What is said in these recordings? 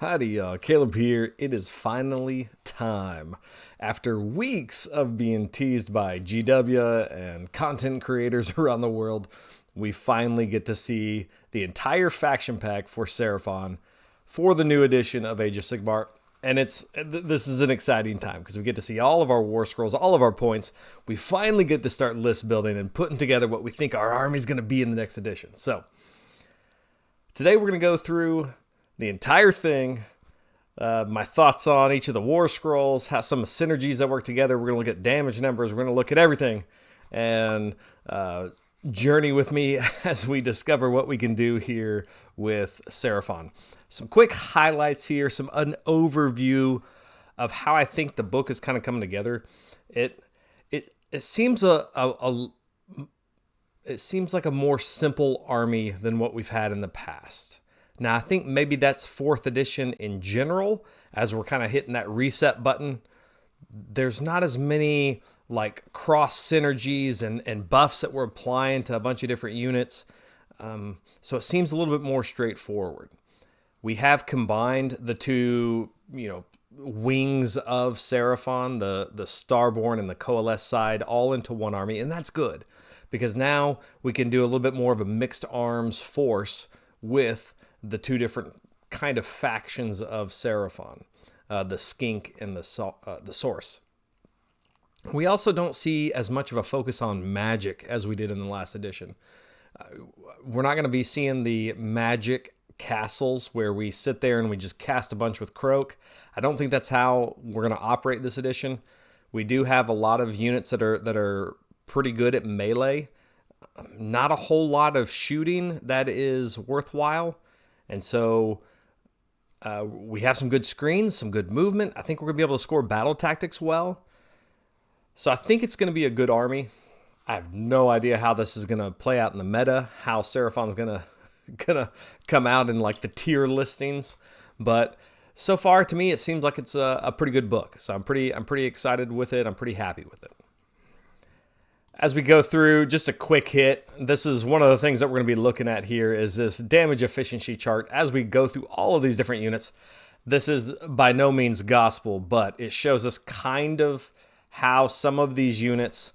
Howdy, Caleb here. It is finally time. After weeks of being teased by GW and content creators around the world, we finally get to see the entire faction pack for Seraphon for the new edition of Age of Sigmar. And this is an exciting time because we get to see all of our war scrolls, all of our points. We finally get to start list building and putting together what we think our army is going to be in the next edition. So today we're going to go through the entire thing, my thoughts on each of the war scrolls, how some synergies that work together. We're going to look at damage numbers. We're going to look at everything and journey with me as we discover what we can do here with Seraphon. Some quick highlights here, an overview of how I think the book is kind of coming together. It seems it seems like a more simple army than what we've had in the past. Now, I think maybe that's 4th edition in general, as we're kind of hitting that reset button. There's not as many like cross synergies and buffs that we're applying to a bunch of different units. So it seems a little bit more straightforward. We have combined the two, wings of Seraphon, the Starborn and the Coalesce side, all into one army, and that's good because now we can do a little bit more of a mixed arms force with the two different kind of factions of Seraphon, the Skink and the Saurus. We also don't see as much of a focus on magic as we did in the last edition. We're not going to be seeing the magic castles where we sit there and we just cast a bunch with Kroak. I don't think that's how we're going to operate this edition. We do have a lot of units that are pretty good at melee. Not a whole lot of shooting that is worthwhile. And so we have some good screens, some good movement. I think we're going to be able to score battle tactics well. So I think it's going to be a good army. I have no idea how this is going to play out in the meta, how Seraphon's going to come out in like the tier listings. But so far, to me, it seems like it's a pretty good book. So I'm pretty excited with it. I'm pretty happy with it. As we go through, just a quick hit, this is one of the things that we're going to be looking at here is this damage efficiency chart. As we go through all of these different units, this is by no means gospel, but it shows us kind of how some of these units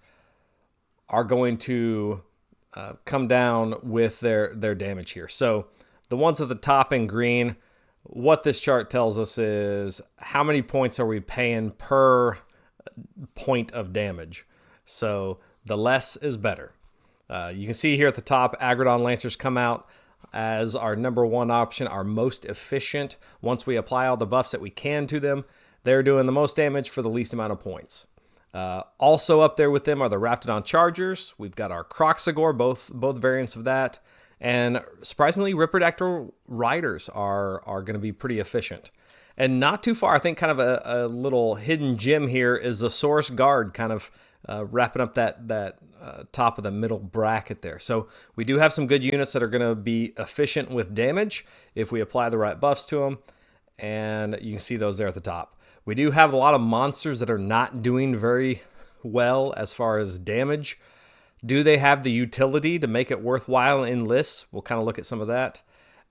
are going to come down with their damage here. So the ones at the top in green, what this chart tells us is how many points are we paying per point of damage. So the less is better. You can see here at the top, Aggradon Lancers come out as our number one option, our most efficient. Once we apply all the buffs that we can to them, they're doing the most damage for the least amount of points. Also up there with them are the Ripperdactyl Chargers. We've got our Kroxigor, both variants of that. And surprisingly, Ripperdactyl Riders are going to be pretty efficient. And not too far, I think kind of a little hidden gem here is the Saurus Guard kind of wrapping up that top of the middle bracket there. So we do have some good units that are going to be efficient with damage if we apply the right buffs to them. And you can see those there at the top. We do have a lot of monsters that are not doing very well as far as damage. Do they have the utility to make it worthwhile in lists? We'll kind of look at some of that.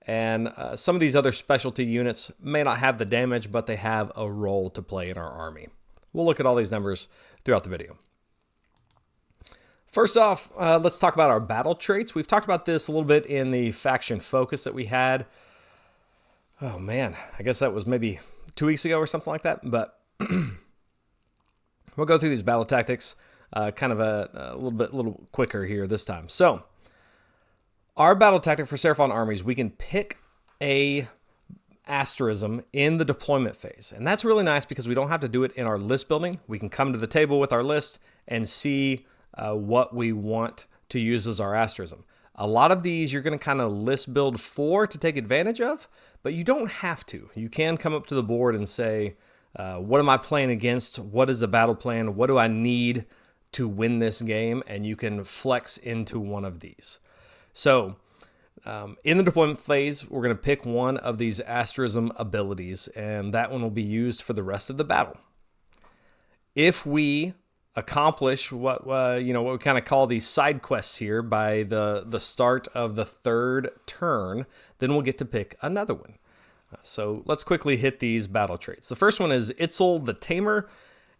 And some of these other specialty units may not have the damage, but they have a role to play in our army. We'll look at all these numbers throughout the video. First off, let's talk about our battle traits. We've talked about this a little bit in the faction focus that we had. Oh man, I guess that was maybe 2 weeks ago or something like that. But we'll go through these battle tactics kind of a little quicker here this time. So our battle tactic for Seraphon armies, we can pick a asterism in the deployment phase. And that's really nice because we don't have to do it in our list building. We can come to the table with our list and see what we want to use as our asterism. A lot of these you're going to kind of list build for to take advantage of, but you don't have to. You can come up to the board and say, what am I playing against? What is the battle plan? What do I need to win this game? And you can flex into one of these. So in the deployment phase, we're going to pick one of these asterism abilities, and that one will be used for the rest of the battle. If we accomplish what we kind of call these side quests here by the start of the third turn, then we'll get to pick another one. So let's quickly hit these battle traits. The first one is Itzel the Tamer,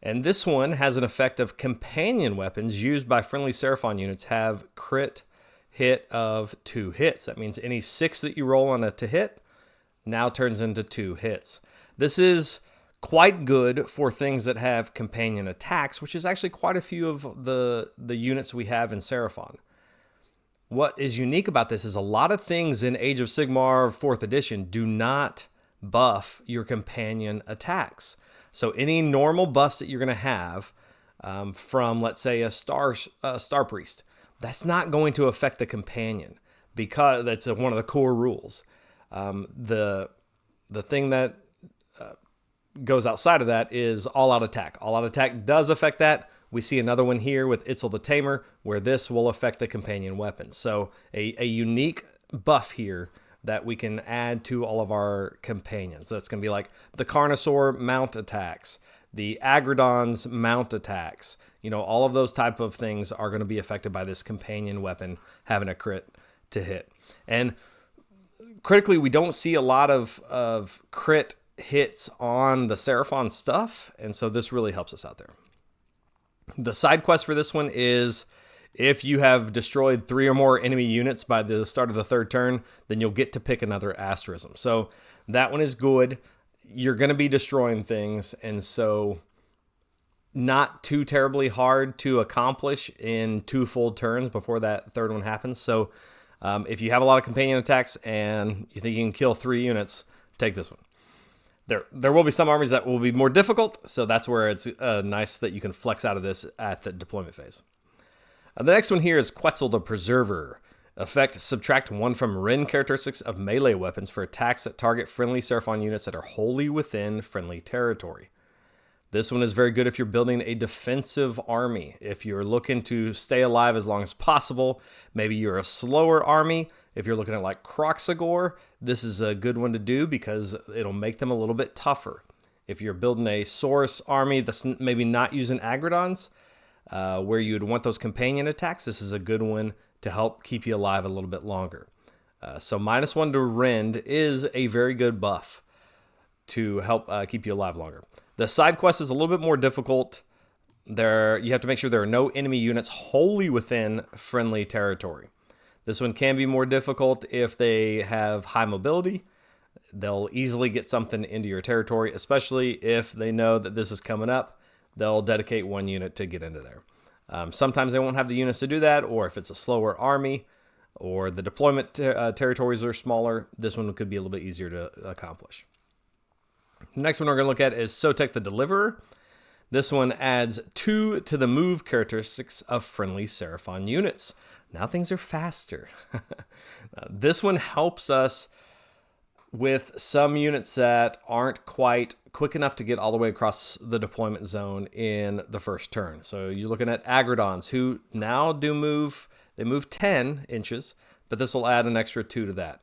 and this one has an effect of companion weapons used by friendly Seraphon units have crit hit of 2 hits. That means any 6 that you roll on a to hit now turns into 2 hits. This is quite good for things that have companion attacks, which is actually quite a few of the units we have in Seraphon. What is unique about this is a lot of things in Age of Sigmar 4th edition do not buff your companion attacks. So any normal buffs that you're going to have from, let's say, a Starpriest, that's not going to affect the companion because that's one of the core rules. The thing that goes outside of that is all-out attack. All-out attack does affect that. We see another one here with Itzel the Tamer, where this will affect the companion weapons. So a unique buff here that we can add to all of our companions. That's going to be like the Carnosaur mount attacks, the Aggradon's mount attacks. You know, all of those type of things are going to be affected by this companion weapon having a crit to hit. And critically, we don't see a lot of crit hits on the Seraphon stuff, and so this really helps us out there. The side quest for this one is if you have destroyed 3 or more enemy units by the start of the 3rd turn, then you'll get to pick another asterism. So that one is good. You're going to be destroying things, and so not too terribly hard to accomplish in 2 full turns before that 3rd one happens. So if you have a lot of companion attacks and you think you can kill 3 units, take this one. There will be some armies that will be more difficult, so that's where it's nice that you can flex out of this at the deployment phase. The next one here is Quetzal the Preserver. Effect, subtract 1 from Ren characteristics of melee weapons for attacks that target friendly Seraphon units that are wholly within friendly territory. This one is very good if you're building a defensive army. If you're looking to stay alive as long as possible, maybe you're a slower army. If you're looking at like Kroxigor, this is a good one to do because it'll make them a little bit tougher. If you're building a Saurus army that's maybe not using Aggradons, where you'd want those companion attacks, this is a good one to help keep you alive a little bit longer. So -1 to rend is a very good buff to help keep you alive longer. The side quest is a little bit more difficult. You have to make sure there are no enemy units wholly within friendly territory. This one can be more difficult if they have high mobility. They'll easily get something into your territory, especially if they know that this is coming up. They'll dedicate 1 unit to get into there. Sometimes they won't have the units to do that, or if it's a slower army, or the deployment territories are smaller, this one could be a little bit easier to accomplish. The next one we're going to look at is Sotek the Deliverer. This one adds 2 to the move characteristics of friendly Seraphon units. Now things are faster. This one helps us with some units that aren't quite quick enough to get all the way across the deployment zone in the 1st turn. So you're looking at Aggradons, who now do move. They move 10 inches, but this will add an extra 2 to that.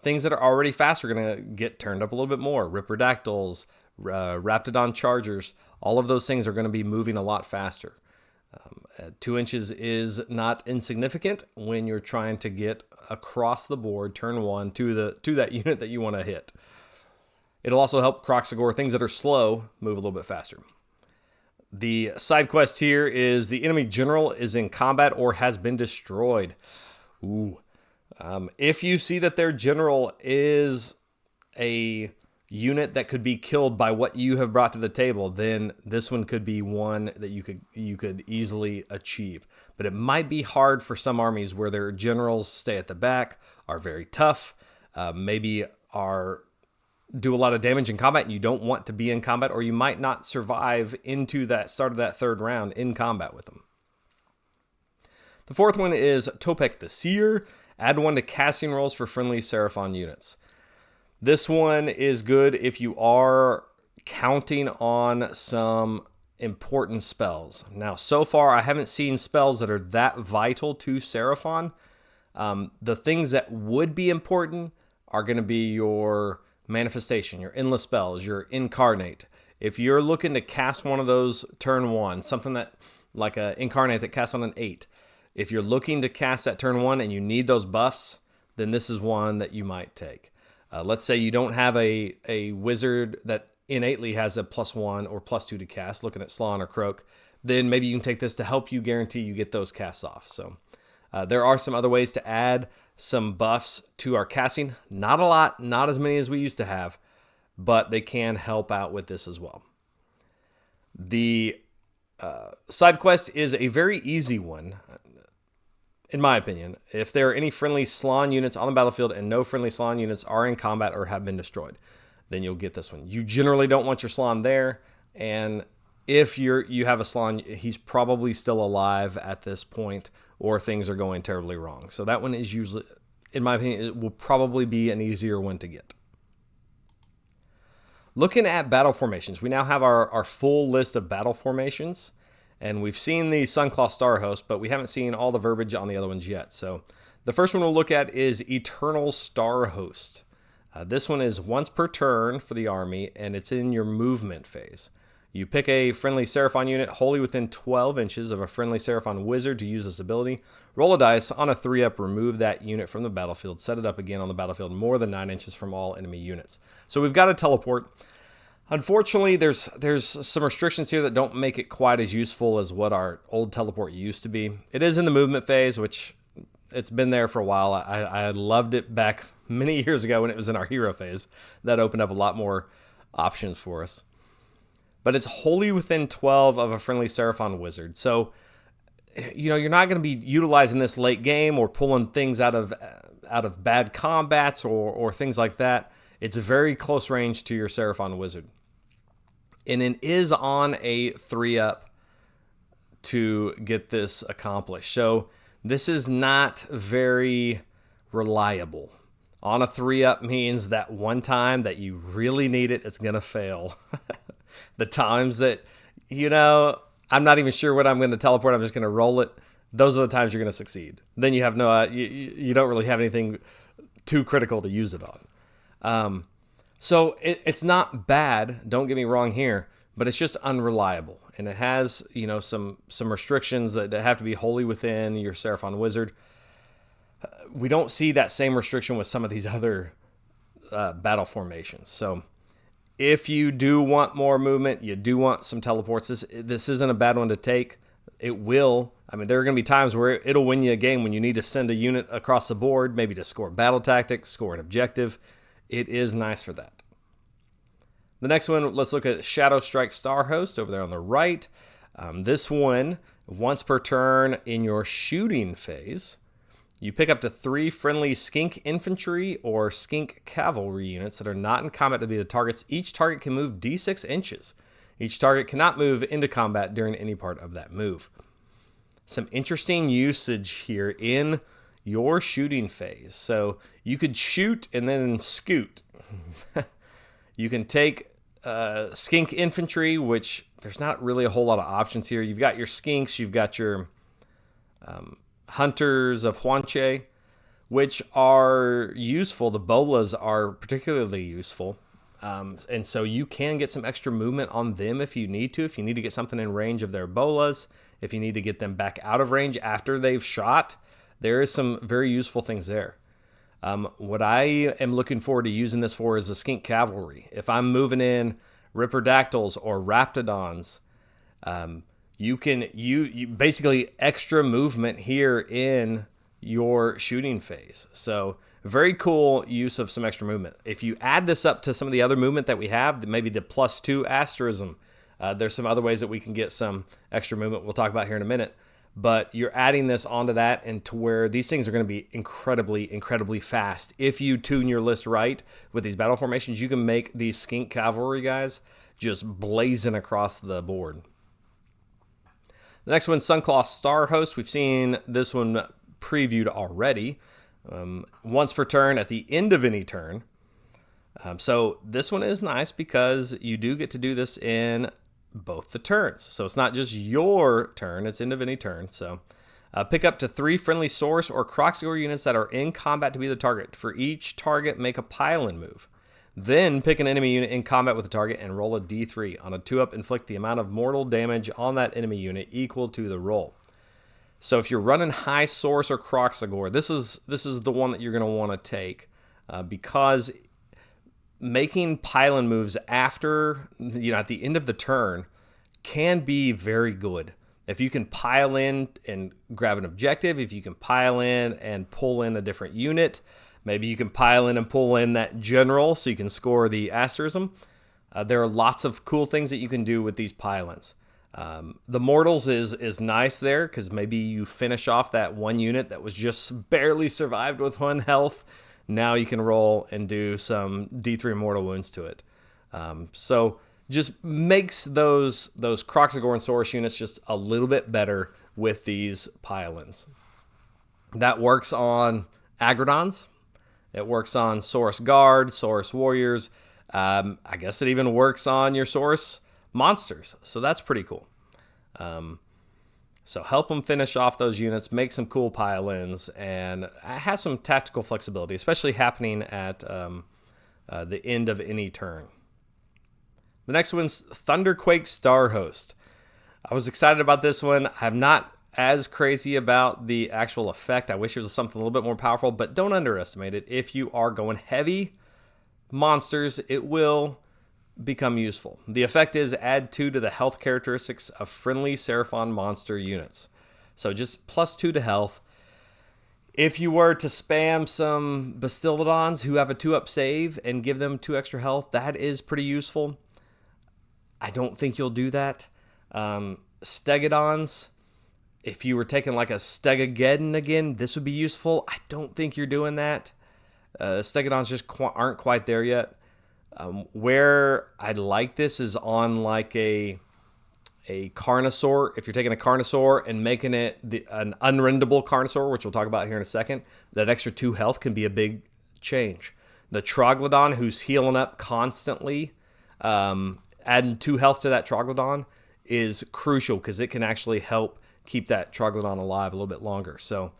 Things that are already fast are going to get turned up a little bit more. Ripperdactyls, Raptidon Chargers, all of those things are going to be moving a lot faster. 2 inches is not insignificant when you're trying to get across the board, turn 1, to that unit that you want to hit. It'll also help Kroxigor, things that are slow, move a little bit faster. The side quest here is the enemy general is in combat or has been destroyed. If you see that their general is a unit that could be killed by what you have brought to the table, then this one could be one that you could easily achieve. But it might be hard for some armies where their generals stay at the back, are very tough, maybe do a lot of damage in combat and you don't want to be in combat, or you might not survive into that start of that 3rd round in combat with them. The 4th one is Topek the Seer. Add 1 to casting rolls for friendly Seraphon units. This one is good if you are counting on some important spells. Now, so far, I haven't seen spells that are that vital to Seraphon. The things that would be important are going to be your manifestation, your endless spells, your incarnate. If you're looking to cast one of those turn 1, something that like a incarnate that casts on an 8, if you're looking to cast that turn 1 and you need those buffs, then this is one that you might take. Let's say you don't have a wizard that innately has a +1 or +2 to cast, looking at Slann or Kroak, then maybe you can take this to help you guarantee you get those casts off. So there are some other ways to add some buffs to our casting. Not a lot, not as many as we used to have, but they can help out with this as well. The side quest is a very easy one, in my opinion. If there are any friendly Slann units on the battlefield and no friendly Slann units are in combat or have been destroyed, then you'll get this one. You generally don't want your Slann there, and if you have a Slann, he's probably still alive at this point, or things are going terribly wrong. So that one is usually, in my opinion, it will probably be an easier one to get. Looking at battle formations, we now have our full list of battle formations, and we've seen the Sunclaw Star Host, but we haven't seen all the verbiage on the other ones yet. So the first one we'll look at is Eternal Star Host. This one is once per turn for the army, and it's in your movement phase. You pick a friendly Seraphon unit wholly within 12 inches of a friendly Seraphon wizard to use this ability. Roll a dice. On a 3-up, remove that unit from the battlefield. Set it up again on the battlefield more than 9 inches from all enemy units. So we've got a teleport. Unfortunately, there's some restrictions here that don't make it quite as useful as what our old teleport used to be. It is in the movement phase, which it's been there for a while. I loved it back many years ago when it was in our hero phase. That opened up a lot more options for us. But it's wholly within 12 of a friendly Seraphon wizard. So, you're not going to be utilizing this late game or pulling things out of bad combats or things like that. It's very close range to your Seraphon wizard. And it is on a 3-up to get this accomplished. So this is not very reliable. On a 3-up means that one time that you really need it, it's going to fail. The times that, I'm not even sure when I'm going to teleport, I'm just going to roll it. Those are the times you're going to succeed. Then you have you don't really have anything too critical to use it on. So it's not bad, don't get me wrong here, but it's just unreliable. And it has, some restrictions that have to be wholly within your Seraphon wizard. We don't see that same restriction with some of these other battle formations. So if you do want more movement, you do want some teleports, this isn't a bad one to take. It will. There are going to be times where it'll win you a game when you need to send a unit across the board, maybe to score battle tactics, score an objective. It is nice for that. The next one, let's look at Shadow Strike Star Host over there on the right. This one, once per turn in your shooting phase, you pick up to 3 friendly Skink Infantry or Skink Cavalry units that are not in combat to be the targets. Each target can move d6 inches. Each target cannot move into combat during any part of that move. Some interesting usage here in your shooting phase. So you could shoot and then scoot. You can take Skink Infantry, which there's not really a whole lot of options here. You've got your Skinks, you've got your Hunters of Huanchi, which are useful. The bolas are particularly useful. And so you can get some extra movement on them if you need to. If you need to get something in range of their bolas, if you need to get them back out of range after they've shot, there is some very useful things there. What I am looking forward to using this for is the Skink Cavalry. If I'm moving in Ripperdactyls or Raptidons, you basically extra movement here in your shooting phase. So very cool use of some extra movement. If you add this up to some of the other movement that we have, maybe the +2 asterism, there's some other ways that we can get some extra movement we'll talk about here in a minute. But you're adding this onto that and to where these things are going to be incredibly, incredibly fast. If you tune your list right with these battle formations, you can make these Skink Cavalry guys just blazing across the board. The next one, Sunclaw Star Host. We've seen this one previewed already. Once per turn at the end of any turn. So this one is nice because you do get to do this in both the turns. So it's not just your turn, it's end of any turn. So pick up to 3 friendly Saurus or Kroxigor units that are in combat to be the target. For each target, make a pile-in move. Then pick an enemy unit in combat with the target and roll a d3. On a 2-up, inflict the amount of mortal damage on that enemy unit equal to the roll. So if you're running high Saurus or Kroxigor, this is the one that you're going to want to take because making pylon moves after, at the end of the turn can be very good. If you can pile in and grab an objective, if you can pile in and pull in a different unit, maybe you can pile in and pull in that general so you can score the asterism. There are lots of cool things that you can do with these pylons. The Mortals is nice there because maybe you finish off that one unit that was just barely survived with 1 health. Now you can roll and do some D3 mortal wounds to it. So just makes those Kroxigor and Saurus units just a little bit better with these pylons. That works on Aggradons. It works on Saurus Guard, Saurus Warriors. I guess it even works on your Saurus monsters. So that's pretty cool. So help them finish off those units, make some cool pile-ins, and have some tactical flexibility, especially happening at the end of any turn. The next one's Thunderquake Starhost. I was excited about this one. I'm not as crazy about the actual effect. I wish it was something a little bit more powerful, but don't underestimate it. If you are going heavy monsters, it will become useful. The effect is add 2 to the health characteristics of friendly Seraphon monster units. So just +2 to health. If you were to spam some Bastillodons who have a 2-up save and give them 2 extra health, that is pretty useful. I don't think you'll do that. Stegadons, if you were taking like a Stegageddon again, this would be useful. I don't think you're doing that. Stegadons just aren't quite there yet. Where I'd like this is on like a Carnosaur. If you're taking a Carnosaur and making it an unrendable Carnosaur, which we'll talk about here in a second, that extra 2 health can be a big change. The Troglodon, who's healing up constantly, adding 2 health to that Troglodon is crucial because it can actually help keep that Troglodon alive a little bit longer. So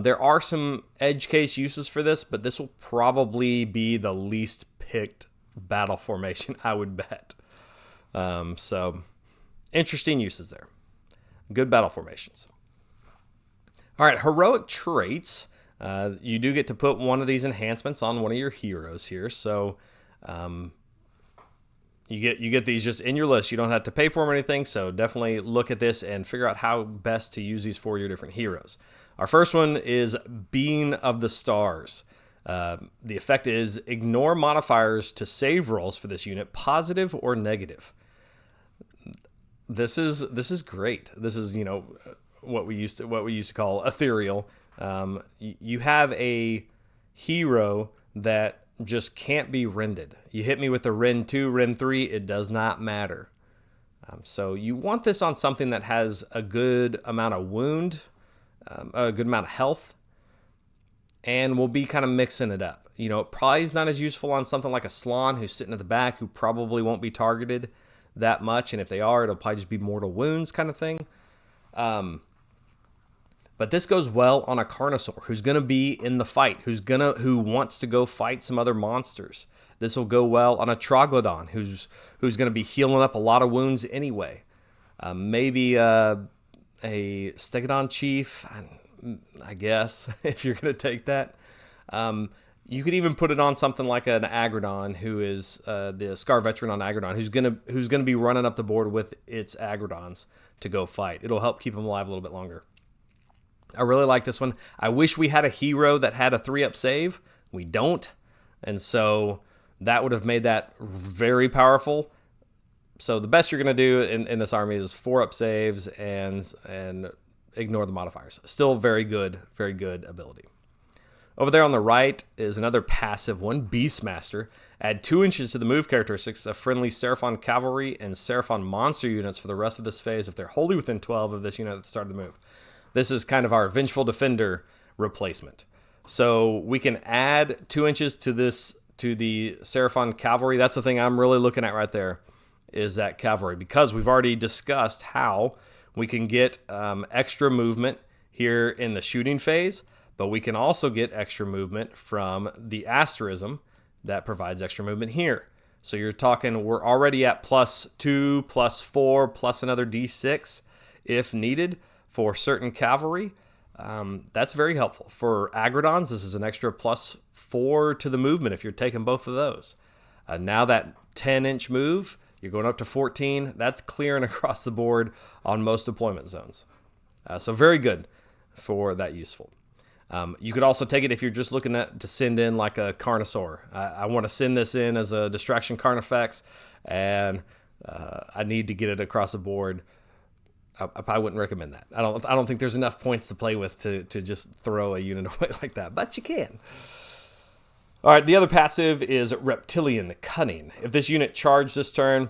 there are some edge case uses for this, but this will probably be the least picked battle formation, I would bet. So interesting uses there. Good battle formations. All right, heroic traits. You do get to put one of these enhancements on one of your heroes here. So you get these just in your list. You don't have to pay for them or anything. So definitely look at this and figure out how best to use these for your different heroes. Our first one is Being of the Stars. The effect is ignore modifiers to save rolls for this unit, positive or negative. This is great. This is what we used to call ethereal. You have a hero that just can't be rended. You hit me with a rend 2, rend 3, it does not matter. So you want this on something that has a good amount of wound, a good amount of health, and we'll be kind of mixing it up. It probably is not as useful on something like a Slann who's sitting at the back who probably won't be targeted that much, and if they are, it'll probably just be mortal wounds kind of thing. But this goes well on a Carnosaur who's going to be in the fight, who wants to go fight some other monsters. This will go well on a Troglodon who's going to be healing up a lot of wounds anyway. Maybe a Stegadon Chief, I guess, if you're going to take that. You could even put it on something like an Aggradon, who is the Scar Veteran on Aggradon, who's gonna be running up the board with its Aggradons to go fight. It'll help keep them alive a little bit longer. I really like this one. I wish we had a hero that had a 3-up save. We don't, and so that would have made that very powerful. So the best you're gonna do in this army is 4-up saves and ignore the modifiers. Still very good ability. Over there on the right is another passive one, Beastmaster. Add 2 inches to the move characteristics of friendly Seraphon cavalry and Seraphon monster units for the rest of this phase if they're wholly within 12 of this unit at the start of the move. This is kind of our Vengeful Defender replacement. So we can add 2 inches to the Seraphon cavalry. That's the thing I'm really looking at right there, is that cavalry, because we've already discussed how we can get extra movement here in the shooting phase, but we can also get extra movement from the asterism that provides extra movement here. So you're talking, we're already at +2, +4, plus another D6 if needed for certain cavalry. That's very helpful. For Aggradons, this is an extra +4 to the movement if you're taking both of those. Now that 10-inch move, you're going up to 14. That's clearing across the board on most deployment zones. So very good for that useful. You could also take it if you're just looking to send in like a Carnosaur. I want to send this in as a distraction Carnifex, and I need to get it across the board. I probably wouldn't recommend that. I don't think there's enough points to play with to just throw a unit away like that, but you can. All right, the other passive is Reptilian Cunning. If this unit charged this turn,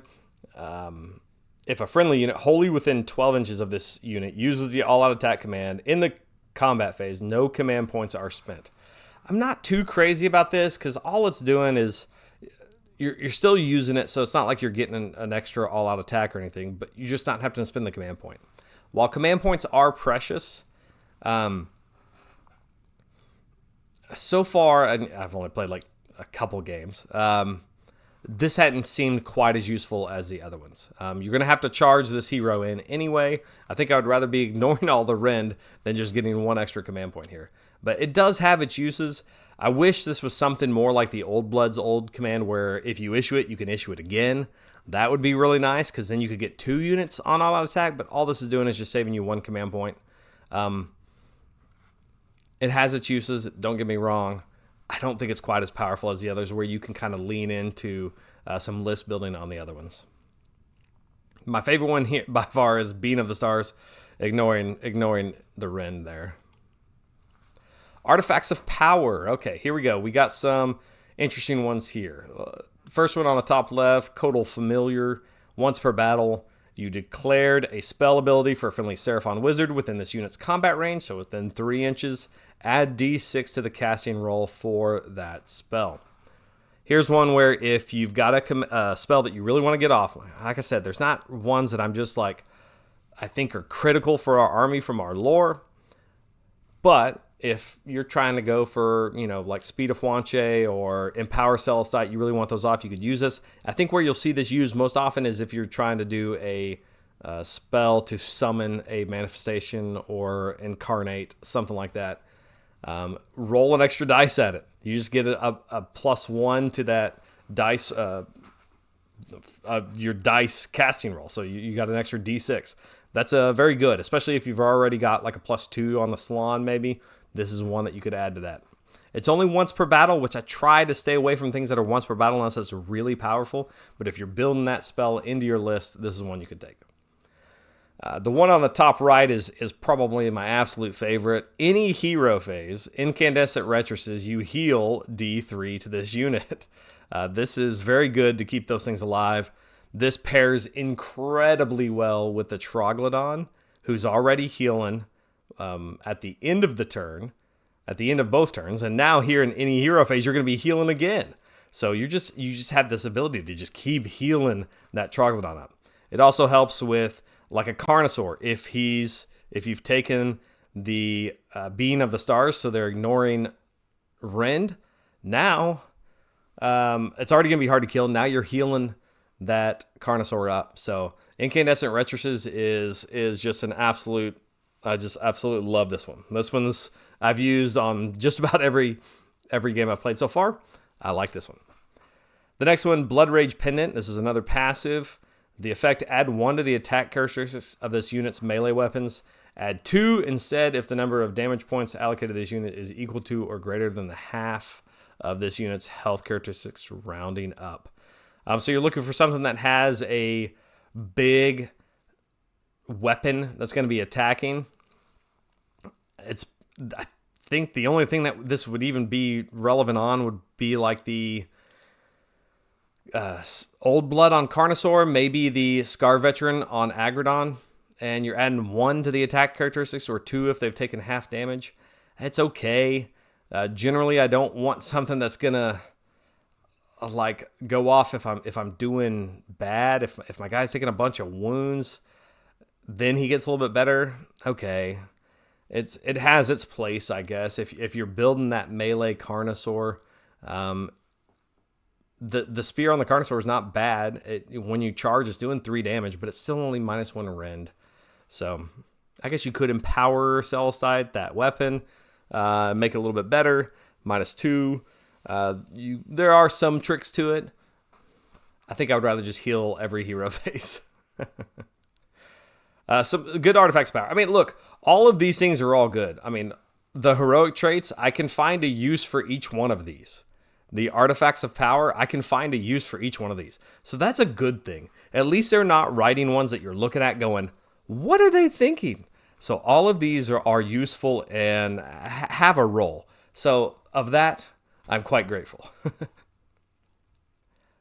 if a friendly unit wholly within 12 inches of this unit uses the all-out attack command in the combat phase, no command points are spent. I'm not too crazy about this because all it's doing is you're still using it, so it's not like you're getting an extra all-out attack or anything, but you're just not having to spend the command point. While command points are precious, so far, I've only played like a couple games, this hadn't seemed quite as useful as the other ones. You're going to have to charge this hero in anyway. I think I would rather be ignoring all the rend than just getting one extra command point here. But it does have its uses. I wish this was something more like the Oldblood's old command where if you issue it, you can issue it again. That would be really nice because then you could get 2 units on all-out attack, but all this is doing is just saving you 1 command point. It has its uses, don't get me wrong. I don't think it's quite as powerful as the others where you can kind of lean into some list building on the other ones. My favorite one here by far is Being of the Stars, ignoring the rend there. Artifacts of Power. Okay, here we go. We got some interesting ones here. First one on the top left, Codal Familiar. Once per battle, you declared a spell ability for a friendly Seraphon wizard within this unit's combat range, so within 3 inches. Add D6 to the casting roll for that spell. Here's one where if you've got a spell that you really want to get off, like I said, there's not ones that I'm just like, I think are critical for our army from our lore, but if you're trying to go for, like Speed of Huanchi or Empower Celestite, you really want those off, you could use this. I think where you'll see this used most often is if you're trying to do a spell to summon a manifestation or incarnate, something like that. Roll an extra dice at it. You just get a +1 to that dice, your dice casting roll. So you got an extra D6. That's very good, especially if you've already got like a +2 on the Slann maybe. This is one that you could add to that. It's only once per battle, which I try to stay away from things that are once per battle unless it's really powerful. But if you're building that spell into your list, this is one you could take. The one on the top right is probably my absolute favorite. Any hero phase, Incandescent Retresses, you heal D3 to this unit. This is very good to keep those things alive. This pairs incredibly well with the Troglodon, who's already healing at the end of the turn, at the end of both turns, and now here in any hero phase, you're going to be healing again. So you just have this ability to just keep healing that Troglodon up. It also helps with like a Carnosaur, if you've taken the Being of the Stars, so they're ignoring rend. Now, it's already going to be hard to kill. Now you're healing that Carnosaur up. So Incandescent Retresses is just an absolute. I just absolutely love this one. This one's I've used on just about every game I've played so far. I like this one. The next one, Blood Rage Pendant. This is another passive. The effect, add 1 to the attack characteristics of this unit's melee weapons. Add 2 instead if the number of damage points allocated to this unit is equal to or greater than the half of this unit's health characteristics, rounding up. So you're looking for something that has a big weapon that's going to be attacking. I think the only thing that this would even be relevant on would be like the Oldblood on Carnosaur, maybe the Scar Veteran on Aggradon, and you're adding 1 to the attack characteristics or 2 if they've taken half damage. It's okay. Generally, I don't want something that's gonna like go off if I'm doing bad. If my guy's taking a bunch of wounds, then he gets a little bit better. Okay, it has its place, I guess. If you're building that melee Carnosaur. The spear on the Carnosaur is not bad. When you charge, it's doing 3 damage, but it's still only -1 rend. So I guess you could empower Celestite, that weapon, make it a little bit better. -2. There are some tricks to it, I think I would rather just heal every hero phase. Some good artifacts power. I mean, look, all of these things are all good. I mean, the heroic traits, I can find a use for each one of these. The artifacts of power, I can find a use for each one of these. So that's a good thing. At least they're not writing ones that you're looking at going, what are they thinking? So all of these are useful and have a role. So of that, I'm quite grateful.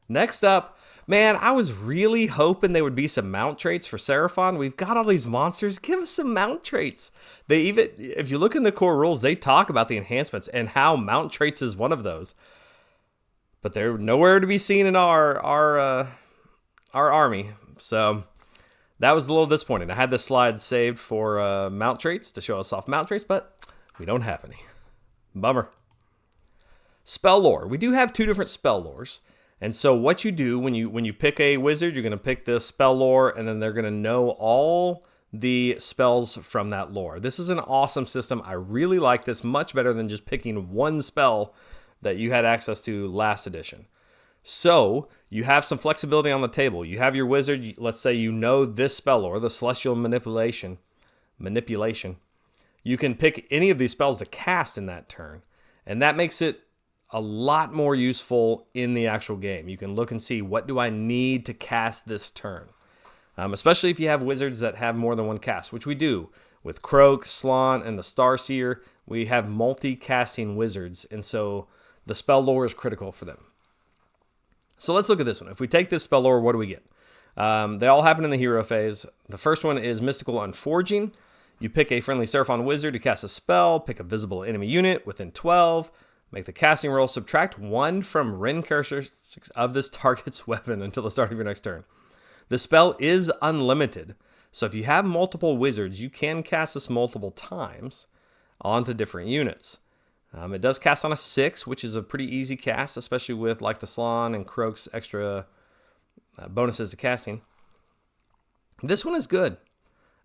Next up, man, I was really hoping there would be some mount traits for Seraphon. We've got all these monsters. Give us some mount traits. They even, if you look in the core rules, they talk about the enhancements and how mount traits is one of those. But they're nowhere to be seen in our army. So that was a little disappointing. I had this slide saved for mount traits to show us off mount traits, but we don't have any. Bummer. Spell lore. We do have 2 different spell lores. And so what you do when you pick a wizard, you're going to pick the spell lore, and then they're going to know all the spells from that lore. This is an awesome system. I really like this, much better than just picking one spell that you had access to last edition. So you have some flexibility on the table. You have your wizard. Let's say you know this spell lore, the Celestial Manipulation. You can pick any of these spells to cast in that turn, and that makes it a lot more useful in the actual game. You can look and see, what do I need to cast this turn? Especially if you have wizards that have more than one cast, which we do. With Kroak, Slann, and the Starseer, we have multi-casting wizards, and so the spell lore is critical for them. So let's look at this one. If we take this spell lore, what do we get? They all happen in the hero phase. The first one is Mystical Unforging. You pick a friendly Seraphon wizard to cast a spell, pick a visible enemy unit within 12, make the casting roll, subtract 1 from Ren characteristics of this target's weapon until the start of your next turn. The spell is unlimited, so if you have multiple wizards, you can cast this multiple times onto different units. It does cast on a 6, which is a pretty easy cast, especially with like the Slann and Kroak's extra bonuses to casting. This one is good.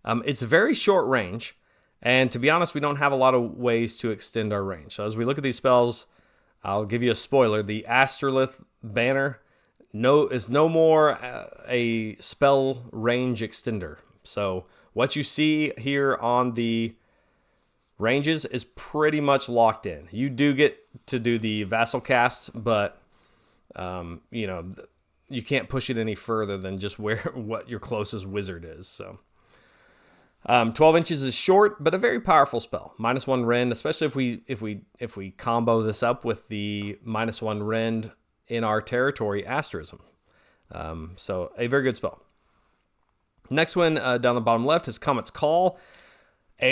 It's very short range, and to be honest, we don't have a lot of ways to extend our range. So as we look at these spells, I'll give you a spoiler. The Astrolith Banner is no more a spell range extender. So what you see here on the ranges is pretty much locked in. You do get to do the vassal cast, but you can't push it any further than just what your closest wizard is. So 12 inches is short, but a very powerful spell. -1 rend, especially if we combo this up with the -1 rend in our territory asterism. So a very good spell. Next one down the bottom left is Comet's Call,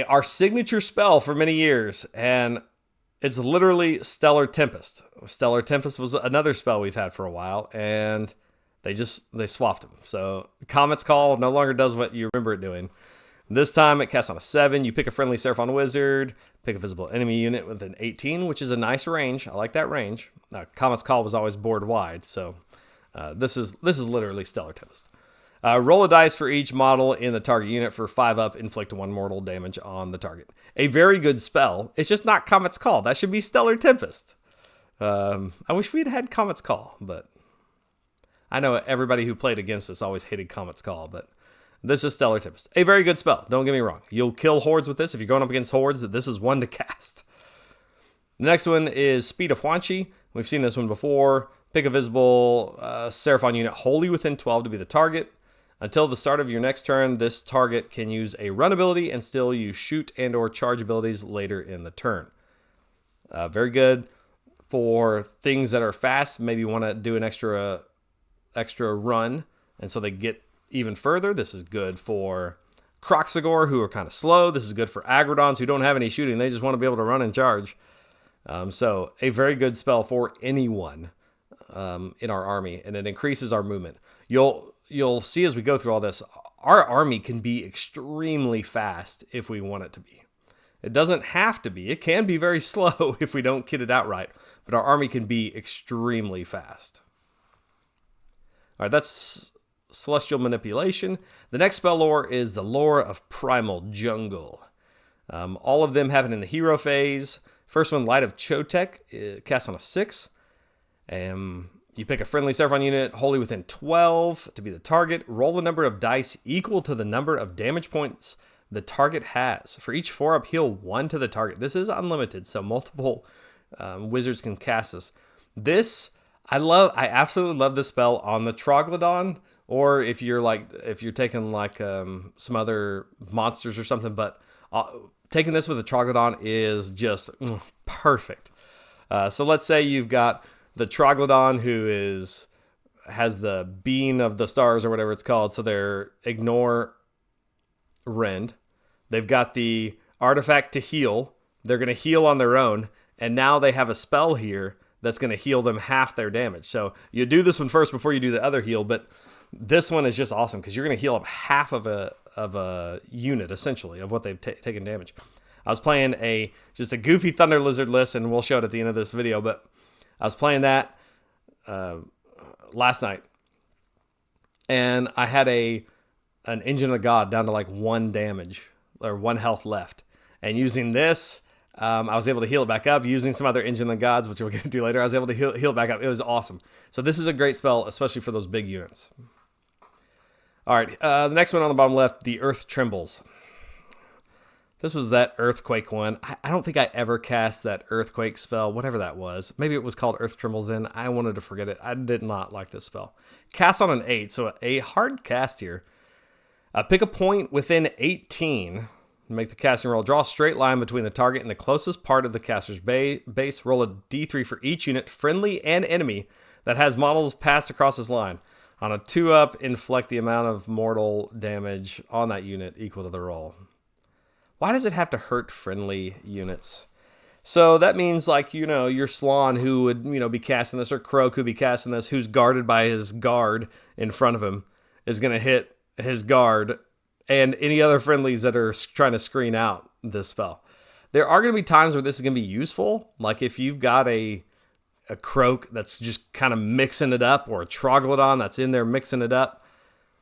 our signature spell for many years, and it's literally Stellar Tempest. Stellar Tempest was another spell we've had for a while, and they swapped them. So Comet's Call no longer does what you remember it doing. This time it casts on a 7. You pick a friendly Seraphon wizard, pick a visible enemy unit with an 18, which is a nice range. I like that range. Comet's Call was always board wide, so this is literally Stellar Tempest. Roll a dice for each model in the target unit for 5 up, inflict 1 mortal damage on the target. A very good spell. It's just not Comet's Call. That should be Stellar Tempest. I wish we'd had Comet's Call, but I know everybody who played against us always hated Comet's Call, but this is Stellar Tempest. A very good spell. Don't get me wrong. You'll kill hordes with this. If you're going up against hordes, this is one to cast. The next one is Speed of Huanchi. We've seen this one before. Pick a visible Seraphon unit wholly within 12 to be the target. Until the start of your next turn, this target can use a run ability and still use shoot and or charge abilities later in the turn. Very good for things that are fast. Maybe you want to do an extra run, and so they get even further. This is good for Kroxigor, who are kind of slow. This is good for Aggradons, who don't have any shooting. They just want to be able to run and charge. So a very good spell for anyone in our army, and it increases our movement. You'll see as we go through all this, our army can be extremely fast if we want it to be. It doesn't have to be. It can be very slow if we don't kit it out right, but our army can be extremely fast. All right, that's Celestial Manipulation. The next spell lore is the lore of Primal Jungle. All of them happen in the hero phase. First one, Light of Sotek, cast on a 6. You pick a friendly Seraphon unit wholly within 12 to be the target. Roll the number of dice equal to the number of damage points the target has. For each 4-up, heal 1 to the target. This is unlimited, so multiple wizards can cast this. I absolutely love this spell on the Troglodon, or if you're taking like some other monsters or something, but taking this with the Troglodon is just perfect. So let's say you've got the Troglodon who has the beam of the stars or whatever it's called, so they're ignore rend. They've got the artifact to heal. They're going to heal on their own, and now they have a spell here that's going to heal them half their damage. So you do this one first before you do the other heal, but this one is just awesome because you're going to heal up half of a unit, essentially, of what they've taken damage. I was playing just a goofy Thunder Lizard list, and we'll show it at the end of this video, but I was playing that last night, and I had an Engine of God down to like 1 damage, or 1 health left. And using this, I was able to heal it back up. Using some other Engine of Gods, which we'll get to later, I was able to heal it back up. It was awesome. So this is a great spell, especially for those big units. All right, the next one on the bottom left, the Earth Trembles. This was that Earthquake one. I don't think I ever cast that Earthquake spell, whatever that was. Maybe it was called Earth Trembles in. I wanted to forget it. I did not like this spell. Cast on an 8, so a hard cast here. Pick a point within 18. Make the casting roll. Draw a straight line between the target and the closest part of the caster's base. Roll a d3 for each unit, friendly and enemy, that has models passed across this line. On a 2-up, inflict the amount of mortal damage on that unit equal to the roll. Why does it have to hurt friendly units? So that means, like, your Slann who would, be casting this, or Kroak who'd be casting this, who's guarded by his guard in front of him, is going to hit his guard and any other friendlies that are trying to screen out this spell. There are going to be times where this is going to be useful, like if you've got a Kroak that's just kind of mixing it up, or a Troglodon that's in there mixing it up.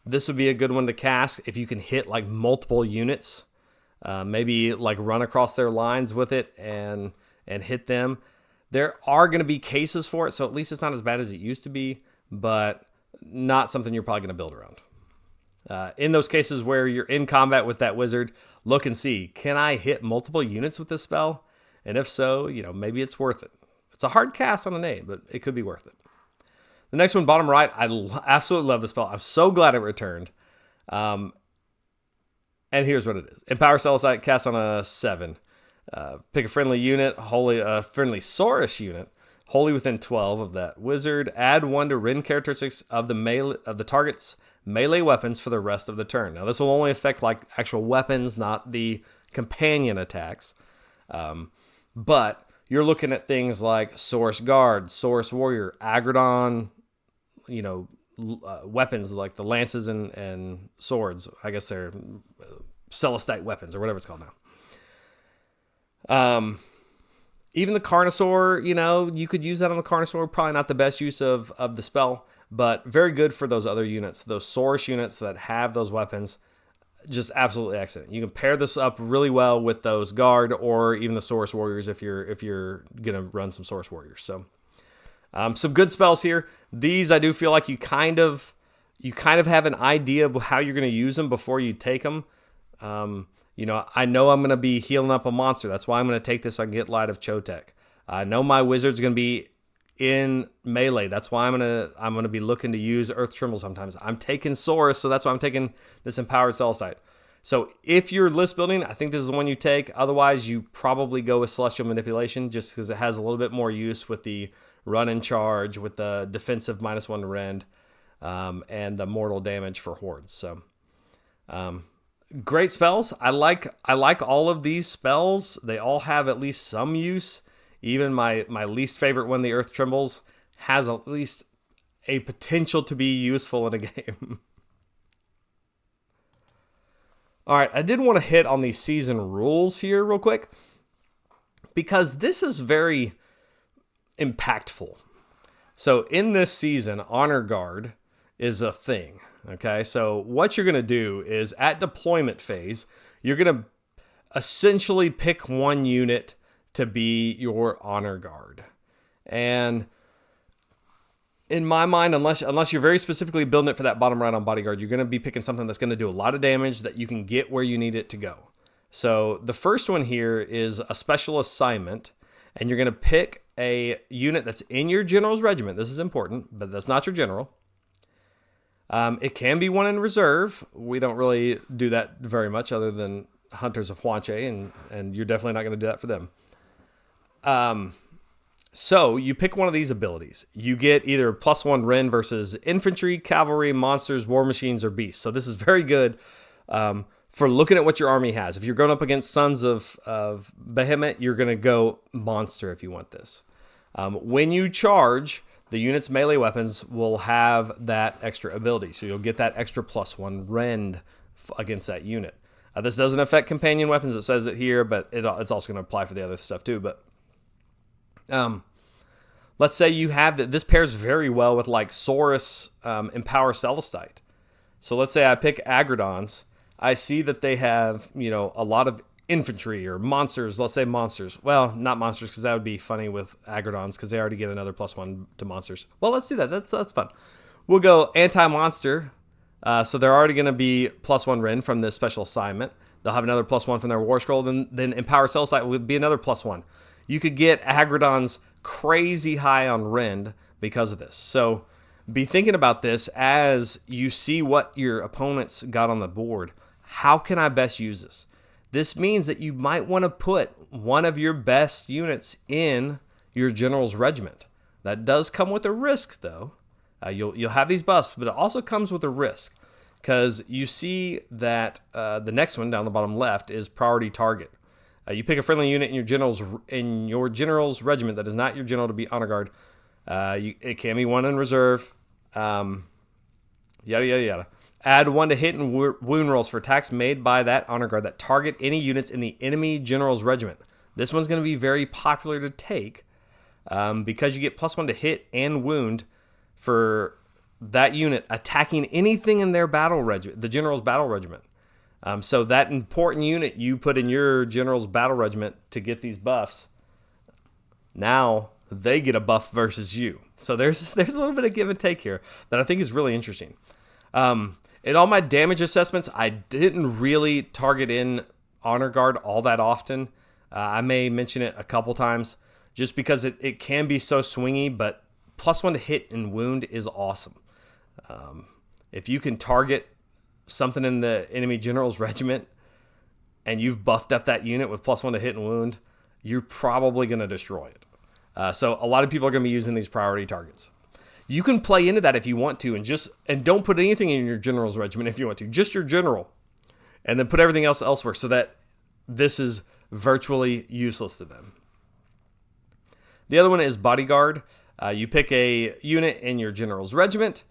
This would be a good one to cast if you can hit like multiple units. Maybe like run across their lines with it and hit them. There are going to be cases for it, so at least it's not as bad as it used to be, but not something you're probably going to build around. In those cases where you're in combat with that wizard, look and see, can I hit multiple units with this spell? And if so, maybe it's worth it. It's a hard cast on an 8, but it could be worth it. The next one, bottom right, I absolutely love this spell. I'm so glad it returned. And here's what it is. Empower Celestite, cast on a 7. Pick a friendly unit, friendly Saurus unit, wholly within 12 of that wizard. Add 1 to Rend characteristics of the target's melee weapons for the rest of the turn. Now, this will only affect like actual weapons, not the companion attacks. But you're looking at things like Saurus Guard, Saurus Warrior, Aggradon, weapons like the lances and swords. I guess they're Celestite weapons or whatever it's called now. Even the Carnosaur, you could use that on the Carnosaur. Probably not the best use of the spell, but very good for those other units. Those Saurus units that have those weapons, just absolutely excellent. You can pair this up really well with those Guard or even the Saurus Warriors if you're gonna run some Saurus Warriors. So some good spells here. These I do feel like you kind of have an idea of how you're going to use them before you take them. I know I'm going to be healing up a monster. That's why I'm going to take this so I can get Light of Chotek. I know my wizard's going to be in melee. That's why I'm going to be looking to use Earth Tremble sometimes. I'm taking Saurus, so that's why I'm taking this Empowered Celestite. So if you're list building, I think this is the one you take. Otherwise, you probably go with Celestial Manipulation just because it has a little bit more use with the run and charge, with the defensive -1 rend, and the mortal damage for hordes. So great spells. I like all of these spells. They all have at least some use. Even my least favorite one, the Earth Trembles, has at least a potential to be useful in a game. All right, I did want to hit on these season rules here real quick, because this is very impactful. So in this season, Honor Guard is a thing. Okay, so what you're going to do is at deployment phase, you're going to essentially pick one unit to be your Honor Guard. And in my mind, unless you're very specifically building it for that bottom right on bodyguard, you're going to be picking something that's going to do a lot of damage that you can get where you need it to go. So the first one here is a special assignment, and you're going to pick a unit that's in your general's regiment. This is important, but that's not your general. It can be one in reserve. We don't really do that very much other than Hunters of Huanchi, and you're definitely not going to do that for them. So you pick one of these abilities. You get either +1 Ren versus infantry, cavalry, monsters, war machines, or beasts. So this is very good for looking at what your army has. If you're going up against Sons of Behemoth, you're going to go monster if you want this. When you charge, the unit's melee weapons will have that extra ability. So you'll get that extra +1 rend against that unit. This doesn't affect companion weapons. It says it here, but it's also going to apply for the other stuff too. But let's say you have that. This pairs very well with like Saurus Empower Celestite. So let's say I pick Aggradons. I see that they have, a lot of infantry or monsters. Let's say monsters. Well, not monsters, because that would be funny with Aggradons, because they already get another +1 to monsters. Well, let's do that. That's fun. We'll go anti-monster. So they're already going to be +1 Ren from this special assignment. They'll have another +1 from their War Scroll. Then Empower Celestite would be another +1. You could get Aggradons crazy high on Rend because of this. So be thinking about this as you see what your opponents got on the board. How can I best use this? This means that you might want to put one of your best units in your general's regiment. That does come with a risk, though. You'll have these buffs, but it also comes with a risk, because you see that the next one down the bottom left is priority target. You pick a friendly unit in your general's regiment that is not your general to be honor guard. It can be one in reserve. Yada yada yada. Add 1 to hit and wound rolls for attacks made by that honor guard that target any units in the enemy general's regiment. This one's going to be very popular to take because you get +1 to hit and wound for that unit attacking anything in their battle regiment, the general's battle regiment. So that important unit you put in your general's battle regiment to get these buffs, now they get a buff versus you. So there's a little bit of give and take here that I think is really interesting. In all my damage assessments, I didn't really target in honor guard all that often. I may mention it a couple times just because it can be so swingy, but +1 to hit and wound is awesome. If you can target something in the enemy general's regiment and you've buffed up that unit with +1 to hit and wound, you're probably going to destroy it. So a lot of people are going to be using these priority targets. You can play into that if you want to, and don't put anything in your general's regiment if you want to, just your general, and then put everything else elsewhere so that this is virtually useless to them. The other one is bodyguard. You pick a unit in your general's regiment.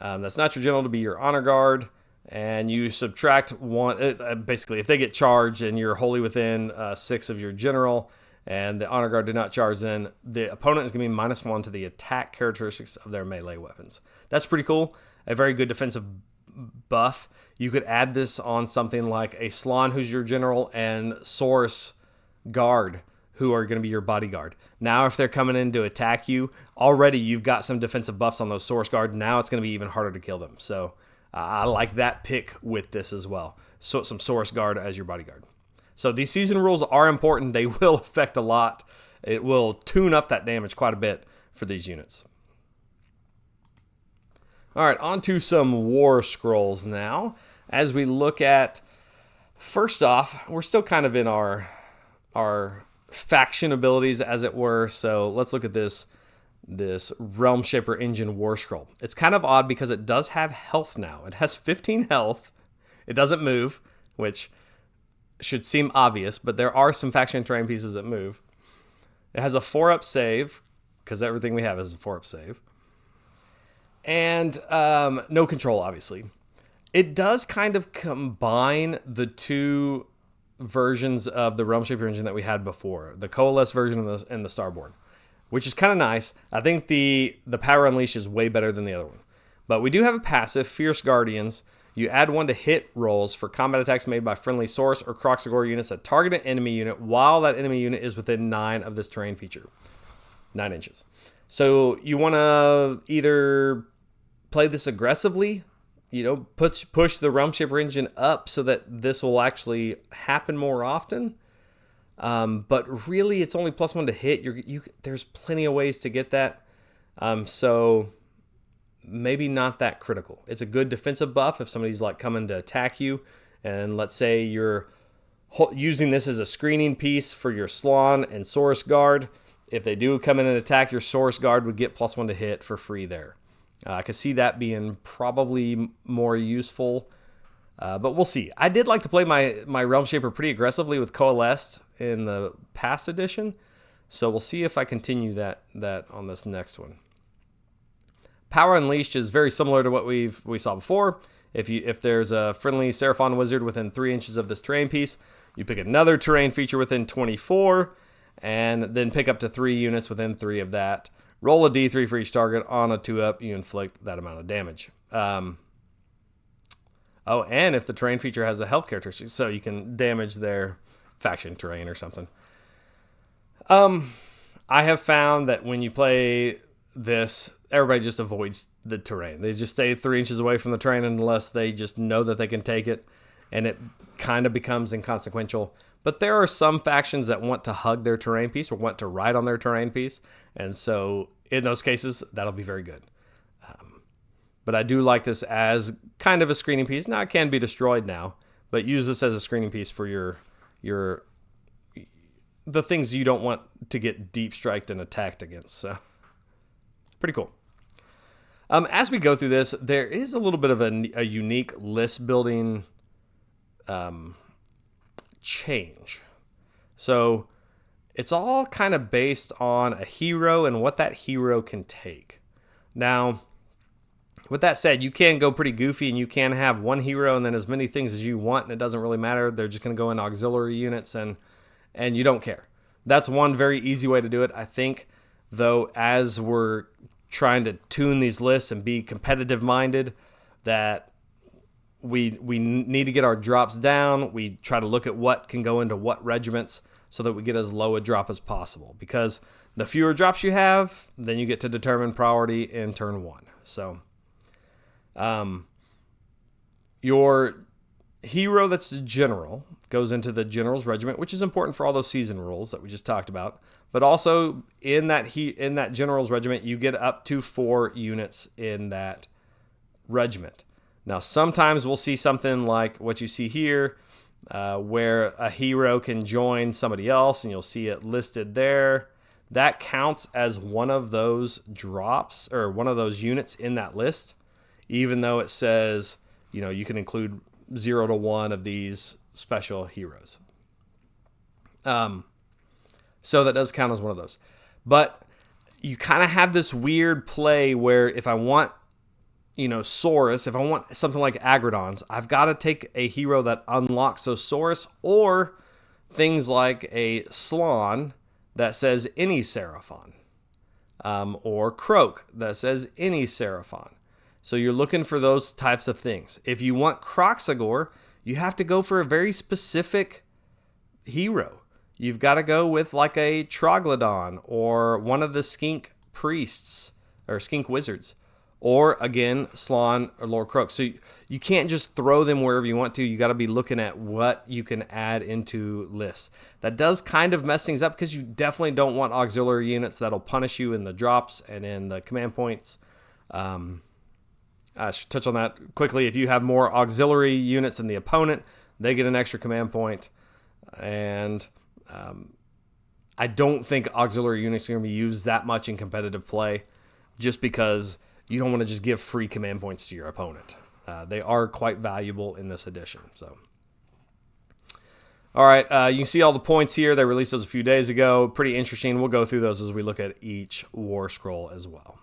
That's not your general to be your honor guard, and you subtract 1. Basically, if they get charged and you're wholly within 6 of your general, and the honor guard did not charge, then the opponent is going to be -1 to the attack characteristics of their melee weapons. That's pretty cool. A very good defensive buff. You could add this on something like a Slann, who's your general, and Saurus guard, who are going to be your bodyguard. Now, if they're coming in to attack you, already you've got some defensive buffs on those Saurus guard. Now it's going to be even harder to kill them. So I like that pick with this as well. So some Saurus guard as your bodyguard. So these season rules are important. They will affect a lot. It will tune up that damage quite a bit for these units. All right, on to some war scrolls now. As we look at, first off, we're still kind of in our faction abilities, as it were. So let's look at this Realmshaper Engine war scroll. It's kind of odd because it does have health now. It has 15 health. It doesn't move, which should seem obvious, but there are some faction terrain pieces that move. It has a 4-up save, because everything we have is a 4-up save. And no control, obviously. It does kind of combine the two versions of the Realmshaper Engine that we had before, the Coalesce version and the Starborn, which is kind of nice. I think the Power Unleash is way better than the other one. But we do have a passive, Fierce Guardians. You add 1 to hit rolls for combat attacks made by friendly Saurus or Kroxigor units that target an enemy unit while that enemy unit is within 9 of this terrain feature. 9 inches. So you want to either play this aggressively, push the Realmshaper Engine up so that this will actually happen more often. But really, it's only +1 to hit. There's plenty of ways to get that. So maybe not that critical. It's a good defensive buff if somebody's like coming to attack you, and let's say you're using this as a screening piece for your Slann and Saurus Guard. If they do come in and attack, your Saurus Guard would get +1 to hit for free there. I could see that being probably more useful, but we'll see. I did like to play my Realmshaper pretty aggressively with Coalesced in the past edition, so we'll see if I continue that on this next one. Power Unleashed is very similar to what we saw before. If there's a friendly Seraphon wizard within 3 inches of this terrain piece, you pick another terrain feature within 24, and then pick up to 3 units within 3 of that. Roll a d3 for each target. On a 2-up, you inflict that amount of damage. And if the terrain feature has a health characteristic, so you can damage their faction terrain or something. I have found that when you play this, everybody just avoids the terrain. They just stay 3 inches away from the terrain unless they just know that they can take it, and it kind of becomes inconsequential. But there are some factions that want to hug their terrain piece or want to ride on their terrain piece, and so in those cases, that'll be very good. But I do like this as kind of a screening piece. Now, it can be destroyed now, but use this as a screening piece for the things you don't want to get deep striked and attacked against. So, pretty cool. As we go through this, there is a little bit of a unique list building change. So it's all kind of based on a hero and what that hero can take. Now, with that said, you can go pretty goofy and you can have one hero and then as many things as you want, and it doesn't really matter. They're just going to go in auxiliary units and you don't care. That's one very easy way to do it. I think, though, as we're trying to tune these lists and be competitive minded, that we need to get our drops down. We try to look at what can go into what regiments so that we get as low a drop as possible, because the fewer drops you have, then you get to determine priority in turn 1. So your hero that's a general goes into the general's regiment, which is important for all those season rules that we just talked about. But also in that general's regiment, you get up to 4 units in that regiment. Now, sometimes we'll see something like what you see here, where a hero can join somebody else, and you'll see it listed there. That counts as one of those drops or one of those units in that list, even though it says, you can include 0 to 1 of these special heroes. So that does count as one of those. But you kind of have this weird play where if I want, Saurus, if I want something like Aggradons, I've got to take a hero that unlocks those Saurus, or things like a Slann that says any Seraphon, or Kroak that says any Seraphon. So you're looking for those types of things. If you want Kroxigor, you have to go for a very specific hero. You've got to go with like a Troglodon or one of the Skink priests or Skink wizards, or again, Slann or Lord Kroak. So you can't just throw them wherever you want to. You got to be looking at what you can add into lists. That does kind of mess things up because you definitely don't want auxiliary units that'll punish you in the drops and in the command points. I should touch on that quickly. If you have more auxiliary units than the opponent, they get an extra command point. And I don't think auxiliary units are going to be used that much in competitive play, just because you don't want to just give free command points to your opponent. They are quite valuable in this edition. So, all right, you can see all the points here. They released those a few days ago. Pretty interesting. We'll go through those as we look at each war scroll as well.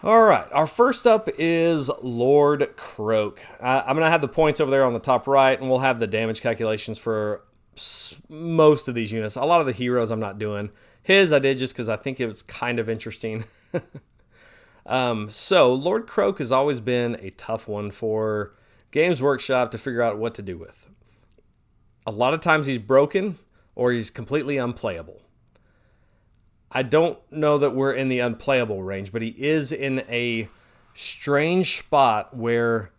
All right, our first up is Lord Kroak. I'm going to have the points over there on the top right, and we'll have the damage calculations for most of these units. A lot of the heroes I'm not doing. His I did just because I think it was kind of interesting. So Lord Kroak has always been a tough one for Games Workshop to figure out what to do with. A lot of times he's broken or he's completely unplayable. I don't know that we're in the unplayable range, but he is in a strange spot where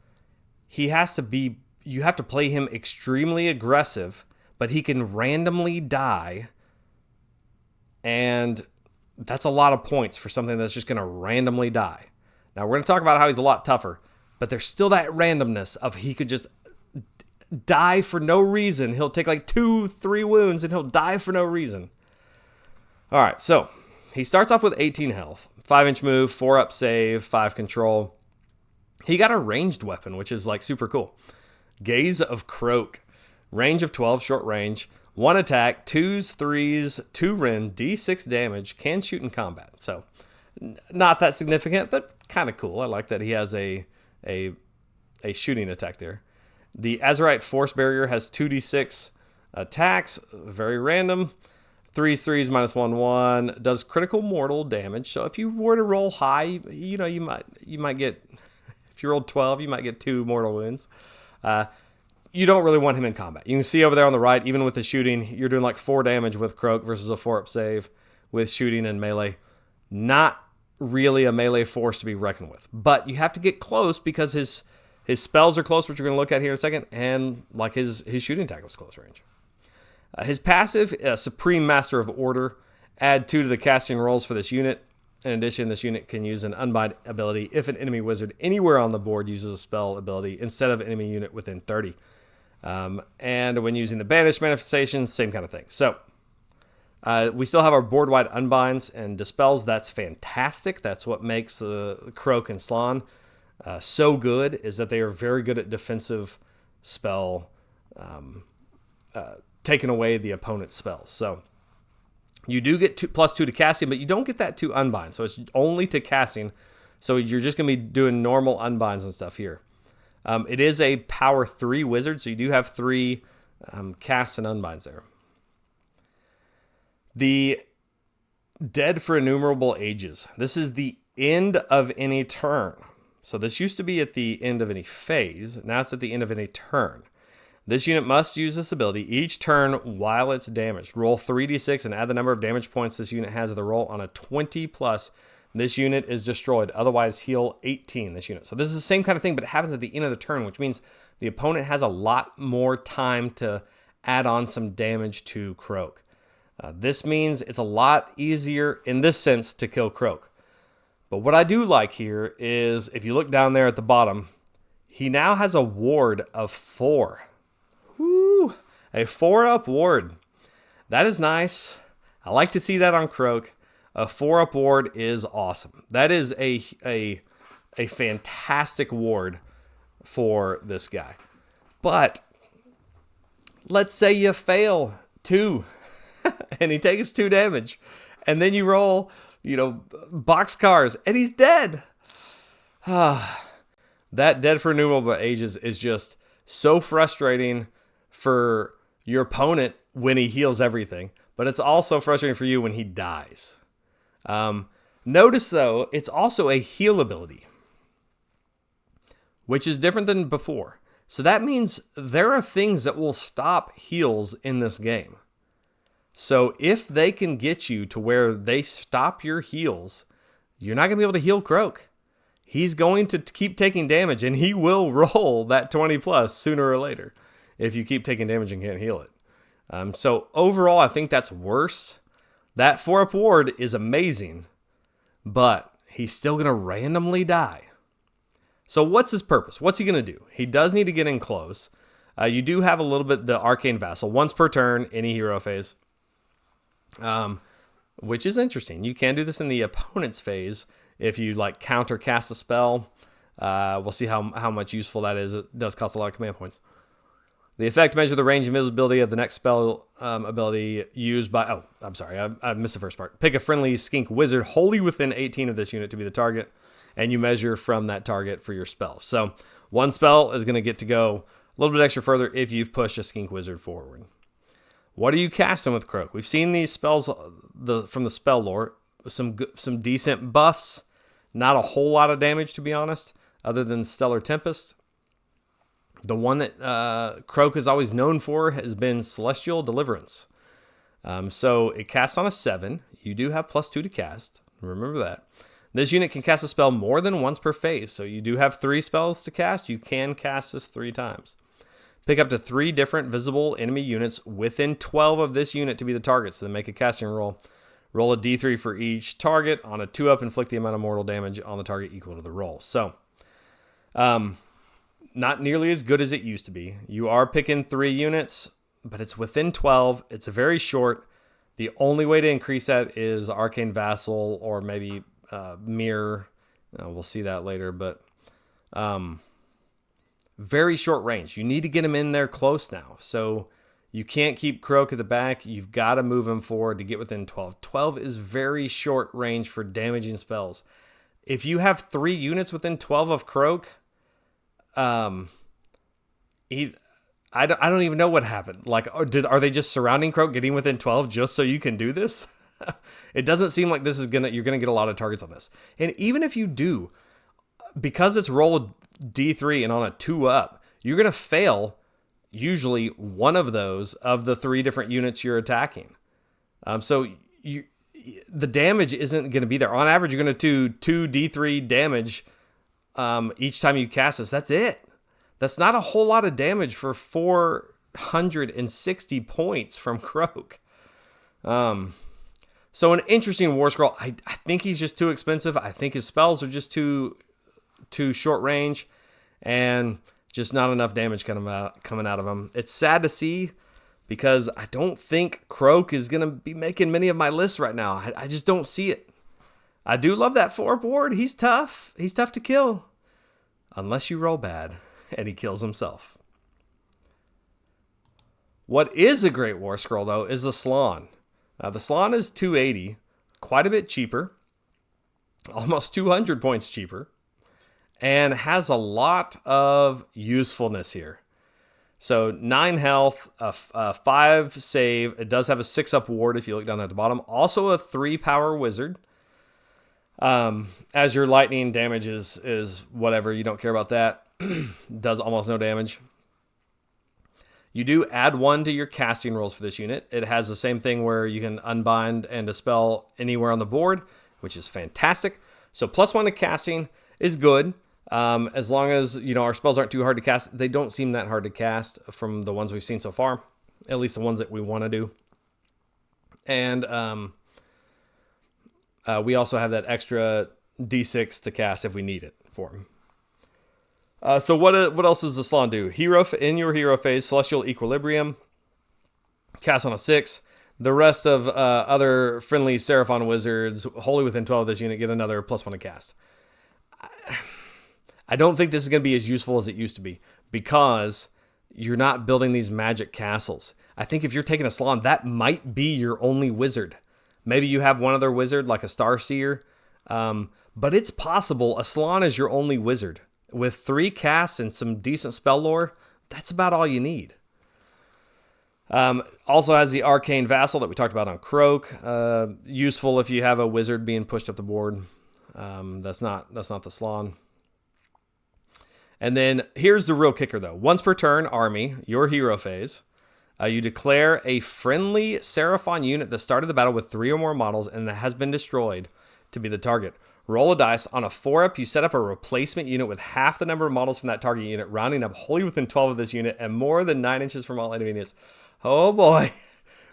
he has to be, you have to play him extremely aggressive, but he can randomly die. And that's a lot of points for something that's just going to randomly die. Now, we're going to talk about how he's a lot tougher, but there's still that randomness of he could just die for no reason. He'll take like 2-3 wounds and he'll die for no reason. All right, so he starts off with 18 health, 5-inch move, 4-up save, 5 control. He got a ranged weapon, which is like super cool. Gaze of Kroak, range of 12, short range, 1 attack, 2s, 3s, 2 rend, d6 damage, can shoot in combat. So not that significant, but kind of cool. I like that he has a shooting attack there. The Azurite Force Barrier has 2d6 attacks, very random. 3s, 3s, -1/1, does critical mortal damage. So if you were to roll high, you know, you might get, if you rolled 12, you might get 2 mortal wounds. You don't really want him in combat. You can see over there on the right, even with the shooting, you're doing like 4 damage with Kroak versus a 4-up save with shooting and melee. Not really a melee force to be reckoned with. But you have to get close because his spells are close, which we're going to look at here in a second, and like his shooting attack was close range. His passive, Supreme Master of Order, add 2 to the casting rolls for this unit. In addition, this unit can use an Unbind ability if an enemy wizard anywhere on the board uses a spell ability instead of enemy unit within 30. And when using the Banished Manifestations, same kind of thing. So, we still have our board-wide Unbinds and Dispels. That's fantastic. That's what makes the Kroak and Slann so good, is that they are very good at defensive spell, taking away the opponent's spells. So you do get +2 to casting, but you don't get that to unbind. So it's only to casting. So you're just going to be doing normal unbinds and stuff here. It is a power 3 wizard, so you do have 3 casts and unbinds there. The Dead for Innumerable Ages. This is the end of any turn. So this used to be at the end of any phase. Now it's at the end of any turn. This unit must use this ability each turn while it's damaged. Roll 3d6 and add the number of damage points this unit has to the roll. On a 20+, this unit is destroyed. Otherwise, heal 18 this unit. So this is the same kind of thing, but it happens at the end of the turn, which means the opponent has a lot more time to add on some damage to Kroak. This means it's a lot easier in this sense to kill Kroak. But what I do like here is, if you look down there at the bottom, he now has a ward of 4. Woo! A 4-up ward. That is nice. I like to see that on Kroak. A 4-up ward is awesome. That is a fantastic ward for this guy. But let's say you fail 2 and he takes 2 damage, and then you roll, boxcars, and he's dead. That Dead for Innumerable Ages is just so frustrating for your opponent when he heals everything, but it's also frustrating for you when he dies. Notice, though, it's also a heal ability, which is different than before. So that means there are things that will stop heals in this game. So if they can get you to where they stop your heals, you're not going to be able to heal Kroak. He's going to keep taking damage, and he will roll that 20+ sooner or later if you keep taking damage and can't heal it. So overall, I think that's worse. That 4-up ward is amazing, but he's still going to randomly die. So what's his purpose? What's he going to do? He does need to get in close. You do have a little bit the Arcane Vassal, once per turn, any hero phase, which is interesting. You can do this in the opponent's phase if you counter cast a spell. We'll see how much useful that is. It does cost a lot of command points. The effect measure the range and visibility of the next spell ability used by... Oh, I'm sorry. I missed the first part. Pick a friendly skink wizard wholly within 18 of this unit to be the target, and you measure from that target for your spell. So one spell is going to get to go a little bit extra further if you've pushed a skink wizard forward. What are you casting with Kroak? We've seen these spells from the spell lore. Some decent buffs. Not a whole lot of damage, to be honest, other than Stellar Tempest. The one that Kroak is always known for has been Celestial Deliverance. So it casts on a 7. You do have +2 to cast. Remember that. This unit can cast a spell more than once per phase. So you do have 3 spells to cast. You can cast this 3 times. Pick up to 3 different visible enemy units within 12 of this unit to be the target. So then make a casting roll. Roll a d3 for each target. On a 2-up, inflict the amount of mortal damage on the target equal to the roll. So, not nearly as good as it used to be. You are picking 3 units, but it's within 12. It's very short. The only way to increase that is Arcane Vassal or maybe Mirror. We'll see that later, but very short range. You need to get him in there close now. So you can't keep Kroak at the back. You've got to move him forward to get within 12. 12 is very short range for damaging spells. If you have 3 units within 12 of Kroak, I don't even know what happened. Like, are they just surrounding Kroak, getting within 12 just so you can do this? It doesn't seem like this is you're gonna get a lot of targets on this. And even if you do, because it's roll a d3 and on a 2-up, you're gonna fail usually one of those of the 3 different units you're attacking. So the damage isn't going to be there. On average, you're going to do 2 d3 damage each time you cast this. That's it. That's not a whole lot of damage for 460 points from Kroak. So an interesting War Scroll. I think he's just too expensive. I think his spells are just too short range. And just not enough damage coming out of him. It's sad to see because I don't think Kroak is going to be making many of my lists right now. I just don't see it. I do love that 4 board. He's tough. He's tough to kill. Unless you roll bad and he kills himself. What is a great War Scroll, though, is the Slann. The Slann is 280. Quite a bit cheaper. Almost 200 points cheaper. And has a lot of usefulness here. So 9 health, a 5 save. It does have a 6-up ward if you look down at the bottom. Also a 3 power wizard. As your lightning damage is whatever. You don't care about that. Does almost no damage. You do add 1 to your casting rolls for this unit. It has the same thing where you can unbind and dispel anywhere on the board, which is fantastic. So +1 to casting is good. As long as, our spells aren't too hard to cast. They don't seem that hard to cast from the ones we've seen so far. At least the ones that we want to do. And we also have that extra d6 to cast if we need it for him. So what else does the Slann do? In your hero phase, Celestial Equilibrium. Cast on a 6. The rest of other friendly Seraphon wizards, wholly within 12 of this unit, get another +1 to cast. I don't think this is going to be as useful as it used to be because you're not building these magic castles. I think if you're taking a Slann, that might be your only wizard. Maybe you have one other wizard like a Starseer, but it's possible a Slann is your only wizard. With 3 casts and some decent spell lore, that's about all you need. Also has the Arcane Vassal that we talked about on Kroak. Useful if you have a wizard being pushed up the board. That's not the Slann. And then here's the real kicker, though. Once per turn, army, your hero phase, you declare a friendly Seraphon unit at the start of the battle with 3 or more models and that has been destroyed to be the target. Roll a dice. On a 4-up, you set up a replacement unit with half the number of models from that target unit, rounding up wholly within 12 of this unit and more than 9 inches from all enemy units. Oh boy.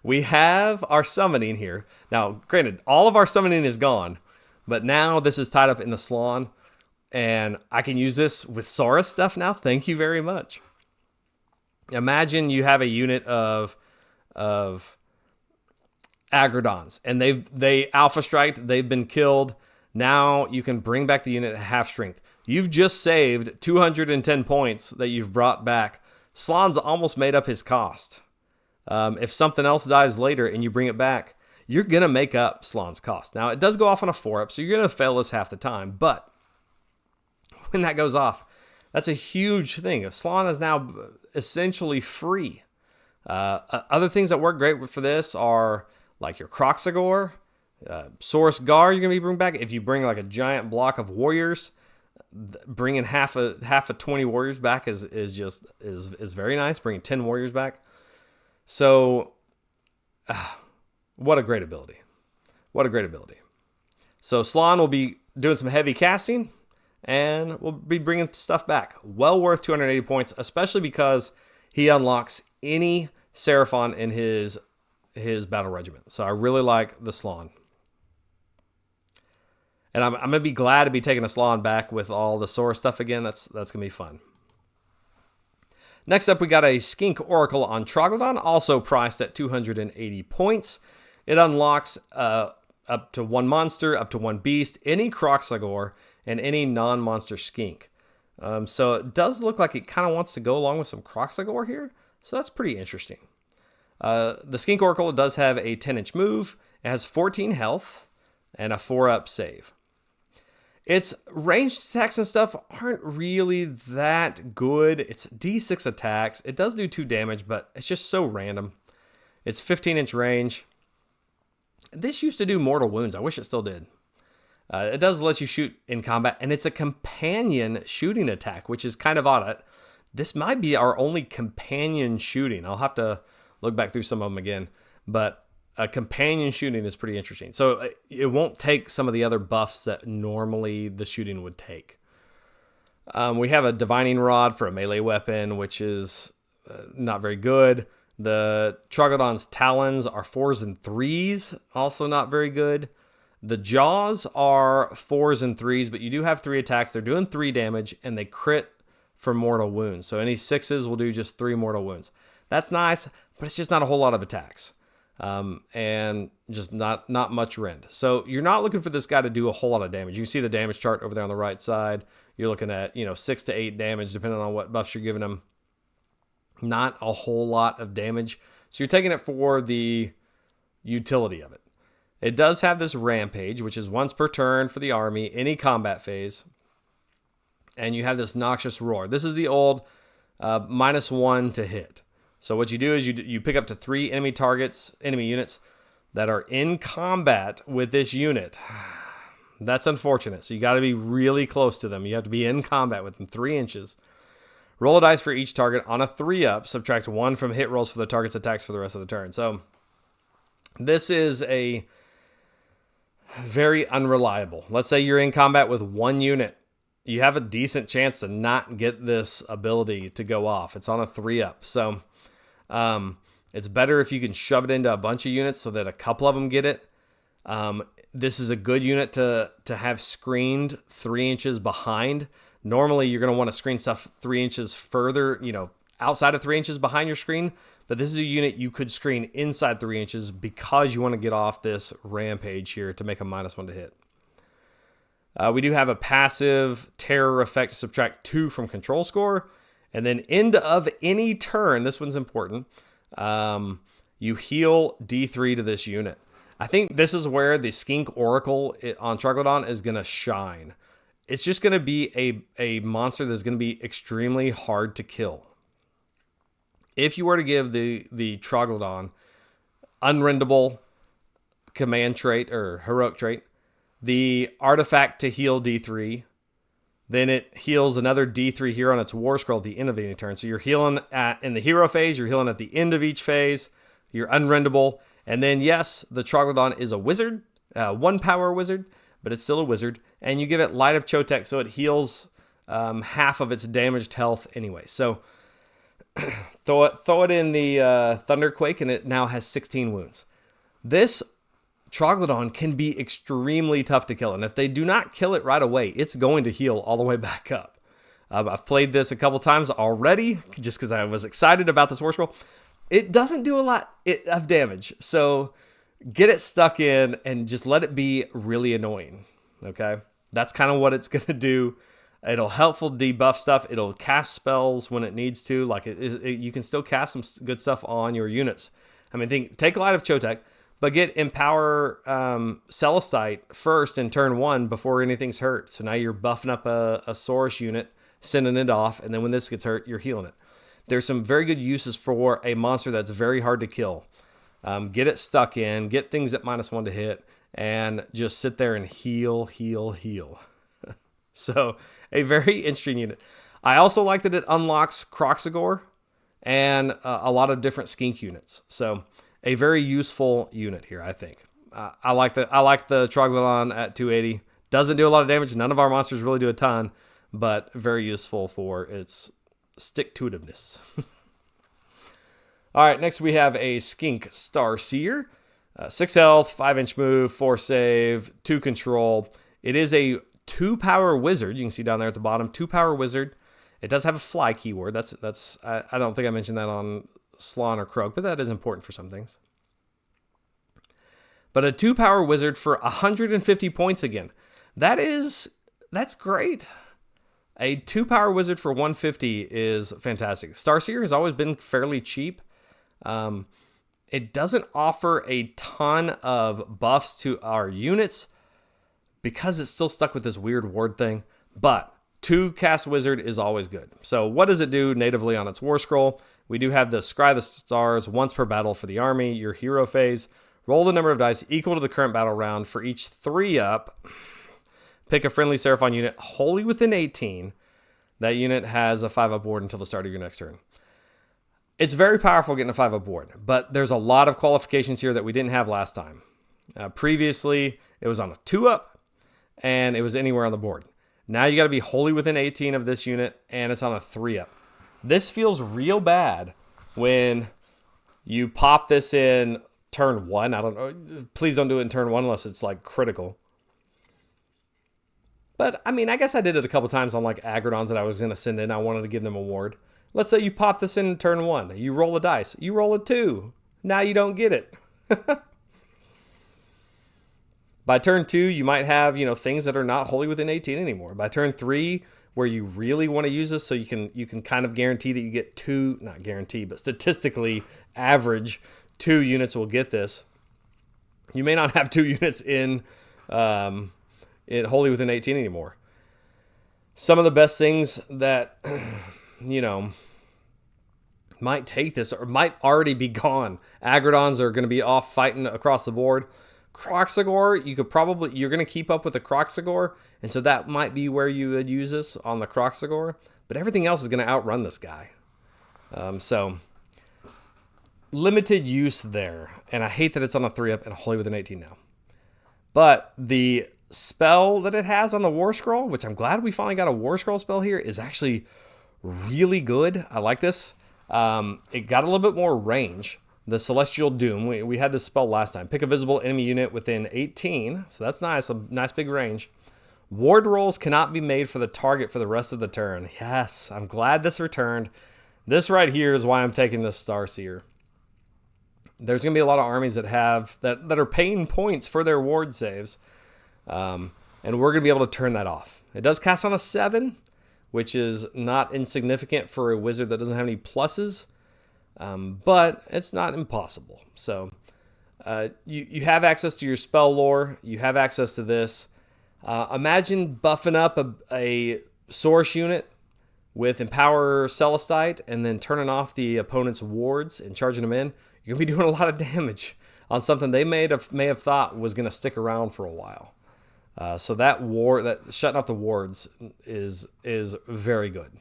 We have our summoning here. Now, granted, all of our summoning is gone, but now this is tied up in the Slann. And I can use this with Saurus stuff now. Thank you very much. Imagine you have a unit of Aggradons, and they alpha striked. They've been killed. Now you can bring back the unit at half strength. You've just saved 210 points that you've brought back. Slann's almost made up his cost. If something else dies later and you bring it back, you're going to make up Slann's cost. Now, it does go off on a 4-up, so you're going to fail this half the time, but when that goes off, that's a huge thing. Slann is now essentially free. Other things that work great for this are like your Kroxigor, Saurus Gar you're going to be bringing back. If you bring like a giant block of warriors, bringing half of 20 warriors back is very nice. Bringing 10 warriors back. So What a great ability. What a great ability. So Slann will be doing some heavy casting, and we'll be bringing stuff back. Well worth 280 points, especially because he unlocks any Seraphon in his battle regiment. So I really like the Slann. And I'm going to be glad to be taking a Slann back with all the Saurus stuff again. That's going to be fun. Next up, we got a Skink Oracle on Troglodon, also priced at 280 points. It unlocks up to one monster, up to one beast, any Kroxigor, and any non-monster skink. So it does look like it kind of wants to go along with some Kroxigor here. So that's pretty interesting. The Skink Oracle does have a 10-inch move. It has 14 health and a 4-up save. Its ranged attacks and stuff aren't really that good. It's D6 attacks. It does do 2 damage, but it's just so random. It's 15-inch range. This used to do mortal wounds. I wish it still did. It does let you shoot in combat, and it's a companion shooting attack, which is kind of odd. This might be our only companion shooting. I'll have to look back through some of them again, but a companion shooting is pretty interesting. So it won't take some of the other buffs that normally the shooting would take. We have a Divining Rod for a melee weapon, which is not very good. The Troglodon's Talons are 4s and 3s, also not very good. The Jaws are 4s and 3s, but you do have 3 attacks. They're doing 3 damage, and they crit for mortal wounds. So any 6s will do just 3 mortal wounds. That's nice, but it's just not a whole lot of attacks. And just not much rend. So you're not looking for this guy to do a whole lot of damage. You can see the damage chart over there on the right side. You're looking at, 6 to 8 damage, depending on what buffs you're giving him. Not a whole lot of damage. So you're taking it for the utility of it. It does have this Rampage, which is once per turn for the army, any combat phase. And you have this Noxious Roar. This is the old -1 to hit. So what you do is you pick up to 3 enemy units that are in combat with this unit. That's unfortunate. So you got to be really close to them. You have to be in combat with them 3 inches. Roll a dice for each target on a 3-up. Subtract 1 from hit rolls for the target's attacks for the rest of the turn. So this is a very unreliable. Let's say you're in combat with 1 unit. You have a decent chance to not get this ability to go off. It's on a 3-up. So it's better if you can shove it into a bunch of units so that a couple of them get it. This is a good unit to have screened 3 inches behind. Normally, you're going to want to screen stuff 3 inches further, outside of 3 inches behind your screen. But this is a unit you could screen inside 3 inches because you want to get off this Rampage here to make a -1 to hit. We do have a passive terror effect to subtract 2 from control score. And then end of any turn, this one's important, you heal D3 to this unit. I think this is where the Skink Oracle on Troglodon is going to shine. It's just going to be a monster that's going to be extremely hard to kill. If you were to give the Troglodon unrendable command trait or heroic trait, the artifact to heal D3, then it heals another D3 here on its War Scroll at the end of any turn. So you're healing in the hero phase, you're healing at the end of each phase, you're unrendable. And then, yes, the Troglodon is a wizard, 1 power wizard, but it's still a wizard. And you give it Light of Chotek, so it heals half of its damaged health anyway. So throw it in the Thunderquake, and it now has 16 wounds. This Troglodon can be extremely tough to kill, and if they do not kill it right away, it's going to heal all the way back up. I've played this a couple times already, just because I was excited about this War Scroll. It doesn't do a lot of damage, so get it stuck in and just let it be really annoying, okay? That's kind of what it's going to do. It'll helpful debuff stuff. It'll cast spells when it needs to. Like you can still cast some good stuff on your units. I mean, take Light of Chotek, but get Empower Celestite first in turn 1 before anything's hurt. So now you're buffing up a Saurus unit, sending it off, and then when this gets hurt, you're healing it. There's some very good uses for a monster that's very hard to kill. Get it stuck in, get things at -1 to hit, and just sit there and heal. So a very interesting unit. I also like that it unlocks Kroxigor and a lot of different skink units. So a very useful unit here, I think. I like the Troglodon at 280. Doesn't do a lot of damage. None of our monsters really do a ton, but very useful for its stick-to-itiveness. All right, next we have a Skink Starseer. 6 health, 5-inch move, 4 save, 2 control. It is a 2-power wizard. You can see down there at the bottom, 2-power wizard. It does have a fly keyword. I don't think I mentioned that on Slann or Kroak, but that is important for some things. But a 2-power wizard for 150 points again. That's great. A 2-power wizard for 150 is fantastic. Starseer has always been fairly cheap. It doesn't offer a ton of buffs to our units because it's still stuck with this weird ward thing. But 2-cast wizard is always good. So what does it do natively on its war scroll? We do have the Scry the Stars once per battle for the army, your hero phase. Roll the number of dice equal to the current battle round for each 3-up. Pick a friendly Seraphon unit wholly within 18. That unit has a 5-up ward until the start of your next turn. It's very powerful getting a 5-up ward, but there's a lot of qualifications here that we didn't have last time. Previously, it was on a 2-up, and it was anywhere on the board. Now you got to be wholly within 18 of this unit, and it's on a 3-up. This feels real bad when you pop this in turn 1. I don't know. Please don't do it in turn 1 unless it's like critical. But, I mean, I guess I did it a couple times on like Aggradons that I was going to send in. I wanted to give them a ward. Let's say you pop this in turn 1. You roll a dice. You roll a 2. Now you don't get it. By turn 2, you might have, things that are not wholly within 18 anymore. By turn 3, where you really want to use this so you can kind of guarantee that you get 2, not guarantee, but statistically average 2 units will get this. You may not have 2 units in wholly within 18 anymore. Some of the best things that might take this or might already be gone. Aggradons are going to be off fighting across the board. Kroxigor, you're going to keep up with the Kroxigor, and so that might be where you would use this on the Kroxigor, but everything else is going to outrun this guy. So limited use there, and I hate that it's on a 3-up and wholly within 18 now. But the spell that it has on the War Scroll, which I'm glad we finally got a War Scroll spell here, is actually really good. I like this. It got a little bit more range. The Celestial Doom, we had this spell last time. Pick a visible enemy unit within 18, so that's nice, a nice big range. Ward rolls cannot be made for the target for the rest of the turn. Yes, I'm glad this returned. This right here is why I'm taking this Starseer. There's going to be a lot of armies that are paying points for their ward saves, and we're going to be able to turn that off. It does cast on a 7, which is not insignificant for a wizard that doesn't have any pluses, but it's not impossible. So you have access to your spell lore. You have access to this. Imagine buffing up a Saurus unit with Empower Celestite and then turning off the opponent's wards and charging them in. You're going to be doing a lot of damage on something they may have thought was going to stick around for a while. So that shutting off the wards is very good.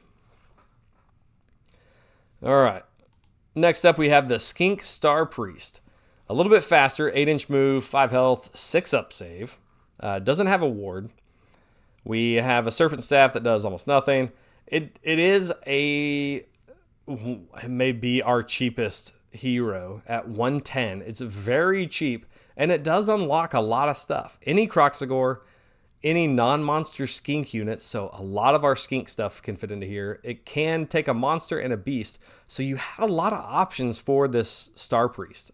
All right. Next up, we have the Skink Starpriest. A little bit faster, 8-inch move, 5 health, 6-up save. Doesn't have a ward. We have a Serpent Staff that does almost nothing. It may be our cheapest hero at 110. It's very cheap, and it does unlock a lot of stuff. Any Kroxigor, any non-monster skink units, so a lot of our skink stuff can fit into here. It can take a monster and a beast, so you have a lot of options for this Starpriest.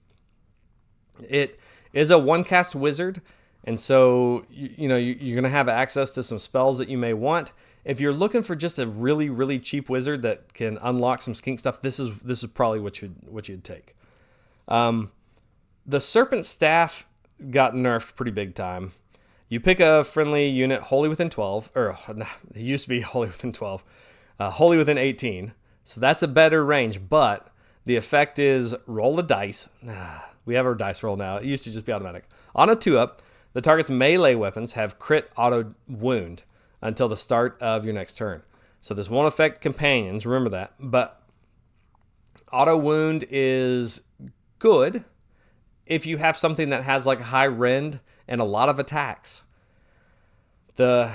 It is a 1-cast wizard, and so you're going to have access to some spells that you may want. If you're looking for just a really, really cheap wizard that can unlock some skink stuff, this is probably what you'd take. The Serpent Staff got nerfed pretty big time. You pick a friendly unit wholly within 12, or it used to be wholly within 12, wholly within 18. So that's a better range, but the effect is roll a dice. We have our dice roll now. It used to just be automatic. On a 2-up, the target's melee weapons have crit auto wound until the start of your next turn. So this won't affect companions, remember that. But auto wound is good. if you have something that has like high rend and a lot of attacks, you're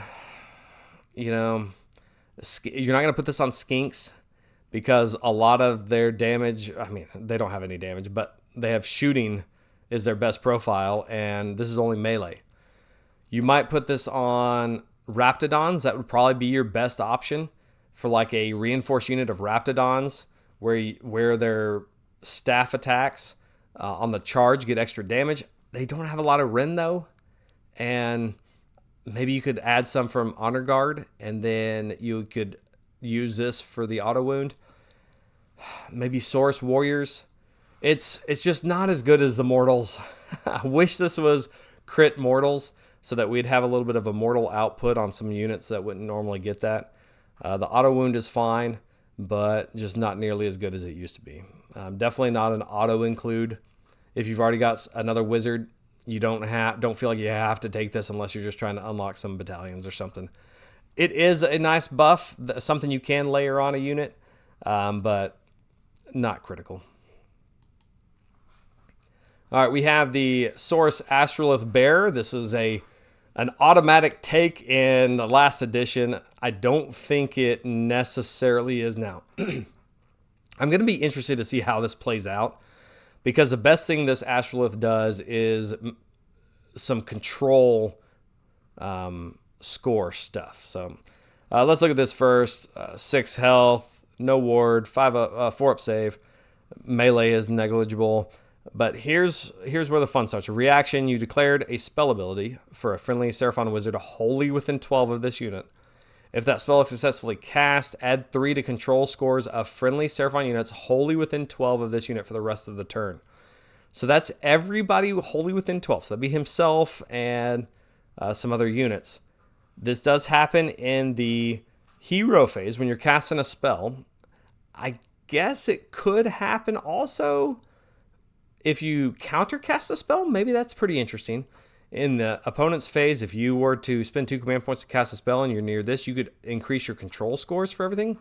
not going to put this on Skinks because a lot of their damage, I mean, they don't have any damage, but they have shooting is their best profile, and this is only melee. You might put this on Raptidons. That would probably be your best option for like a reinforced unit of Raptidons where their staff attacks on the charge get extra damage. They don't have a lot of rend though, and maybe you could add some from Honor Guard, and then you could use this for the auto wound. Maybe Saurus Warriors. It's just not as good as the Mortals. I wish this was crit Mortals so that we'd have a little bit of a mortal output on some units that wouldn't normally get that. The auto wound is fine, but just not nearly as good as it used to be. Definitely not an auto include. If you've already got another wizard, you don't feel like you have to take this unless you're just trying to unlock some battalions or something. It is a nice buff, something you can layer on a unit, but not critical. All right, we have the Saurus Astrolith Bearer. This is an automatic take in the last edition. I don't think it necessarily is now. I'm going to be interested to see how this plays out, because the best thing this Astrolith does is some control score stuff. So let's look at this first. 6 health, no ward, 4 up save. Melee is negligible. But here's where the fun starts. Reaction, you declared a spell ability for a friendly Seraphon wizard wholly within 12 of this unit. If that spell is successfully cast, add 3 to control scores of friendly Seraphon units wholly within 12 of this unit for the rest of the turn. So that's everybody wholly within 12. So that'd be himself and some other units. This does happen in the hero phase when you're casting a spell. I guess it could happen also if you countercast a spell. Maybe that's pretty interesting. In the opponent's phase, if you were to spend 2 command points to cast a spell and you're near this, you could increase your control scores for everything.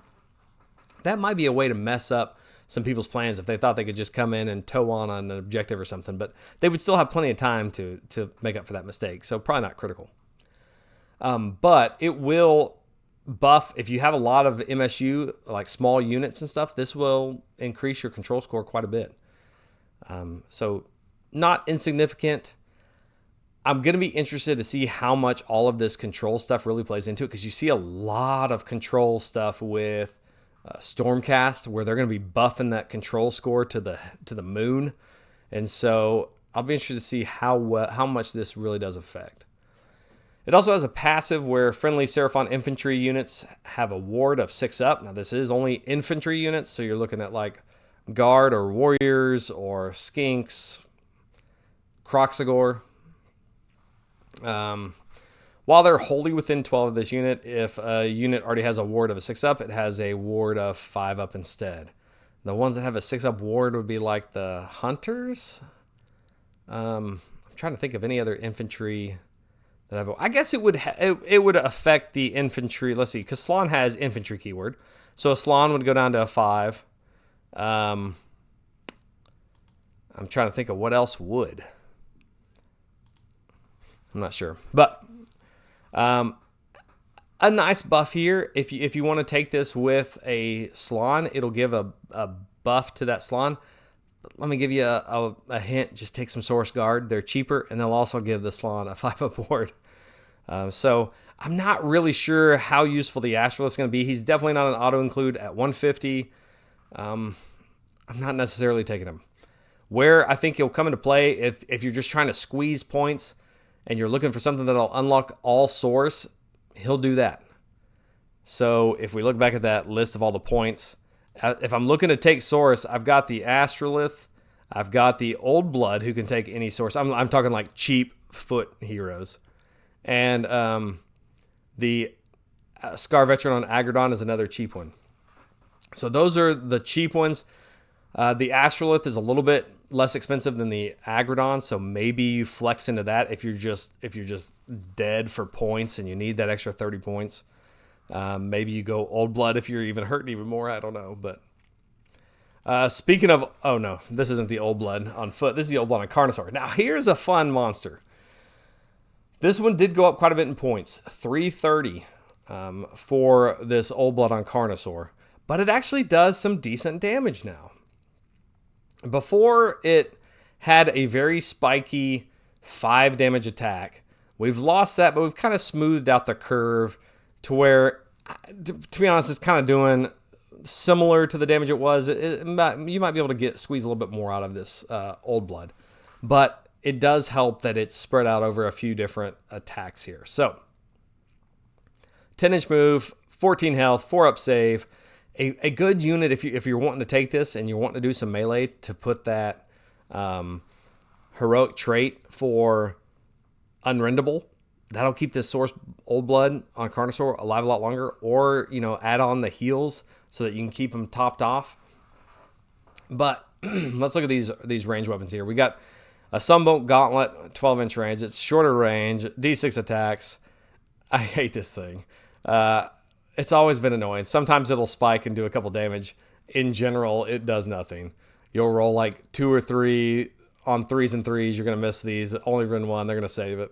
That might be a way to mess up some people's plans if they thought they could just come in and toe on an objective or something, but they would still have plenty of time to make up for that mistake, so probably not critical. But it will buff, if you have a lot of MSU, like small units and stuff, this will increase your control score quite a bit. So not insignificant. I'm going to be interested to see how much all of this control stuff really plays into it, because you see a lot of control stuff with Stormcast where they're going to be buffing that control score to the moon. And so I'll be interested to see how much this really does affect. It also has a passive where friendly Seraphon infantry units have a ward of 6 up. Now this is only infantry units, so you're looking at like Guard or Warriors or Skinks, Kroxigor. While they're wholly within 12 of this unit, if a unit already has a ward of a 6 up, it has a ward of 5 up instead. The ones that have a 6 up ward would be like the Hunters. I'm trying to think of any other infantry that have. I guess it would affect the infantry. Let's see, because Slann has infantry keyword, so a Slann would go down to a 5. I'm trying to think of what else would. I'm not sure, but a nice buff here. If you want to take this with a Slann, it'll give a buff to that Slann. But let me give you a hint. Just take some Source Guard. They're cheaper, and they'll also give the Slann a 5-up ward. So I'm not really sure how useful the Astrolith is going to be. He's definitely not an auto-include at 150. I'm not necessarily taking him. Where I think he'll come into play, if you're just trying to squeeze points and you're looking for something that'll unlock all Source, he'll do that. So if we look back at that list of all the points, if I'm looking to take Source, I've got the Astrolith, I've got the Oldblood who can take any Source. I'm talking like cheap foot heroes. And the Scar Veteran on Aggradon is another cheap one. So those are the cheap ones. The Astrolith is a little bit less expensive than the Aggradon, so maybe you flex into that if you're just dead for points and you need that extra 30 points. Maybe you go Oldblood if you're even hurting even more. I don't know, but Speaking of, oh no, this isn't the Oldblood on foot. This is the Oldblood on Carnosaur. Now here's a fun monster. This one did go up quite a bit in points, 330 for this Oldblood on Carnosaur, but it actually does some decent damage now. Before it had a very spiky 5 damage attack. We've lost that, but we've kind of smoothed out the curve to where, to be honest, it's kind of doing similar to the damage it was. You might be able to squeeze a little bit more out of this Oldblood, but it does help that it's spread out over a few different attacks here. So 10-inch move, 14 health, 4-up save. A good unit if you're wanting to take this and you're wanting to do some melee, to put that heroic trait for unrendable. That'll keep this Source Oldblood on Carnosaur alive a lot longer, or add on the heals so that you can keep them topped off. But let's look at these range weapons here. We got a Sunbolt Gauntlet, 12-inch range. It's shorter range, D6 attacks. I hate this thing. It's always been annoying. Sometimes it'll spike and do a couple damage. In general, it does nothing. You'll roll like 2 or 3 on 3s and 3s. You're going to miss these. Only run 1. They're going to save it.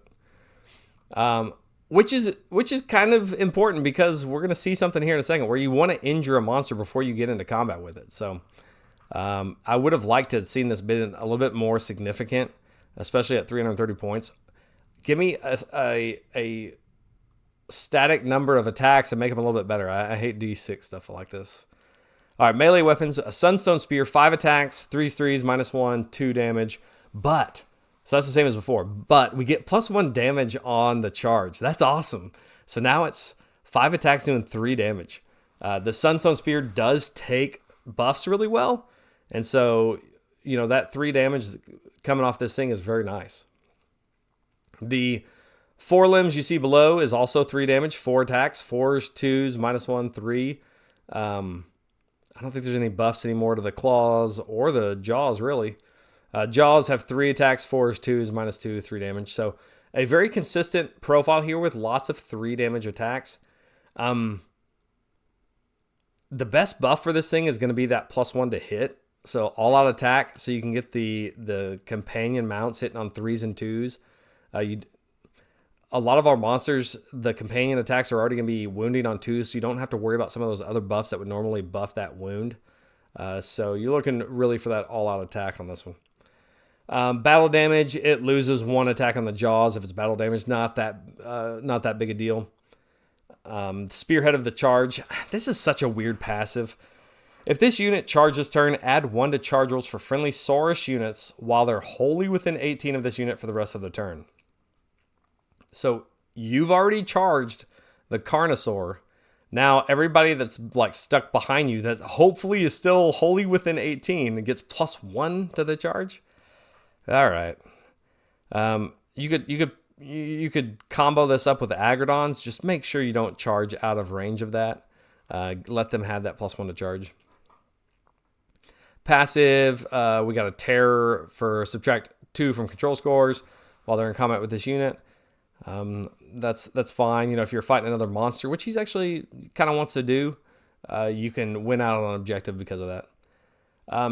Which is kind of important, because we're going to see something here in a second where you want to injure a monster before you get into combat with it. So I would have liked to have seen this been a little bit more significant, especially at 330 points. Give me a static number of attacks and make them a little bit better. I hate D6 stuff like this. All right, melee weapons, a Sunstone Spear, 5 attacks, 3s, -1, 2 damage. So that's the same as before, but we get +1 damage on the charge. That's awesome. So now it's 5 attacks doing 3 damage. The Sunstone Spear does take buffs really well, and so that 3 damage coming off this thing is very nice. The forelimbs you see below is also 3 damage, 4 attacks, 4s, 2s, -1, 3. I don't think there's any buffs anymore to the claws or the jaws, really. Jaws have 3 attacks, 4s, 2s, -2, 3 damage. So a very consistent profile here with lots of 3 damage attacks. The best buff for this thing is going to be that +1 to hit. So all out attack, so you can get the companion mounts hitting on 3s and 2s. A lot of our monsters, the companion attacks are already going to be wounding on 2s, so you don't have to worry about some of those other buffs that would normally buff that wound. So you're looking really for that all-out attack on this one. Battle damage, it loses 1 attack on the jaws if it's battle damage. Not that big a deal. Spearhead of the Charge. This is such a weird passive. If this unit charges turn, add 1 to charge rolls for friendly Saurus units while they're wholly within 18 of this unit for the rest of the turn. So you've already charged the Carnosaur. Now everybody that's like stuck behind you that hopefully is still wholly within 18 gets +1 to the charge. All right. You could combo this up with the Aggradons. Just make sure you don't charge out of range of that. Let them have that +1 to charge. Passive, we got a Terror for subtract 2 from control scores while they're in combat with this unit. That's fine. If you're fighting another monster, which he's actually kind of wants to do, you can win out on an objective because of that.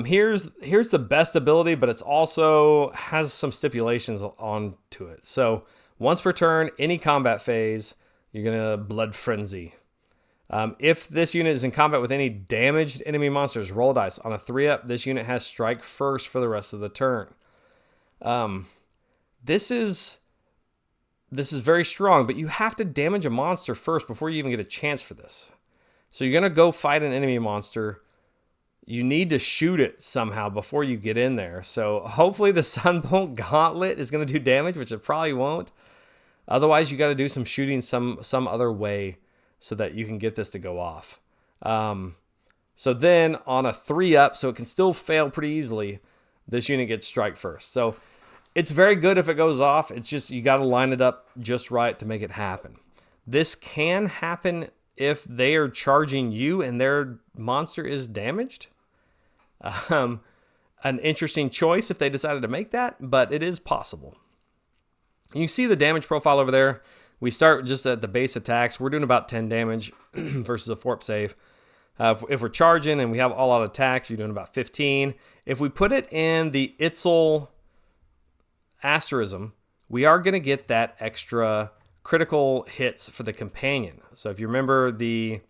Here's the best ability, but it's also has some stipulations on to it. So once per turn, any combat phase, you're gonna Blood Frenzy. If this unit is in combat with any damaged enemy monsters, roll a dice. On a 3-up, this unit has strike first for the rest of the turn. This is very strong, but you have to damage a monster first before you even get a chance for this. So you're going to go fight an enemy monster. You need to shoot it somehow before you get in there. So hopefully the Sunbolt Gauntlet is going to do damage, which it probably won't. Otherwise, you got to do some shooting some other way so that you can get this to go off. So then on a 3-up, so it can still fail pretty easily, this unit gets strike first. So it's very good if it goes off. It's just you got to line it up just right to make it happen. This can happen if they are charging you and their monster is damaged. An interesting choice if they decided to make that, but it is possible. You see the damage profile over there. We start just at the base attacks. We're doing about 10 damage versus a 4-up save. If we're charging and we have all out attack, you're doing about 15. If we put it in the Itzel asterism, we are going to get that extra critical hits for the companion. So if you remember the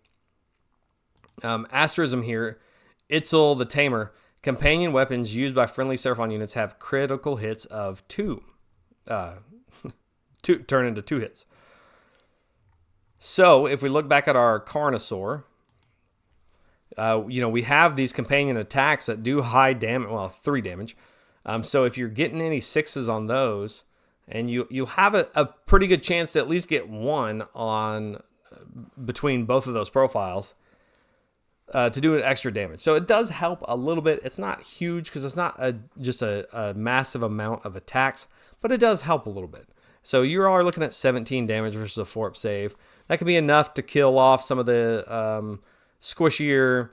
asterism here, Itzel the Tamer, companion weapons used by friendly Seraphon units have critical hits of 2. Turn into 2 hits. So if we look back at our Carnosaur, we have these companion attacks that do high damage, well, 3 damage. So if you're getting any 6s on those, and you have a pretty good chance to at least get 1 on between both of those profiles to do an extra damage. So it does help a little bit. It's not huge because it's not just a massive amount of attacks, but it does help a little bit. So you are looking at 17 damage versus a 4-up save. That could be enough to kill off some of the squishier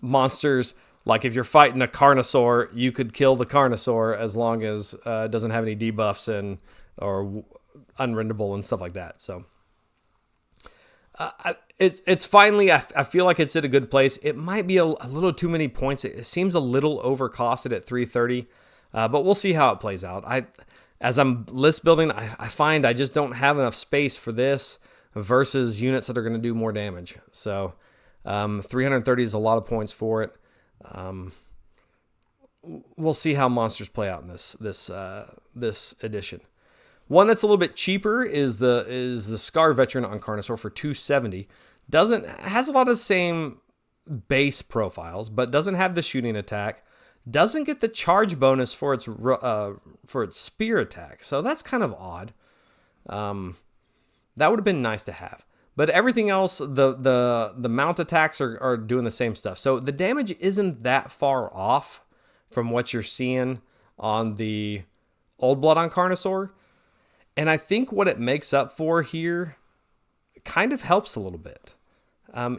monsters. Like if you're fighting a Carnosaur, you could kill the Carnosaur as long as it doesn't have any debuffs or unrenderable and stuff like that. So it's finally, I feel like it's at a good place. It might be a little too many points. It seems a little overcosted at 330, but we'll see how it plays out. As I'm list building, I find I just don't have enough space for this versus units that are going to do more damage. So 330 is a lot of points for it. We'll see how monsters play out in this edition. One that's a little bit cheaper is the Scar Veteran on Carnosaur for 270. Has a lot of the same base profiles, but doesn't have the shooting attack. Doesn't get the charge bonus for its spear attack. So that's kind of odd. That would have been nice to have. But everything else, the mount attacks are doing the same stuff. So the damage isn't that far off from what you're seeing on the Oldblood on Carnosaur. And I think what it makes up for here kind of helps a little bit.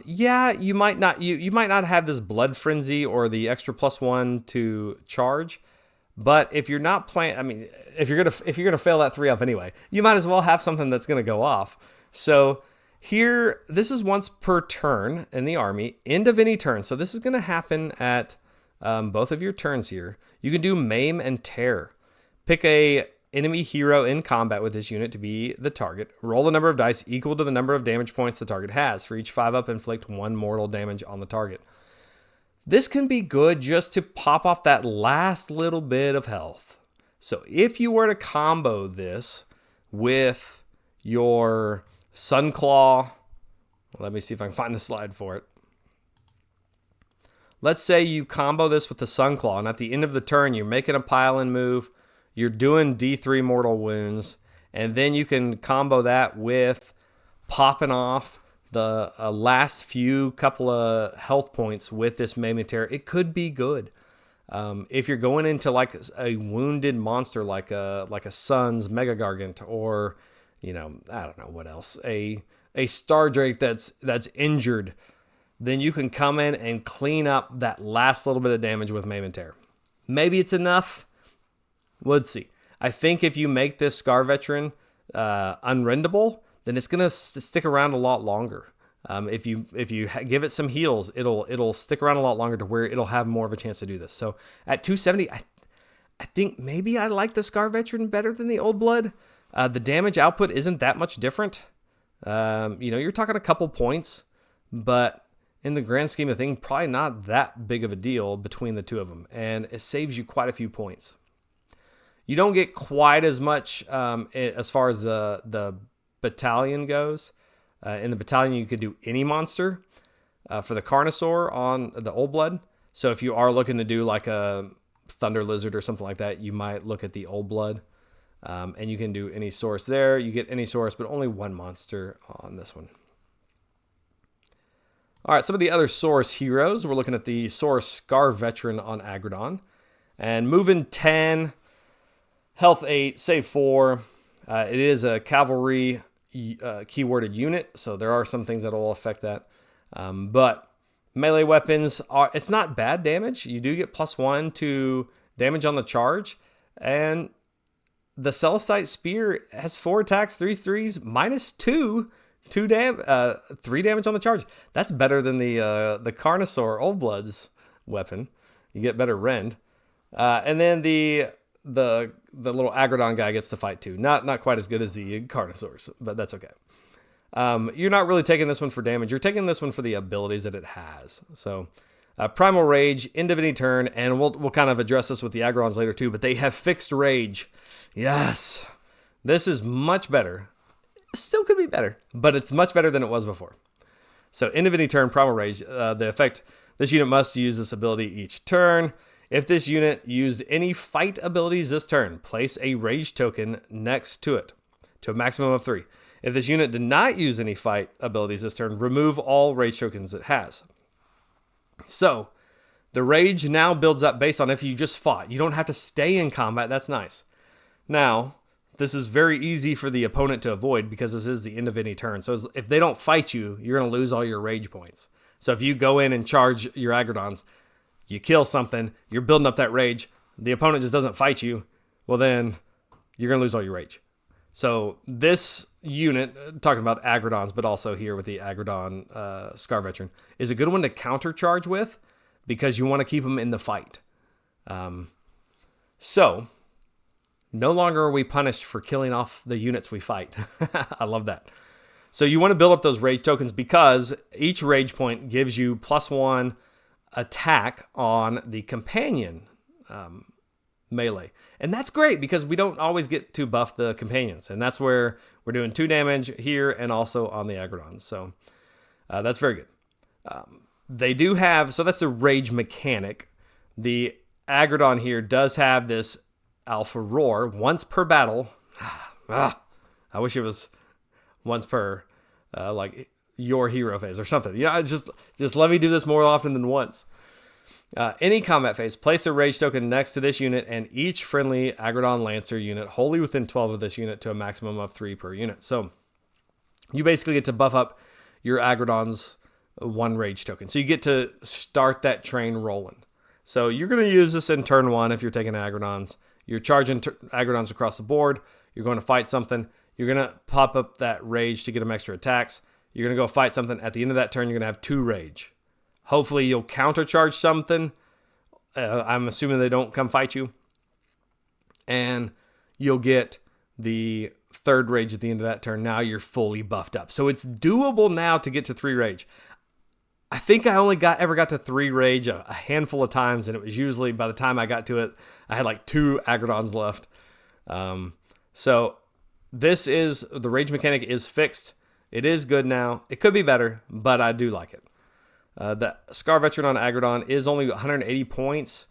You might not have this blood frenzy or the extra +1 to charge. But if you're not playing, if you're gonna fail that 3-up anyway, you might as well have something that's gonna go off. So here, this is once per turn in the army, end of any turn. So this is going to happen at both of your turns here. You can do Maim and Tear. Pick a enemy hero in combat with this unit to be the target. Roll the number of dice equal to the number of damage points the target has. For each 5-up, inflict 1 mortal damage on the target. This can be good just to pop off that last little bit of health. So if you were to combo this with your Sunclaw, let me see if I can find the slide for it. Let's say you combo this with the Sunclaw, and at the end of the turn, you're making a pile-in move, you're doing D3 mortal wounds, and then you can combo that with popping off the last few couple of health points with this Maim and Tear. It could be good. If you're going into like a wounded monster, like a Sun's Mega Gargant, or I don't know what else, a Stardrake that's injured, then you can come in and clean up that last little bit of damage with Maim and Tear. Maybe it's enough. Let's see. I think if you make this Scar Veteran unrendable, then it's gonna stick around a lot longer. If you give it some heals, it'll stick around a lot longer to where it'll have more of a chance to do this. So at 270, I think maybe I like the Scar Veteran better than the Oldblood. The damage output isn't that much different. You're talking a couple points, but in the grand scheme of things, probably not that big of a deal between the two of them, and it saves you quite a few points. You don't get quite as much as far as the battalion goes. In the battalion, you could do any monster for the Carnosaur on the Oldblood. So if you are looking to do like a Thunder Lizard or something like that, you might look at the Oldblood. And you can do any source there. You get any source, but only one monster on this one. All right, some of the other source heroes. We're looking at the source Scar Veteran on Aggradon. And moving 10, health 8, save 4. It is a cavalry keyworded unit, so there are some things that will affect that. But melee weapons, it's not bad damage. You do get +1 to damage on the charge. And the Celestite Spear has 4 attacks, 3 threes, -2 3 damage on the charge. That's better than the Carnosaur Oldblood's weapon. You get better rend. And then the little Aggradon guy gets to fight too. Not quite as good as the Carnosaurs, but that's okay. You're not really taking this one for damage. You're taking this one for the abilities that it has. So Primal Rage, end of any turn, and we'll kind of address this with the Aggradons later too, but they have fixed rage. Yes. This is much better. Still could be better, but it's much better than it was before. So end of any turn, Primal Rage. The effect, this unit must use this ability each turn. If this unit used any fight abilities this turn, place a rage token next to it to a maximum of 3. If this unit did not use any fight abilities this turn, remove all rage tokens it has. So the rage now builds up based on if you just fought. You don't have to stay in combat. That's nice. Now, this is very easy for the opponent to avoid because this is the end of any turn. So if they don't fight you, you're going to lose all your rage points. So if you go in and charge your Aggradons, you kill something, you're building up that rage, the opponent just doesn't fight you, well then you're going to lose all your rage. So this unit, talking about Aggradons, but also here with the Aggradon Scar Veteran, is a good one to countercharge with because you want to keep them in the fight. So no longer are we punished for killing off the units we fight. I love that. So you want to build up those rage tokens because each rage point gives you +1 attack on the companion melee. And that's great because we don't always get to buff the companions. And that's where we're doing 2 damage here and also on the Aggradons. So that's very good. They do have, so that's the rage mechanic. The Aggradon here does have this Alpha Roar once per battle. I wish it was once per, like your hero phase or something. Yeah, just let me do this more often than once. Any combat phase, place a rage token next to this unit and each friendly Aggradon Lancer unit wholly within 12 of this unit to a maximum of 3 per unit. So you basically get to buff up your Aggradon's 1 rage token. So you get to start that train rolling. So you're going to use this in turn 1 if you're taking Aggradons. You're charging Aggradons across the board. You're going to fight something. You're going to pop up that rage to get them extra attacks. You're going to go fight something. At the end of that turn, you're going to have 2 rage. Hopefully, you'll countercharge something. I'm assuming they don't come fight you. And you'll get the 3rd rage at the end of that turn. Now you're fully buffed up. So it's doable now to get to 3 rage. I think I only ever got to 3 rage a handful of times, and it was usually by the time I got to it, I had like 2 Aggradons left. So this is, the rage mechanic is fixed. It is good now. It could be better, but I do like it. The Scar Veteran on Aggradon is only 180 points,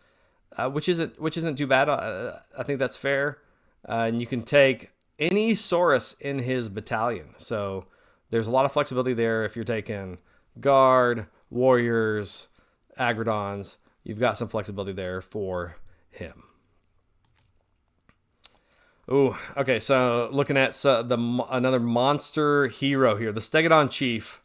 which isn't too bad. I think that's fair. And you can take any Saurus in his battalion. So there's a lot of flexibility there. If you're taking Guard, Warriors, Aggradons, you've got some flexibility there for him. Ooh, okay, so looking at another monster hero here, the Stegadon Chief.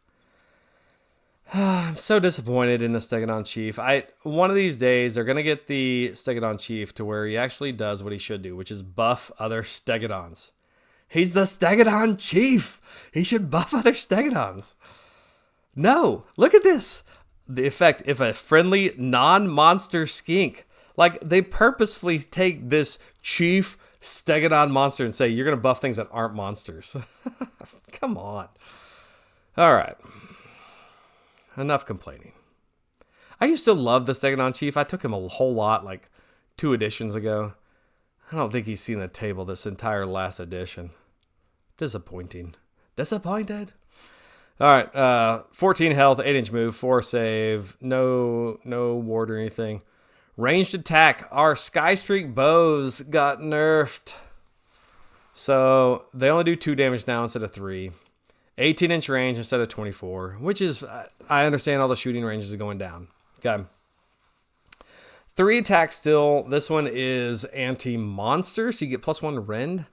I'm so disappointed in the Stegadon Chief. One of these days, they're going to get the Stegadon Chief to where he actually does what he should do, which is buff other Stegadons. He's the Stegadon Chief. He should buff other Stegadons. No, look at this. The effect, if a friendly non-monster skink, like they purposefully take this Chief Stegadon monster and say, you're going to buff things that aren't monsters. Come on. All right. Enough complaining. I used to love the Stegadon Chief. I took him a whole lot, like 2 editions ago. I don't think he's seen the table this entire last edition. Disappointing. Disappointed. All right. 14 health, 8-inch move, 4 save, no ward or anything. Ranged attack. Our Sky Streak bows got nerfed. So they only do 2 damage now instead of 3. 18-inch range instead of 24, which is, I understand all the shooting ranges are going down. Okay. 3 attacks still. This one is anti-monster, so you get +1 rend,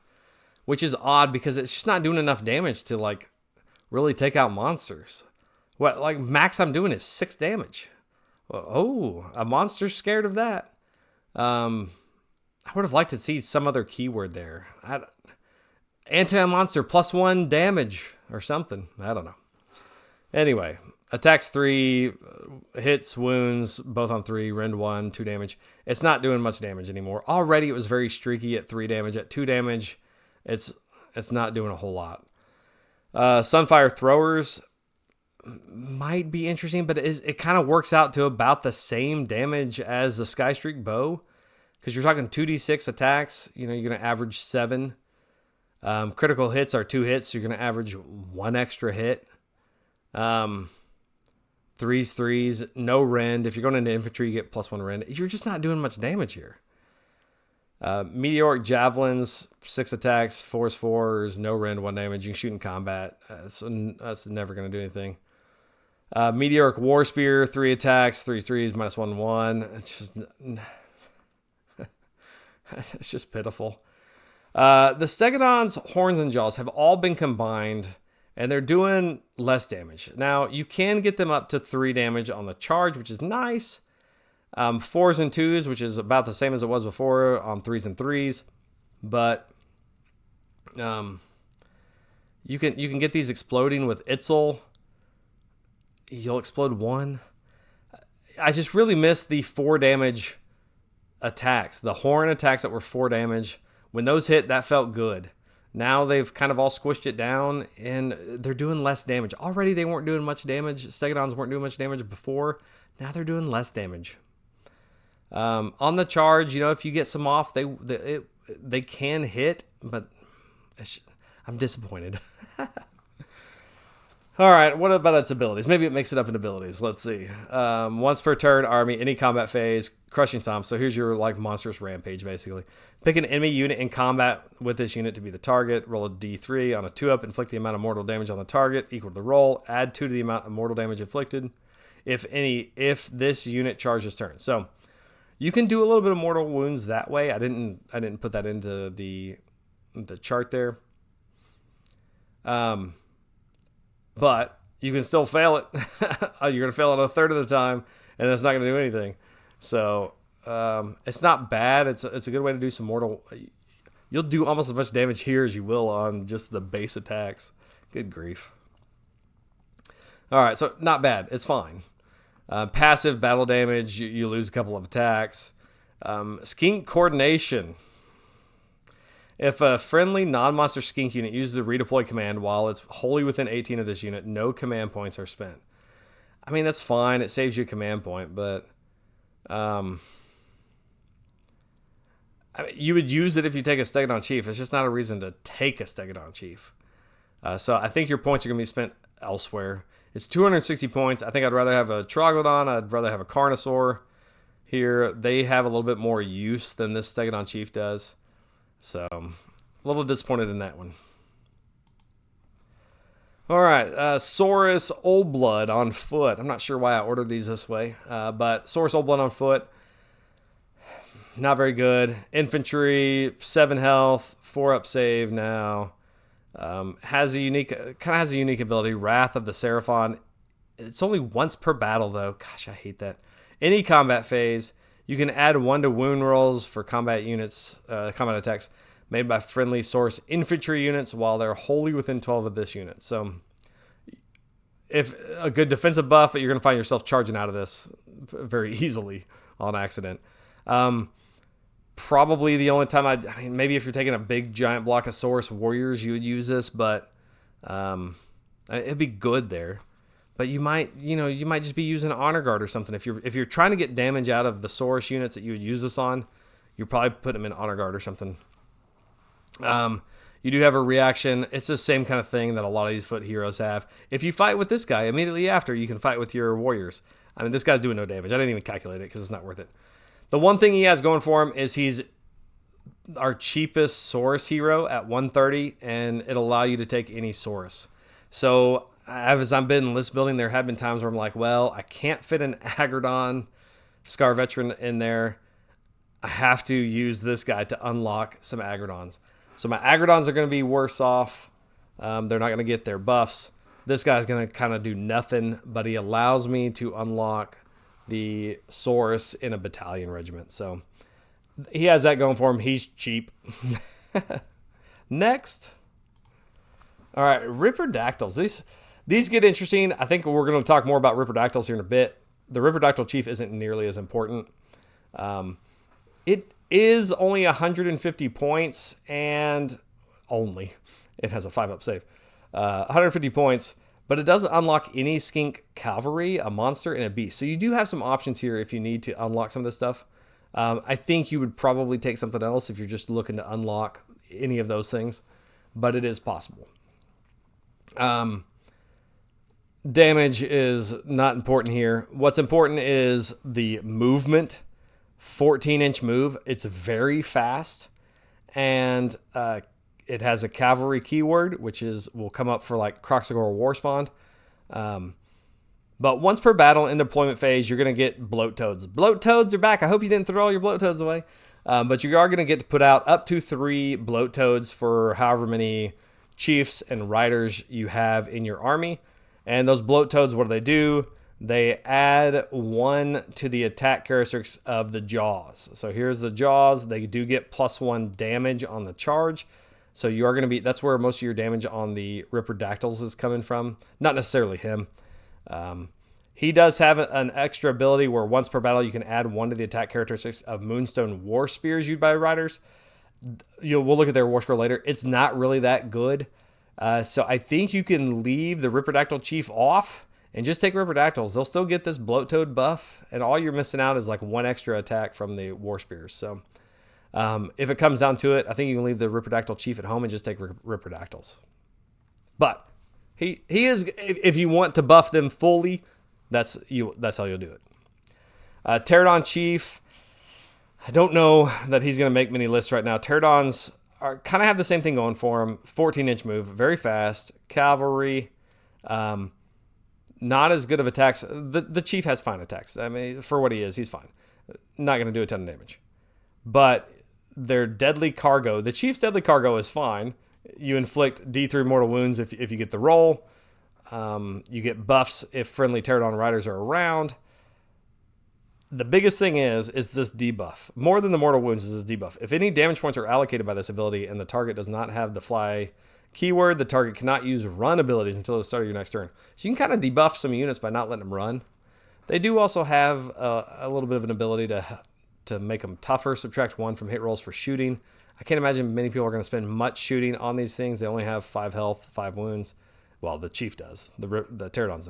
which is odd because it's just not doing enough damage to, like, really take out monsters. What, like, max I'm doing is 6 damage. Oh, a monster's scared of that. I would have liked to see some other keyword there. Anti-monster +1 damage. or something. I don't know. Anyway, attacks 3, hits, wounds, both on 3, rend 1, 2 damage. It's not doing much damage anymore. Already it was very streaky at 3 damage. At 2 damage, it's not doing a whole lot. Sunfire Throwers might be interesting, but it kind of works out to about the same damage as the Skystreak Bow, because you're talking 2d6 attacks. You know, you're going to average 7. Critical hits are 2 hits, so you're going to average 1 extra hit. 3s, no rend. If you're going into infantry, you get +1 rend. You're just not doing much damage here. Meteoric Javelins, 6 attacks, 4s, no rend, 1 damage. You can shoot in combat. That's never going to do anything. Meteoric War Spear, 3 attacks, 3s, -1/1. It's just pitiful. The Stegadons, Horns, and Jaws have all been combined, and they're doing less damage. Now, you can get them up to 3 damage on the charge, which is nice. 4s and 2s, which is about the same as it was before on 3s and 3s. But you can get these exploding with Itzel. You'll explode 1. I just really miss the 4 damage attacks. The horn attacks that were 4 damage. When those hit, that felt good. Now they've kind of all squished it down, and they're doing less damage. Already they weren't doing much damage. Stegadons weren't doing much damage before. Now they're doing less damage. On the charge, you know, if you get some off, they can hit, but I'm disappointed. All right, what about its abilities? Maybe it makes it up in abilities. Let's see. Once per turn, army, any combat phase, crushing stomp. So here's your like monstrous rampage, basically. Pick an enemy unit in combat with this unit to be the target. Roll a d3 on a 2-up. Inflict the amount of mortal damage on the target equal to the roll. Add 2 to the amount of mortal damage inflicted, if this unit charges turn. So you can do a little bit of mortal wounds that way. I didn't put that into the chart there. But you can still fail it. You're going to fail it a third of the time, and it's not going to do anything. So it's not bad. It's a good way to do some mortal. You'll do almost as much damage here as you will on just the base attacks. Good grief. All right, so not bad. It's fine. Passive battle damage, you lose a couple of attacks. Skink Coordination. If a friendly non-monster skink unit uses a redeploy command while it's wholly within 18 of this unit, no command points are spent. I mean, that's fine. It saves you a command point, but I mean, you would use it if you take a Stegadon Chief. It's just not a reason to take a Stegadon Chief. So I think your points are going to be spent elsewhere. It's 260 points. I think I'd rather have a Troglodon. I'd rather have a Carnosaur here. They have a little bit more use than this Stegadon Chief does. So, a little disappointed in that one. All right, Saurus Oldblood on foot. I'm not sure why I ordered these this way, but Saurus Oldblood on foot, not very good. Infantry, 7 health, 4-up save now. Has a unique ability, Wrath of the Seraphon. It's only once per battle though. Gosh, I hate that. Any combat phase. You can add 1 to wound rolls for combat units, combat attacks made by friendly source infantry units while they're wholly within 12 of this unit. So if a good defensive buff, you're going to find yourself charging out of this very easily on accident. Probably the only time I mean, maybe if you're taking a big giant block of Saurus Warriors, you would use this, but it'd be good there. But you might just be using Honor Guard or something. If you're trying to get damage out of the Saurus units that you would use this on, you're probably putting them in Honor Guard or something. You do have a reaction. It's the same kind of thing that a lot of these foot heroes have. If you fight with this guy, immediately after, you can fight with your warriors. I mean, this guy's doing no damage. I didn't even calculate it because it's not worth it. The one thing he has going for him is he's our cheapest Saurus hero at 130, and it'll allow you to take any Saurus. So as I've been list building, there have been times where I'm like, well, I can't fit an Aggradon Scar Veteran in there. I have to use this guy to unlock some Aggradons. So my Aggradons are going to be worse off. They're not going to get their buffs. This guy's going to kind of do nothing, but he allows me to unlock the Saurus in a battalion regiment. So he has that going for him. He's cheap. Next. All right, Ripperdactyls. These get interesting. I think we're going to talk more about Ripperdactyls here in a bit. The Ripperdactyl Chief isn't nearly as important. It is only 150 points, and only. It has a 5-up save. 150 points, but it doesn't unlock any Skink Cavalry, a monster, and a beast. So you do have some options here if you need to unlock some of this stuff. I think you would probably take something else if you're just looking to unlock any of those things, but it is possible. Damage is not important here. What's important is the movement. 14-inch move. It's very fast, and it has a cavalry keyword, which will come up for like Kroxigor Warspawned. But once per battle in deployment phase, you're going to get bloat toads. Bloat toads are back. I hope you didn't throw all your bloat toads away. But you are going to get to put out up to 3 bloat toads for however many chiefs and riders you have in your army. And those bloat toads, what do? They add 1 to the attack characteristics of the jaws. So here's the jaws. They do get +1 damage on the charge. So you are going to be, that's where most of your damage on the Ripperdactyls is coming from. Not necessarily him. He does have an extra ability where once per battle you can add 1 to the attack characteristics of Moonstone War Spears used by riders. We'll look at their War Scroll later. It's not really that good. So I think you can leave the Ripperdactyl Chief off and just take Ripperdactyls. They'll still get this Bloat Toad buff, and all you're missing out is like 1 extra attack from the War Spears. So if it comes down to it, I think you can leave the Ripperdactyl Chief at home and just take Ripperdactyls. But he is, if you want to buff them fully, that's how you'll do it. Terradon Chief, I don't know that he's going to make many lists right now. Terradons kind of have the same thing going for him. 14-inch move, very fast. Cavalry, not as good of attacks. The Chief has fine attacks. I mean, for what he is, he's fine. Not going to do a ton of damage. But their deadly cargo, the Chief's deadly cargo is fine. You inflict D3 mortal wounds if you get the roll. You get buffs if friendly Terradon riders are around. The biggest thing is this debuff. More than the mortal wounds is this debuff. If any damage points are allocated by this ability and the target does not have the fly keyword, the target cannot use run abilities until the start of your next turn. So you can kind of debuff some units by not letting them run. They do also have a little bit of an ability to make them tougher. Subtract 1 from hit rolls for shooting. I can't imagine many people are going to spend much shooting on these things. They only have 5 health, 5 wounds. Well, the Chief does. The Terradons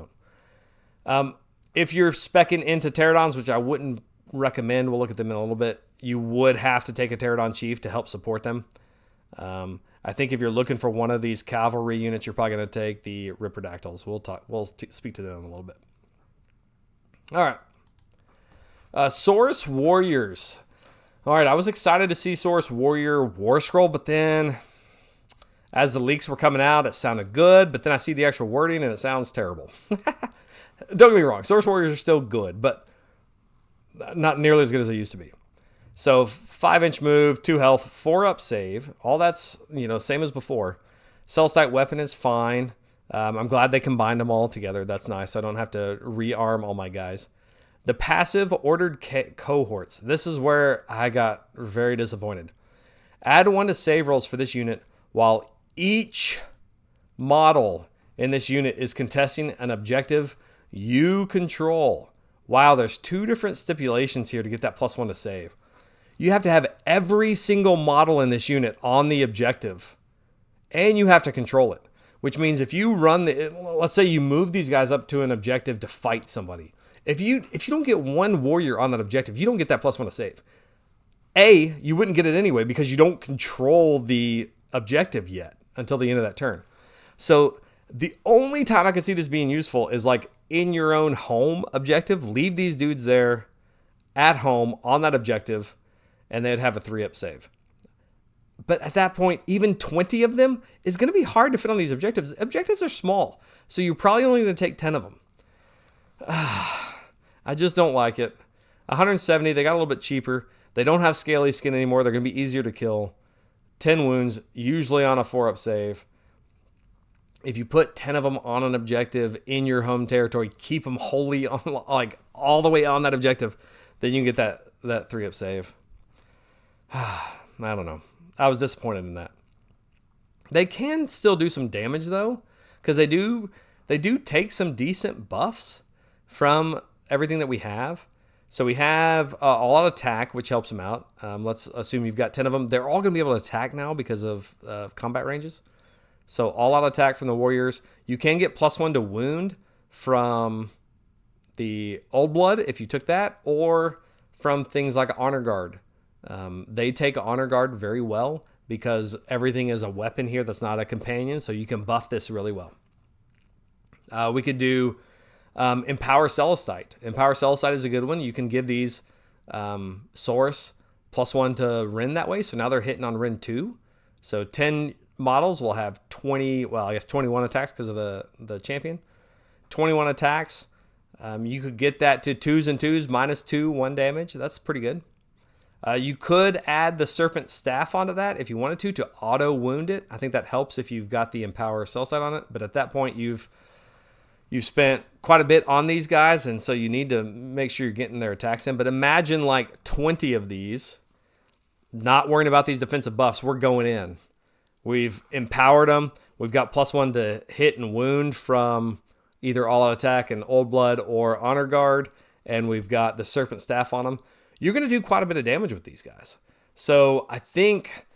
don't. If you're speccing into Terradons, which I wouldn't recommend, we'll look at them in a little bit, you would have to take a Terradon Chief to help support them. I think if you're looking for one of these cavalry units, you're probably going to take the Ripperdactyls. We'll speak to them in a little bit. All right. Saurus Warriors. All right, I was excited to see Saurus Warrior War Scroll, but then as the leaks were coming out, it sounded good, but then I see the actual wording and it sounds terrible. Don't get me wrong, Saurus Warriors are still good, but not nearly as good as they used to be. So 5-inch move, 2 health, 4-up save. All that's, same as before. Celestite weapon is fine. I'm glad they combined them all together. That's nice. I don't have to rearm all my guys. The passive ordered cohorts. This is where I got very disappointed. Add 1 to save rolls for this unit while each model in this unit is contesting an objective you control. Wow, there's 2 different stipulations here to get that +1 to save. You have to have every single model in this unit on the objective, and you have to control it, which means if you let's say you move these guys up to an objective to fight somebody. If you don't get 1 warrior on that objective, you don't get that +1 to save. You wouldn't get it anyway because you don't control the objective yet until the end of that turn. So the only time I can see this being useful is like in your own home objective. Leave these dudes there at home on that objective, and they'd have a 3-up save. But at that point, even 20 of them is going to be hard to fit on these objectives. Objectives are small, so you're probably only going to take 10 of them. I just don't like it. 170, they got a little bit cheaper. They don't have scaly skin anymore. They're going to be easier to kill. 10 wounds, usually on a 4-up save. If you put 10 of them on an objective in your home territory, keep them wholly on, like all the way on that objective, then you can get that 3-up save. I don't know. I was disappointed in that. They can still do some damage though, because they do take some decent buffs from everything that we have. So we have all out attack, which helps them out. Let's assume you've got 10 of them. They're all going to be able to attack now because of combat ranges. So all out attack from the warriors. You can get +1 to wound from the Oldblood if you took that, or from things like Honor Guard. They take Honor Guard very well because everything is a weapon here that's not a companion, so you can buff this really well. We could do Empower Celestite. Empower Celestite is a good one. You can give these Saurus +1 to Ren that way, so now they're hitting on Ren 2. So 10 models will have 21 attacks because of the champion. 21 attacks. You could get that to 2s and 2s, -2, 1 damage. That's pretty good. You could add the Serpent Staff onto that if you wanted to auto wound it. I think that helps if you've got the Empower Celestite on it. But at that point, you've spent quite a bit on these guys, and so you need to make sure you're getting their attacks in. But imagine like 20 of these, not worrying about these defensive buffs. We're going in. We've empowered them. We've got +1 to hit and wound from either all-out attack and Oldblood or Honor Guard, and we've got the Serpent Staff on them. You're going to do quite a bit of damage with these guys. So I think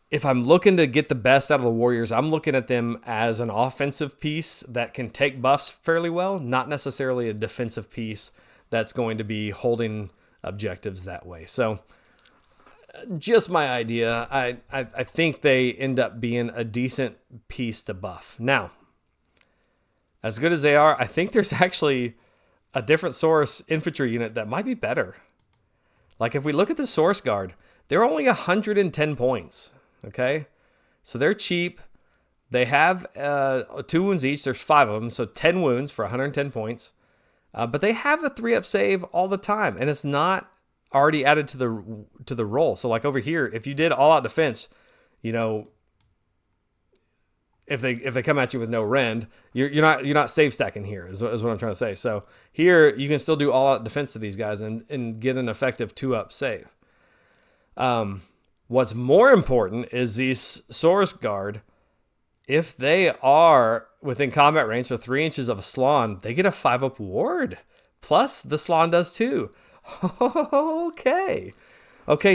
if I'm looking to get the best out of the Warriors, I'm looking at them as an offensive piece that can take buffs fairly well, not necessarily a defensive piece that's going to be holding objectives that way. So just my idea. I think they end up being a decent piece to buff. Now, as good as they are, I think there's actually a different Saurus infantry unit that might be better. Like if we look at the Source Guard, they're only 110 points. Okay, so they're cheap. They have 2 wounds each. There's 5 of them, so 10 wounds for 110 points. But they have a 3-up save all the time, and it's not already added to the roll. So like over here, if you did all-out defense, you know, if they come at you with no rend, you're not save stacking here. Is what I'm trying to say. So here you can still do all-out defense to these guys and get an effective 2-up save. What's more important is these Source Guard. If they are within combat range, so 3 inches of a Slann, they get a 5-up ward. Plus, the Slann does too. Okay,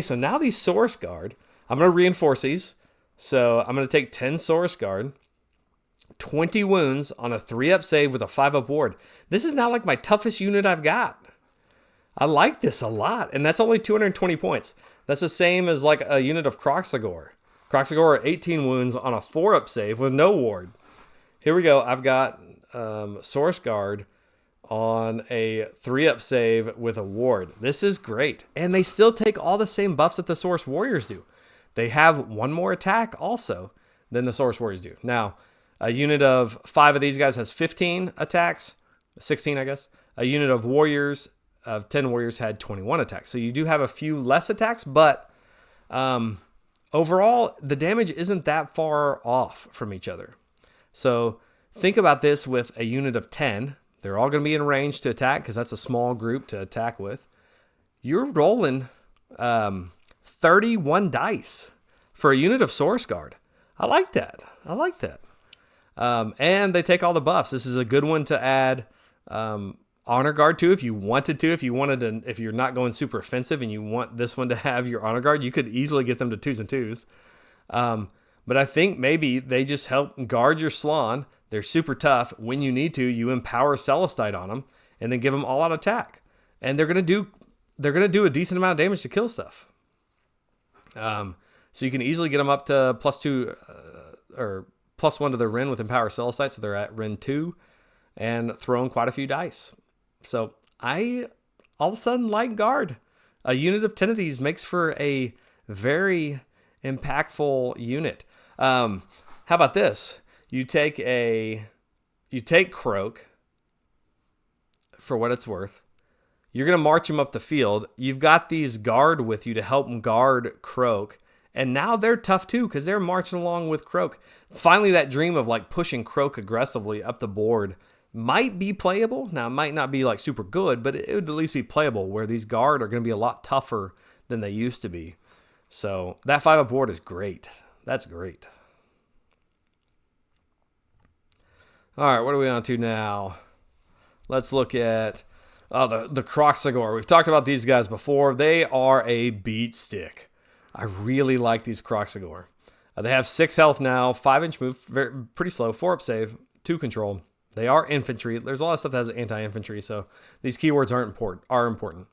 so now these Source Guard, I'm going to reinforce these. So I'm going to take 10 Source Guard, 20 wounds on a 3-up save with a 5-up ward. This is now like my toughest unit I've got. I like this a lot, and that's only 220 points. That's the same as like a unit of Kroxigor. Kroxigor 18 wounds on a 4-up save with no ward. Here we go. I've got Source Guard on a 3-up save with a ward. This is great. And they still take all the same buffs that the Saurus Warriors do. They have 1 more attack also than the Saurus Warriors do. Now, a unit of 5 of these guys has 15 attacks. 16, I guess. A unit of Warriors of 10 warriors had 21 attacks. So you do have a few less attacks, but overall, the damage isn't that far off from each other. So think about this with a unit of 10. They're all going to be in range to attack because that's a small group to attack with. You're rolling 31 dice for a unit of Source Guard. I like that. And they take all the buffs. This is a good one to add Honor Guard to if you wanted to. If you're not going super offensive and you want this one to have your Honor Guard, you could easily get them to 2s and 2s. But I think maybe they just help guard your Slann. They're super tough. When you need to, you empower Celestite on them and then give them all out attack. And they're gonna do a decent amount of damage to kill stuff. So you can easily get them up to +2 or +1 to their Ren with Empower Celestite, so they're at Ren 2, and throwing quite a few dice. So I all of a sudden like Guard. A unit of 10 of these makes for a very impactful unit. How about this? You take Kroak for what it's worth. You're going to march him up the field. You've got these Guard with you to help them guard Kroak. And now they're tough too because they're marching along with Kroak. Finally, that dream of like pushing Kroak aggressively up the board might be playable. Now, it might not be like super good, but it would at least be playable where these Guard are going to be a lot tougher than they used to be. So that 5-up board is great. That's great. All right, what are we on to now? Let's look at the Kroxigor. We've talked about these guys before. They are a beat stick. I really like these Kroxigor. They have 6 health now, 5-inch move, pretty slow, 4-up save, 2 control. They are infantry. There's a lot of stuff that has anti-infantry, so these keywords are important.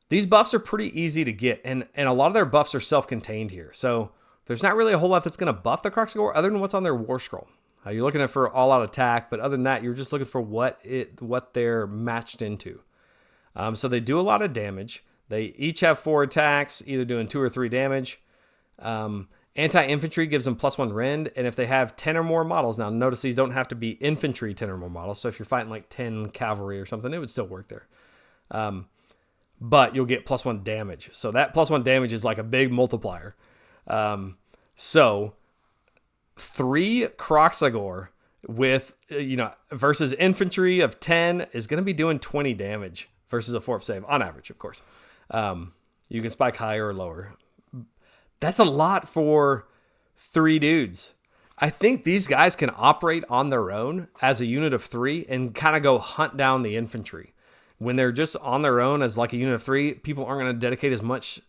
These buffs are pretty easy to get, and a lot of their buffs are self-contained here. So there's not really a whole lot that's going to buff the Kroxigor other than what's on their War Scroll. You're looking at for all-out attack, but other than that, you're just looking for what they're matched into. So they do a lot of damage. They each have 4 attacks, either doing 2 or 3 damage. Anti-infantry gives them +1 rend, and if they have 10 or more models, now notice these don't have to be infantry 10 or more models, so if you're fighting like 10 cavalry or something, it would still work there. But you'll get +1 damage. So that +1 damage is like a big multiplier. So 3 Kroxigor with, versus infantry of 10 is going to be doing 20 damage versus a 4-up save, on average, of course. You can spike higher or lower. That's a lot for 3 dudes. I think these guys can operate on their own as a unit of 3 and kind of go hunt down the infantry. When they're just on their own as like a unit of 3, people aren't going to dedicate as much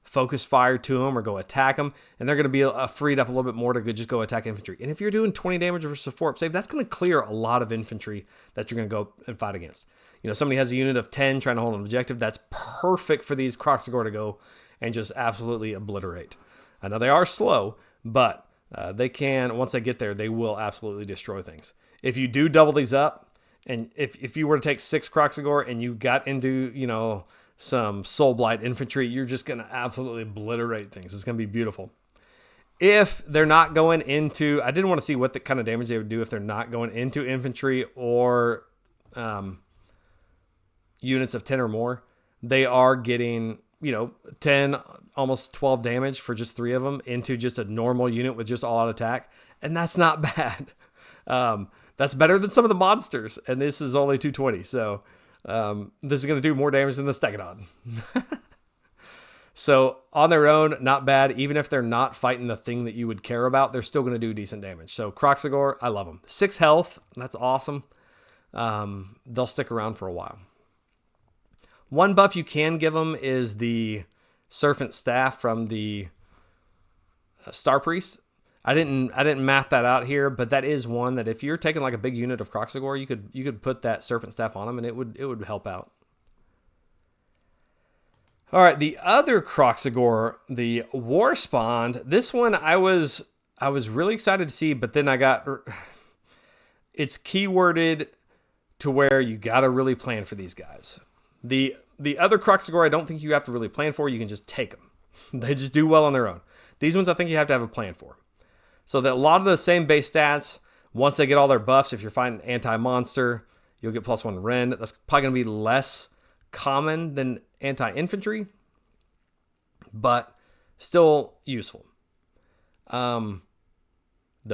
focus fire to them or go attack them, and they're going to be freed up a little bit more to just go attack infantry. And if you're doing 20 damage versus a 4-up save, that's going to clear a lot of infantry that you're going to go and fight against. Somebody has a unit of 10 trying to hold an objective, that's perfect for these Kroxigor to go and just absolutely obliterate. Now, they are slow, but they can, once they get there, they will absolutely destroy things. If you do double these up, and if you were to take 6 Kroxigor and you got into, some Soul Blight infantry, you're just going to absolutely obliterate things. It's going to be beautiful. If they're not going into, I didn't want to see what the kind of damage they would do if they're not going into infantry or units of 10 or more. They are getting, 10, almost 12 damage for just 3 of them into just a normal unit with just all-out attack. And that's not bad. That's better than some of the monsters. And this is only 220. So this is going to do more damage than the Stegadon. So on their own, not bad. Even if they're not fighting the thing that you would care about, they're still going to do decent damage. So Kroxigor, I love them. 6 health. That's awesome. They'll stick around for a while. One buff you can give them is the Serpent Staff from the Starpriest. I didn't math that out here, but that is one that if you're taking like a big unit of Kroxigor, you could put that Serpent Staff on them and it would help out. All right, the other Kroxigor, the Warspawned. This one I was really excited to see, but then it's keyworded to where you got to really plan for these guys. The other Kroxigor, I don't think you have to really plan for. You can just take them. They just do well on their own. These ones I think you have to have a plan for. So that a lot of the same base stats, once they get all their buffs, if you're fighting anti-monster, you'll get +1 rend. That's probably going to be less common than anti-infantry, but still useful. The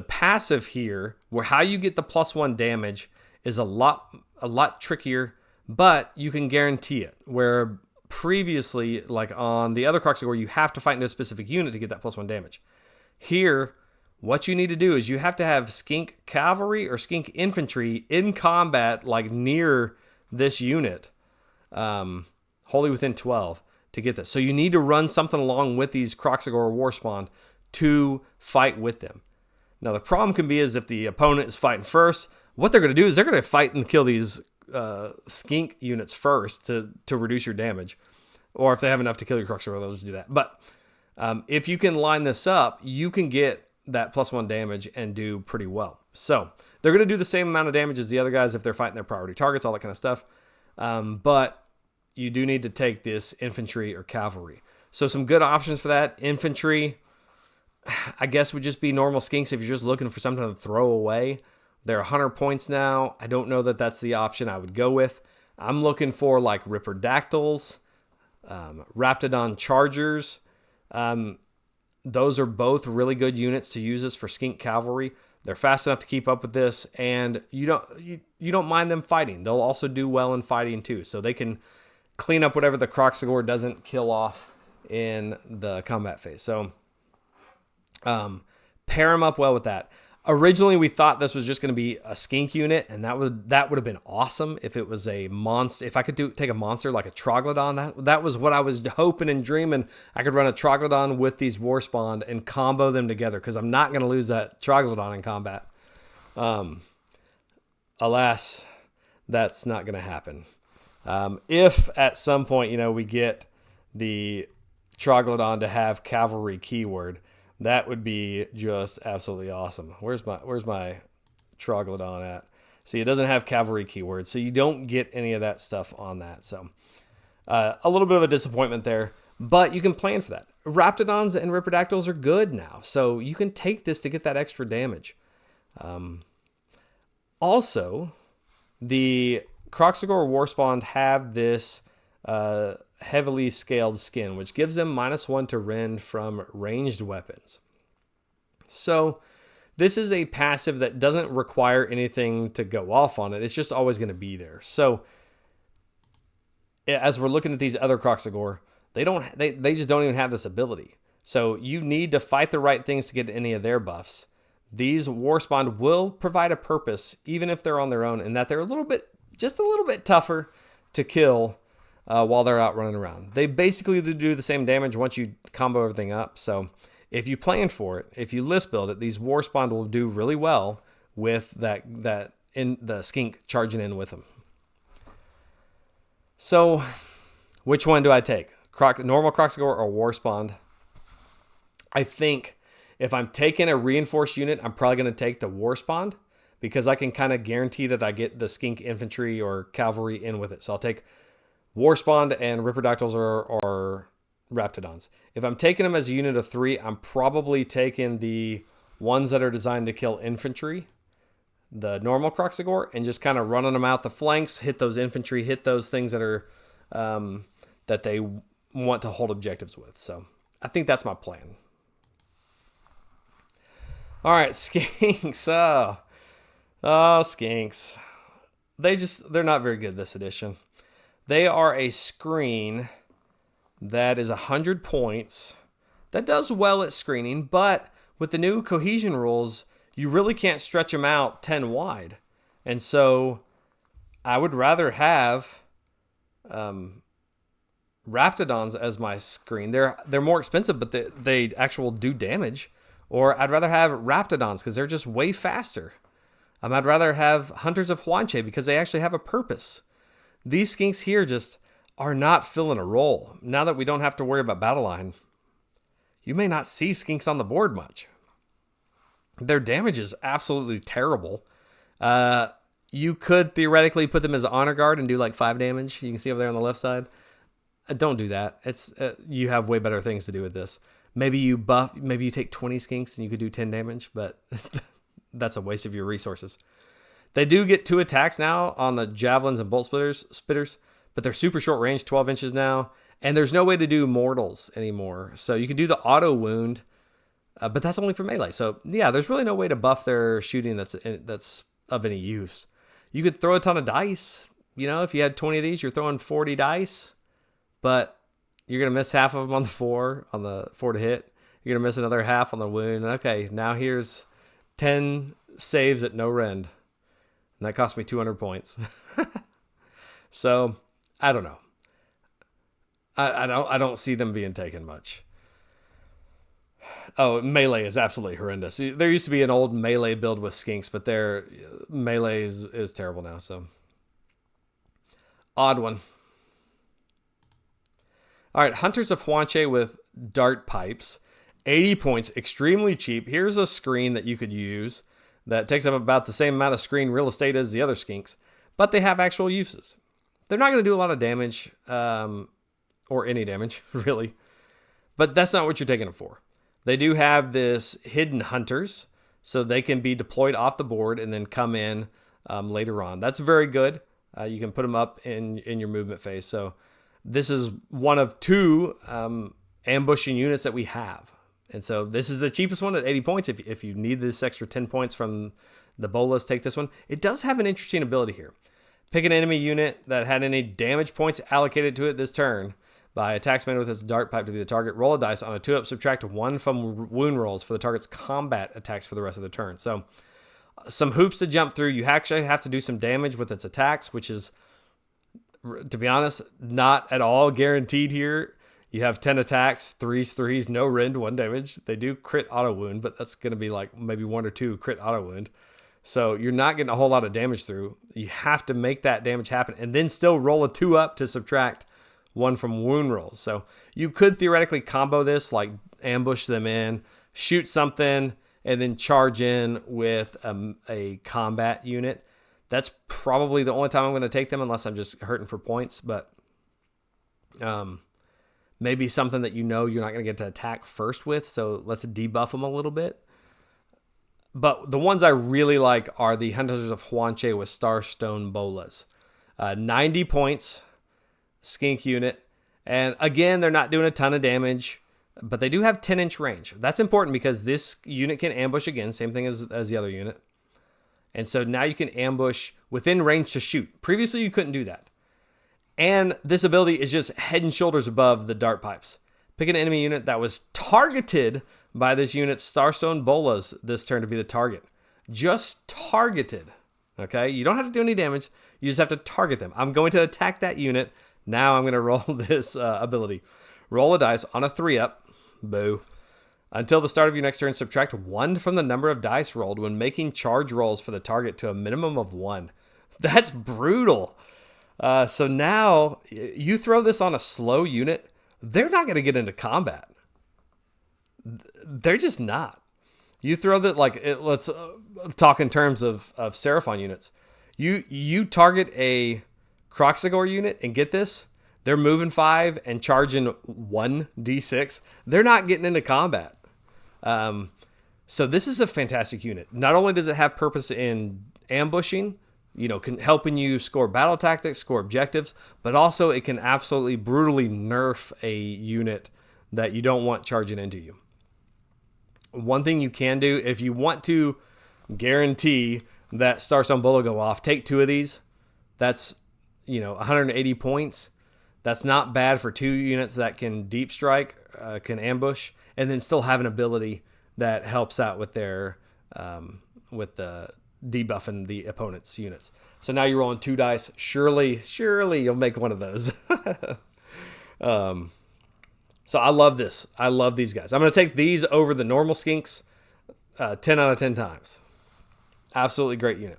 passive here, where how you get the +1 damage, is a lot trickier, but you can guarantee it. Where previously, like on the other Kroxigor, you have to fight into a specific unit to get that +1 damage. Here, what you need to do is you have to have Skink Cavalry or Skink Infantry in combat, like near this unit, wholly within 12 to get this. So you need to run something along with these Kroxigor Warspawned to fight with them. Now the problem can be is if the opponent is fighting first, what they're going to do is they're going to fight and kill these Skink units first to reduce your damage. Or if they have enough to kill your Kroxigor, they'll just do that. But if you can line this up, you can get that +1 damage and do pretty well. So they're going to do the same amount of damage as the other guys if they're fighting their priority targets, all that kind of stuff. But you do need to take this infantry or cavalry. So some good options for that. Infantry, I guess, would just be normal Skinks if you're just looking for something to throw away. They're 100 points now. I don't know that that's the option I would go with. I'm looking for like Ripperdactyls, Raptidon Chargers. Those are both really good units to use this for Skink Cavalry. They're fast enough to keep up with this, and you don't mind them fighting. They'll also do well in fighting too, so they can clean up whatever the Kroxigor doesn't kill off in the combat phase. So pair them up well with that. Originally, we thought this was just going to be a skink unit, and that would have been awesome if it was a monster. If I could take a monster like a Troglodon, that was what I was hoping and dreaming. I could run a Troglodon with these Warspawned and combo them together, because I'm not going to lose that Troglodon in combat. Alas, that's not going to happen. If at some point, we get the Troglodon to have cavalry keyword, that would be just absolutely awesome. Where's my Troglodon at? See, it doesn't have cavalry keyword, so you don't get any of that stuff on that. So a little bit of a disappointment there, but you can plan for that. Raptidons and Ripperdactyls are good now, so you can take this to get that extra damage. Also, the Kroxigor Warspawned have this heavily scaled skin, which gives them -1 to rend from ranged weapons. So this is a passive that doesn't require anything to go off on it. It's just always going to be there. So as we're looking at these other Kroxigor, they just don't even have this ability. So you need to fight the right things to get any of their buffs. These Warspawned will provide a purpose, even if they're on their own, and that they're just a little bit tougher to kill while they're out running around. They basically do the same damage once you combo everything up. So if you plan for it, if you list build it, these Warspawned will do really well with that in the skink charging in with them. So which one do I take? Normal Kroxigor or Warspawned? I think if I'm taking a reinforced unit, I'm probably going to take the Warspawned, because I can kind of guarantee that I get the skink infantry or cavalry in with it. So I'll take Warspawned and Ripperdactyls or Raptidons. If I'm taking them as a unit of 3, I'm probably taking the ones that are designed to kill infantry, the normal Kroxigor, and just kind of running them out the flanks, hit those infantry, hit those things that are that they want to hold objectives with. So I think that's my plan. All right, Skinks. Oh, Skinks. They're not very good this edition. They are a screen that is 100 points. That does well at screening, but with the new cohesion rules, you really can't stretch them out 10 wide. And so I would rather have Raptidons as my screen. They're more expensive, but they actually do damage. Or I'd rather have Raptidons because they're just way faster. I'd rather have Hunters of Huanchi because they actually have a purpose. These skinks here just are not filling a role. Now that we don't have to worry about battle line, you may not see skinks on the board much. Their damage is absolutely terrible. You could theoretically put them as honor guard and do like 5 damage. You can see over there on the left side. Don't do that. It's you have way better things to do with this. Maybe you take 20 skinks and you could do 10 damage, but that's a waste of your resources. They do get 2 attacks now on the javelins and bolt spitters, but they're super short range, 12 inches now, and there's no way to do mortals anymore. So you can do the auto wound, but that's only for melee. So yeah, there's really no way to buff their shooting that's of any use. You could throw a ton of dice. If you had 20 of these, you're throwing 40 dice, but you're gonna miss half of them on the 4 to hit. You're gonna miss another half on the wound. Okay, now here's 10 saves at no rend. And that cost me 200 points. So, I don't know. I don't see them being taken much. Oh, melee is absolutely horrendous. There used to be an old melee build with skinks, but their melee is terrible now. So, odd one. All right, Hunters of Huanchi with Dartpipes. 80 points, extremely cheap. Here's a screen that you could use that takes up about the same amount of screen real estate as the other skinks, but they have actual uses. They're not going to do a lot of damage, or any damage, really, but that's not what you're taking them for. They do have this hidden hunters, so they can be deployed off the board and then come in later on. That's very good. You can put them up in your movement phase. So this is one of 2 ambushing units that we have. And so this is the cheapest one at 80 points. If you need this extra 10 points from the bolas, take this one. It does have an interesting ability here. Pick an enemy unit that had any damage points allocated to it this turn. by attacks made with its dart pipe to be the target. Roll a dice on a 2-up, subtract 1 from wound rolls for the target's combat attacks for the rest of the turn. So some hoops to jump through. You actually have to do some damage with its attacks, which is, to be honest, not at all guaranteed here. You have 10 attacks, 3s, no rend, 1 damage. They do crit auto wound, but that's going to be like maybe 1 or 2 crit auto wound. So you're not getting a whole lot of damage through. You have to make that damage happen and then still roll a 2-up to subtract 1 from wound rolls. So you could theoretically combo this, like ambush them in, shoot something, and then charge in with a combat unit. That's probably the only time I'm going to take them unless I'm just hurting for points. But maybe something that you're not going to get to attack first with. So let's debuff them a little bit. But the ones I really like are the Hunters of Huanchi with Starstone Bolas. 90 points, skink unit. And again, they're not doing a ton of damage, but they do have 10-inch range. That's important because this unit can ambush again, same thing as the other unit. And so now you can ambush within range to shoot. Previously, you couldn't do that. And this ability is just head and shoulders above the Dartpipes. Pick an enemy unit that was targeted by this unit's Starstone Bolas this turn to be the target. Just targeted. Okay? You don't have to do any damage. You just have to target them. I'm going to attack that unit. Now I'm going to roll this ability. Roll a dice on a 3-up. Boo. Until the start of your next turn, subtract 1 from the number of dice rolled when making charge rolls for the target to a minimum of 1. That's brutal. So now you throw this on a slow unit, they're not going to get into combat. They're just not. You throw that, let's talk in terms of Seraphon units. You target a Kroxigor unit and get this, they're moving 5 and charging 1d6. They're not getting into combat. So this is a fantastic unit. Not only does it have purpose in ambushing, helping you score battle tactics, score objectives, but also it can absolutely brutally nerf a unit that you don't want charging into you. One thing you can do, if you want to guarantee that Starstone Bola go off, take 2 of these. That's, 180 points. That's not bad for 2 units that can deep strike, can ambush, and then still have an ability that helps out with their, with the debuffing the opponent's units. So now you're rolling 2 dice. Surely you'll make one of those. So I love this. I love these guys. I'm going to take these over the normal skinks 10 out of 10 times. Absolutely great unit.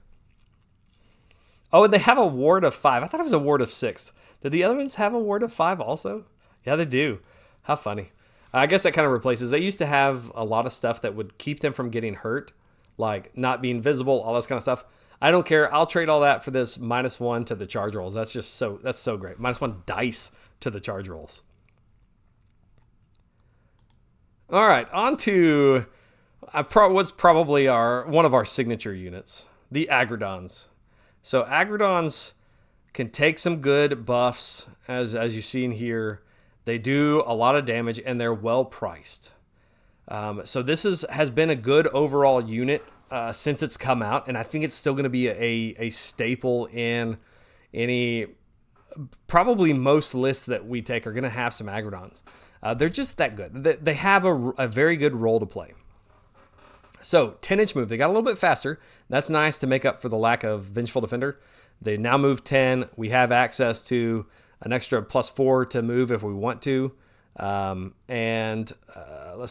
Oh, and they have a ward of 5. I thought it was a ward of 6. Did the other ones have a ward of 5 also? Yeah, they do. How funny. I guess that kind of replaces. They used to have a lot of stuff that would keep them from getting hurt, like not being visible, all this kind of stuff. I don't care. I'll trade all that for this -1 to the charge rolls. That's so great. -1 dice to the charge rolls. All right, on to what's probably one of our signature units, the Aggradons. So Aggradons can take some good buffs, as you've seen here. They do a lot of damage, and they're well priced. So this has been a good overall unit since it's come out, and I think it's still going to be a staple in probably most lists that we take are going to have some Aggradons. They're just that good. They have a very good role to play. So 10-inch move. They got a little bit faster. That's nice to make up for the lack of Vengeful Defender. They now move 10. We have access to an extra +4 to move if we want to. Let's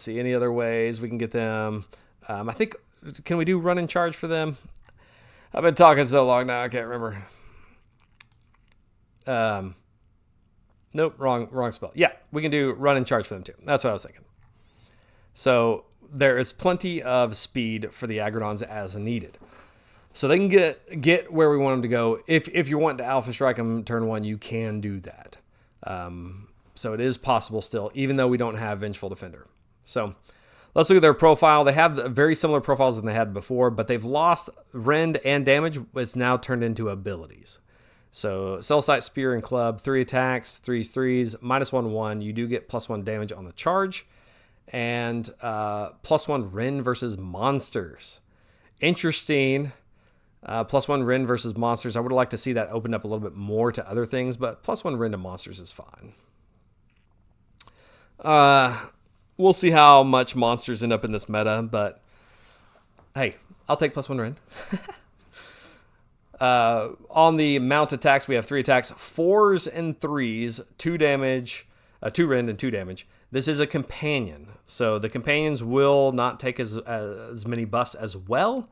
see, any other ways we can get them. I think, can we do run and charge for them? I've been talking so long now, I can't remember. Nope, wrong spell. Yeah, we can do run and charge for them too. That's what I was thinking. So there is plenty of speed for the Aggradons as needed. So they can get where we want them to go. If you're wanting to Alpha Strike them turn 1, you can do that. So it is possible still, even though we don't have Vengeful Defender. So let's look at their profile. They have very similar profiles than they had before, but they've lost rend and damage. It's now turned into abilities. So Cell Sight, Spear, and Club, 3 attacks, 3s, -1/1. You do get +1 damage on the charge. And +1 rend versus monsters. Interesting. +1 rend versus monsters. I would have liked to see that opened up a little bit more to other things, but +1 rend to monsters is fine. We'll see how much monsters end up in this meta, but hey, I'll take +1 rend. On the mount attacks, we have 3 attacks, 4s and 3s, 2 damage, 2 rend and 2 damage. This is a companion, so the companions will not take as many buffs as well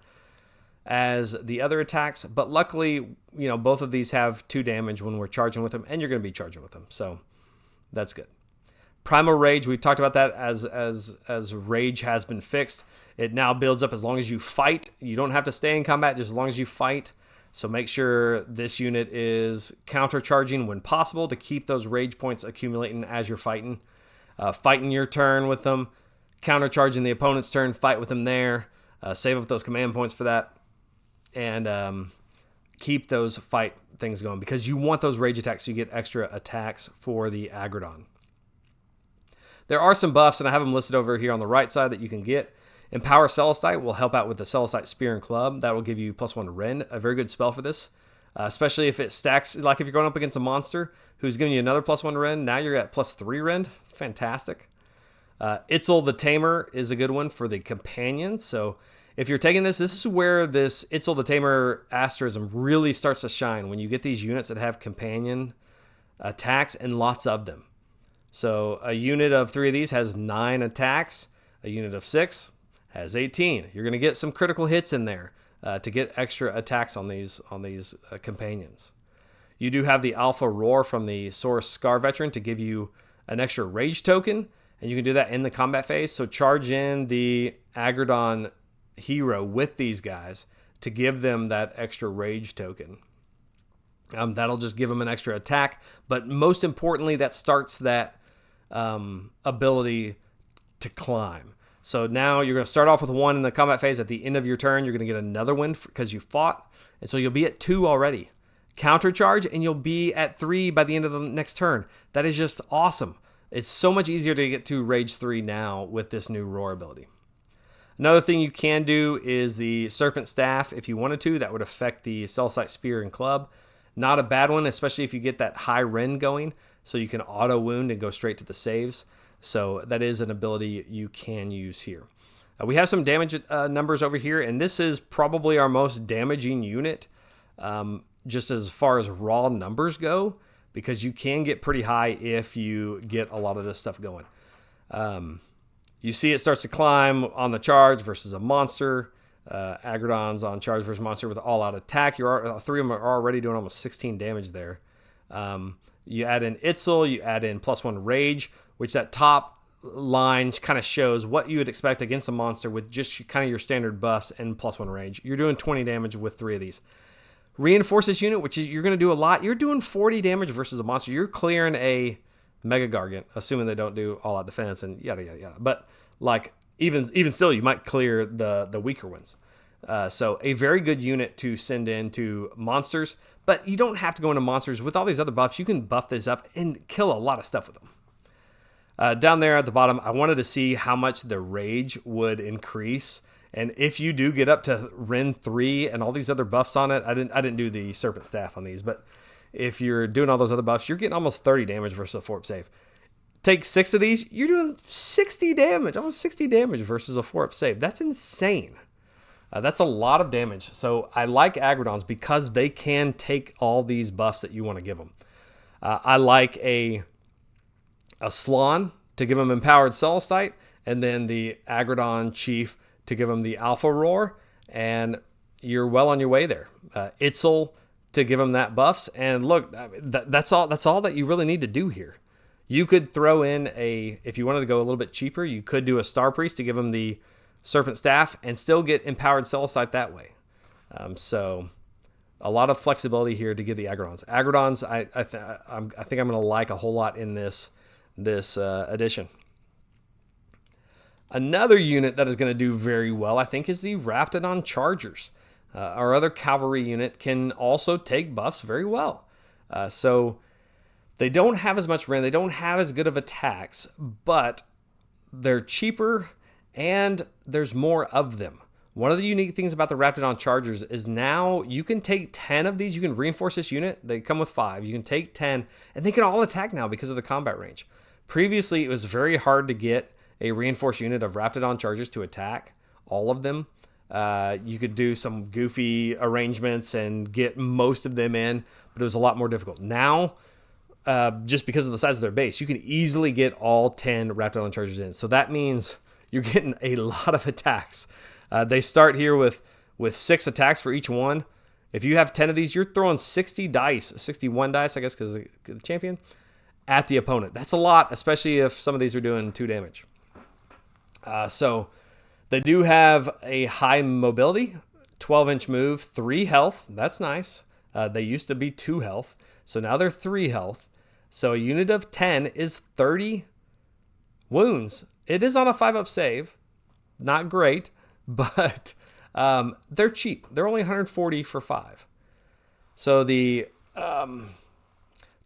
as the other attacks, but luckily, both of these have 2 damage when we're charging with them, and you're going to be charging with them, so that's good. Primal Rage, we talked about that as Rage has been fixed. It now builds up as long as you fight. You don't have to stay in combat, just as long as you fight. So make sure this unit is countercharging when possible to keep those rage points accumulating as you're fighting. Fighting your turn with them, countercharging the opponent's turn, fight with them there, save up those command points for that, and keep those fight things going because you want those rage attacks so you get extra attacks for the Aggradon. There are some buffs, and I have them listed over here on the right side that you can get. Empower Celestite will help out with the Celestite Spear and Club. That will give you +1 rend, a very good spell for this, especially if it stacks. Like if you're going up against a monster who's giving you another +1 rend, now you're at +3 rend. Fantastic. Itzel the Tamer is a good one for the companion. So if you're taking this is where this Itzel the Tamer asterism really starts to shine, when you get these units that have companion attacks and lots of them. So a unit of 3 of these has 9 attacks. A unit of 6 has 18. You're going to get some critical hits in there to get extra attacks on these companions. You do have the Alpha Roar from the Saurus Scar Veteran to give you an extra rage token, and you can do that in the combat phase. So charge in the Aggradon hero with these guys to give them that extra rage token. That'll just give them an extra attack, but most importantly, that starts that ability to climb. So now you're going to start off with 1 in the combat phase. At the end of your turn, you're going to get another win because you fought, and so you'll be at 2 already. Countercharge, and you'll be at 3 by the end of the next turn. That is just awesome. It's so much easier to get to Rage 3 now with this new Roar ability. Another thing you can do is the Serpent Staff. If you wanted to, that would affect the Celestite Spear and Club. Not a bad one, especially if you get that high rend going, so you can auto wound and go straight to the saves. So that is an ability you can use here. We have some damage numbers over here, and this is probably our most damaging unit, just as far as raw numbers go, because you can get pretty high if you get a lot of this stuff going. You see it starts to climb on the charge versus a monster. Aggradon's on charge versus monster with all-out attack. 3 of them are already doing almost 16 damage there. You add in Itzel, you add in +1 rage, which that top line kind of shows what you would expect against a monster with just kind of your standard buffs and +1 rage. You're doing 20 damage with 3 of these. Reinforce this unit, which is you're going to do a lot. You're doing 40 damage versus a monster. You're clearing a Mega Gargant, assuming they don't do all-out defense and yada, yada, yada. But like even still, you might clear the weaker ones. So a very good unit to send into monsters, but you don't have to go into monsters. With all these other buffs, you can buff this up and kill a lot of stuff with them. Down there at the bottom, I wanted to see how much the rage would increase. And if you do get up to Ren 3 and all these other buffs on it, I didn't do the Serpent Staff on these, but if you're doing all those other buffs, you're getting almost 30 damage versus a 4-up save. Take 6 of these, you're doing 60 damage, almost 60 damage versus a 4-up save. That's insane. That's a lot of damage. So I like Aggradons because they can take all these buffs that you want to give them. I like a Slann to give him Empowered Celestite, and then the Aggradon Chief to give him the Alpha Roar, and you're well on your way there. Itzel to give him that buffs, and look, that's all that you really need to do here. You could throw in if you wanted to go a little bit cheaper, you could do a Starpriest to give him the Serpent Staff and still get Empowered Celestite that way. So a lot of flexibility here to give the Aggradons. Aggradons, I think I'm going to like a whole lot in this edition. Another unit that is going to do very well, I think, is the Raptidon Chargers. Our other cavalry unit can also take buffs very well. So they don't have as much rend, they don't have as good of attacks, but they're cheaper and there's more of them. One of the unique things about the Raptidon Chargers is now you can take 10 of these. You can reinforce this unit. They come with 5. You can take 10, and they can all attack now because of the combat range. Previously, it was very hard to get a reinforced unit of Raptidon chargers to attack all of them. You could do some goofy arrangements and get most of them in, but it was a lot more difficult. Now, just because of the size of their base, you can easily get all 10 Raptidon chargers in. So that means you're getting a lot of attacks. They start here with 6 attacks for each one. If you have 10 of these, you're throwing 61 dice, I guess, because of the champion, at the opponent. That's a lot, especially if some of these are doing 2 damage. So they do have a high mobility, 12-inch move, 3 health. That's nice. They used to be 2 health, so now they're 3 health. So a unit of 10 is 30 wounds. It is on a 5-up save. Not great, but they're cheap. They're only 140 for 5. So the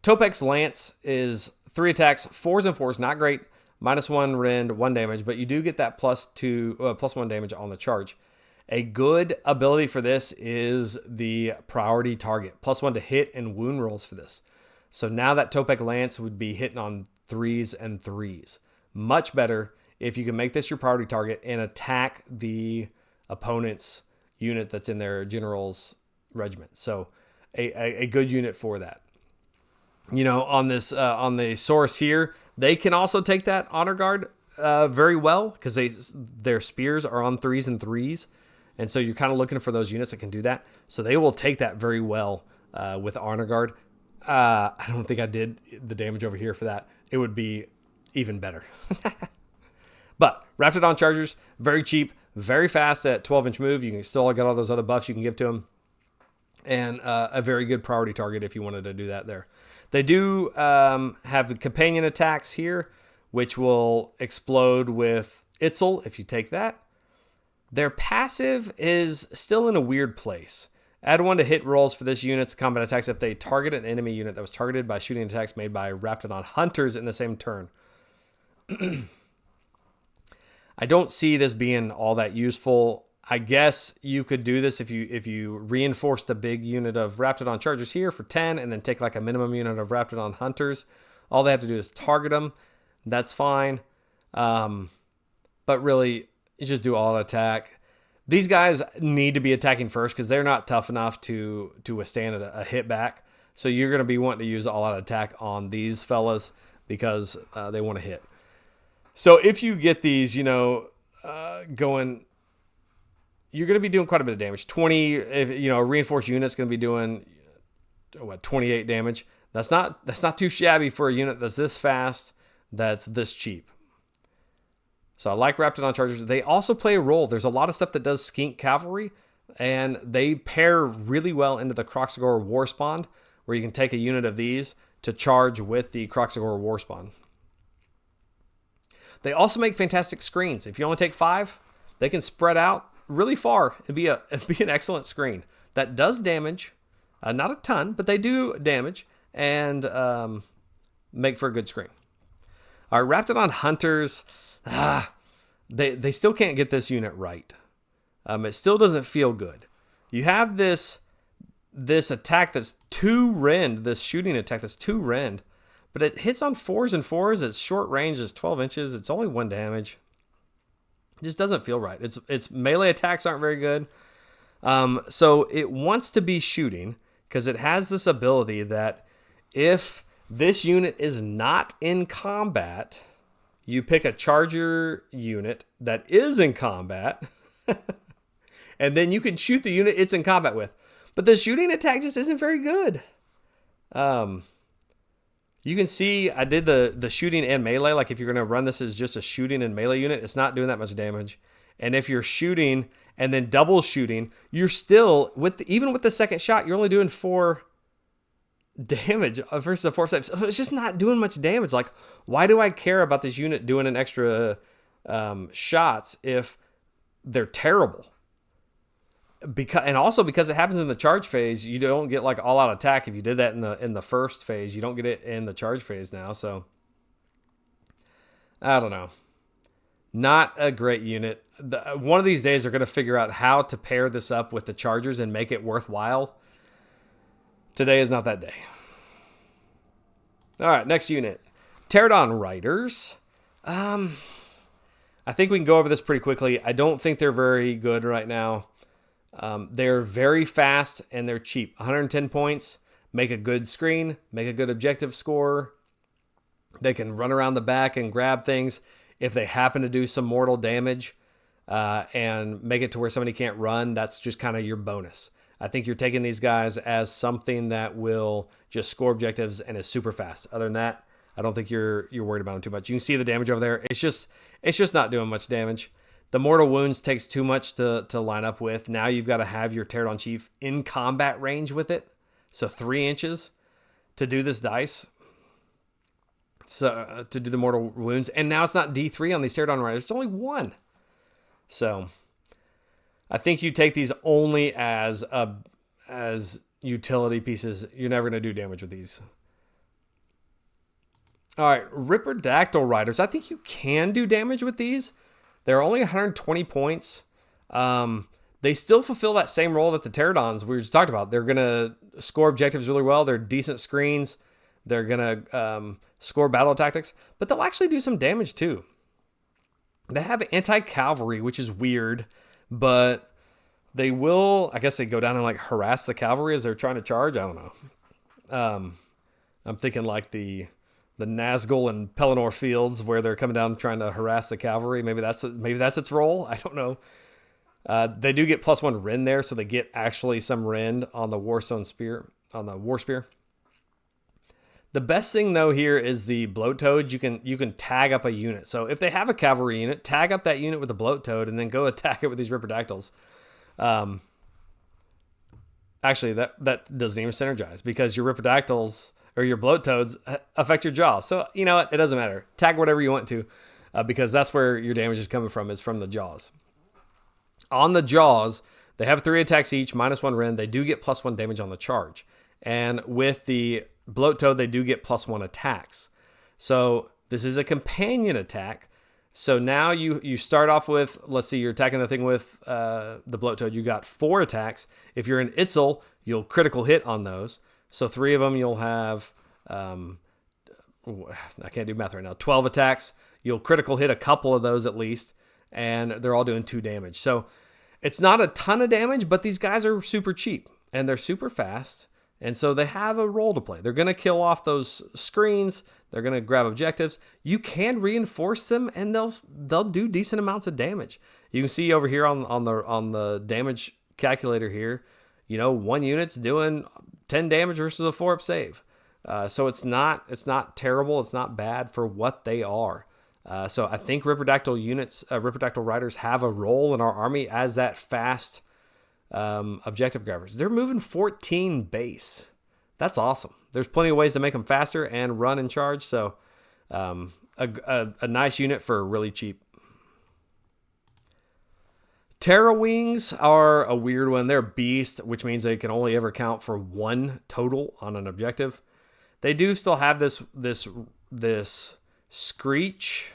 Topex Lance is 3 attacks, 4s and 4s, not great. -1 rend, 1 damage, but you do get that +1 damage on the charge. A good ability for this is the priority target. +1 to hit and wound rolls for this. So now that Topex Lance would be hitting on 3s and 3s. Much better if you can make this your priority target and attack the opponent's unit that's in their general's regiment. So a good unit for that. You know, on this on the Saurus here, they can also take that honor guard very well because their spears are on 3s and 3s. And so you're kind of looking for those units that can do that. So they will take that very well with honor guard. I don't think I did the damage over here for that. It would be even better. But Raptidon chargers, very cheap, very fast at 12-inch move. You can still get all those other buffs you can give to them. And a very good priority target if you wanted to do that there. They do have the companion attacks here, which will explode with Itzel if you take that. Their passive is still in a weird place. Add 1 to hit rolls for this unit's combat attacks if they target an enemy unit that was targeted by shooting attacks made by Raptidon hunters in the same turn. I don't see this being all that useful. I guess you could do this if you reinforce the big unit of Raptidon chargers here for 10 and then take like a minimum unit of Raptidon hunters. All they have to do is target them. That's fine. But really, you just do all attack. These guys need to be attacking first because they're not tough enough to withstand a hit back. So you're going to be wanting to use all-out attack on these fellas because they want to hit. So if you get these, going, you're going to be doing quite a bit of damage. 20, if a reinforced unit's going to be doing 28 damage. That's not too shabby for a unit that's this fast, that's this cheap. So I like Raptidon chargers. They also play a role. There's a lot of stuff that does skink cavalry, and they pair really well into the Kroxigor Warspawned, where you can take a unit of these to charge with the Kroxigor Warspawned. They also make fantastic screens. If you only take 5, they can spread out really far. It'd be an excellent screen that does damage, not a ton, but they do damage and make for a good screen. All right, Raptidon hunters. They still can't get this unit right. It still doesn't feel good. You have this attack that's 2 rend, this shooting attack that's 2 rend, but it hits on 4s and 4s. It's short range, it's 12 inches, it's only 1 damage. It just doesn't feel right. Its melee attacks aren't very good. So it wants to be shooting because it has this ability that if this unit is not in combat, you pick a charger unit that is in combat, and then you can shoot the unit it's in combat with. But the shooting attack just isn't very good. You can see I did the shooting and melee. Like if you're going to run this as just a shooting and melee unit, it's not doing that much damage. And if you're shooting and then double shooting, you're still, even with the second shot, you're only doing 4 damage versus a 4 save. So it's just not doing much damage. Like, why do I care about this unit doing an extra shots if they're terrible? Because it happens in the charge phase, you don't get like all out attack. If you did that in the first phase, you don't get it in the charge phase now. So I don't know. Not a great unit. One of these days they're going to figure out how to pair this up with the chargers and make it worthwhile. Today is not that day. All right, next unit. Terradon Riders. I think we can go over this pretty quickly. I don't think they're very good right now. They're very fast and they're cheap. 110 points, make a good screen, make a good objective score. They can run around the back and grab things. If they happen to do some mortal damage and make it to where somebody can't run, that's just kind of your bonus. I think you're taking these guys as something that will just score objectives and is super fast. Other than that, I don't think you're worried about them too much. You can see the damage over there. It's just not doing much damage. The mortal wounds takes too much to line up with. Now you've got to have your Terradon Chief in combat range with it. So 3 inches to do this dice. So to do the mortal wounds. And now it's not D3 on these Terradon Riders. It's only 1. So I think you take these only as utility pieces. You're never going to do damage with these. All right, Ripperdactyl Riders. I think you can do damage with these. They're only 120 points. They still fulfill that same role that the Terradons we just talked about. They're going to score objectives really well. They're decent screens. They're going to score battle tactics. But they'll actually do some damage too. They have anti-cavalry, which is weird. But they will, I guess they go down and like harass the cavalry as they're trying to charge. I don't know. I'm thinking like the Nazgul and Pelennor fields where they're coming down trying to harass the cavalry. Maybe that's its role. I don't know. They do get +1 rend there, so they get actually some rend on the Warstone Spear, on the War Spear. The best thing though here is the Bloat Toad. You can tag up a unit. So if they have a cavalry unit, tag up that unit with the Bloat Toad and then go attack it with these Ripperdactyls. Actually, that doesn't even synergize because your Ripperdactyls or your Bloat Toads affect your jaws. So you know what? It doesn't matter. Tag whatever you want to because that's where your damage is coming from, is from the jaws. On the jaws, they have 3 attacks each, -1 rend. They do get +1 damage on the charge. And with the Bloat Toad, they do get +1 attacks. So this is a companion attack. So now you start off with, let's see, you're attacking the thing with the Bloat Toad. You got 4 attacks. If you're in Itzel, you'll critical hit on those. So 3 of them you'll have, I can't do math right now, 12 attacks. You'll critical hit a couple of those at least, and they're all doing 2 damage. So it's not a ton of damage, but these guys are super cheap, and they're super fast. And so they have a role to play. They're going to kill off those screens. They're going to grab objectives. You can reinforce them, and they'll do decent amounts of damage. You can see over here on the damage calculator here, 1 unit's doing 10 damage versus a 4-up save. So it's not terrible. It's not bad for what they are. So I think Ripperdactyl Riders have a role in our army as that fast objective grabbers. They're moving 14 base. That's awesome. There's plenty of ways to make them faster and run and charge. So a nice unit for really cheap. Terra Wings are a weird one. They're beast, which means they can only ever count for 1 total on an objective. They do still have this Screech,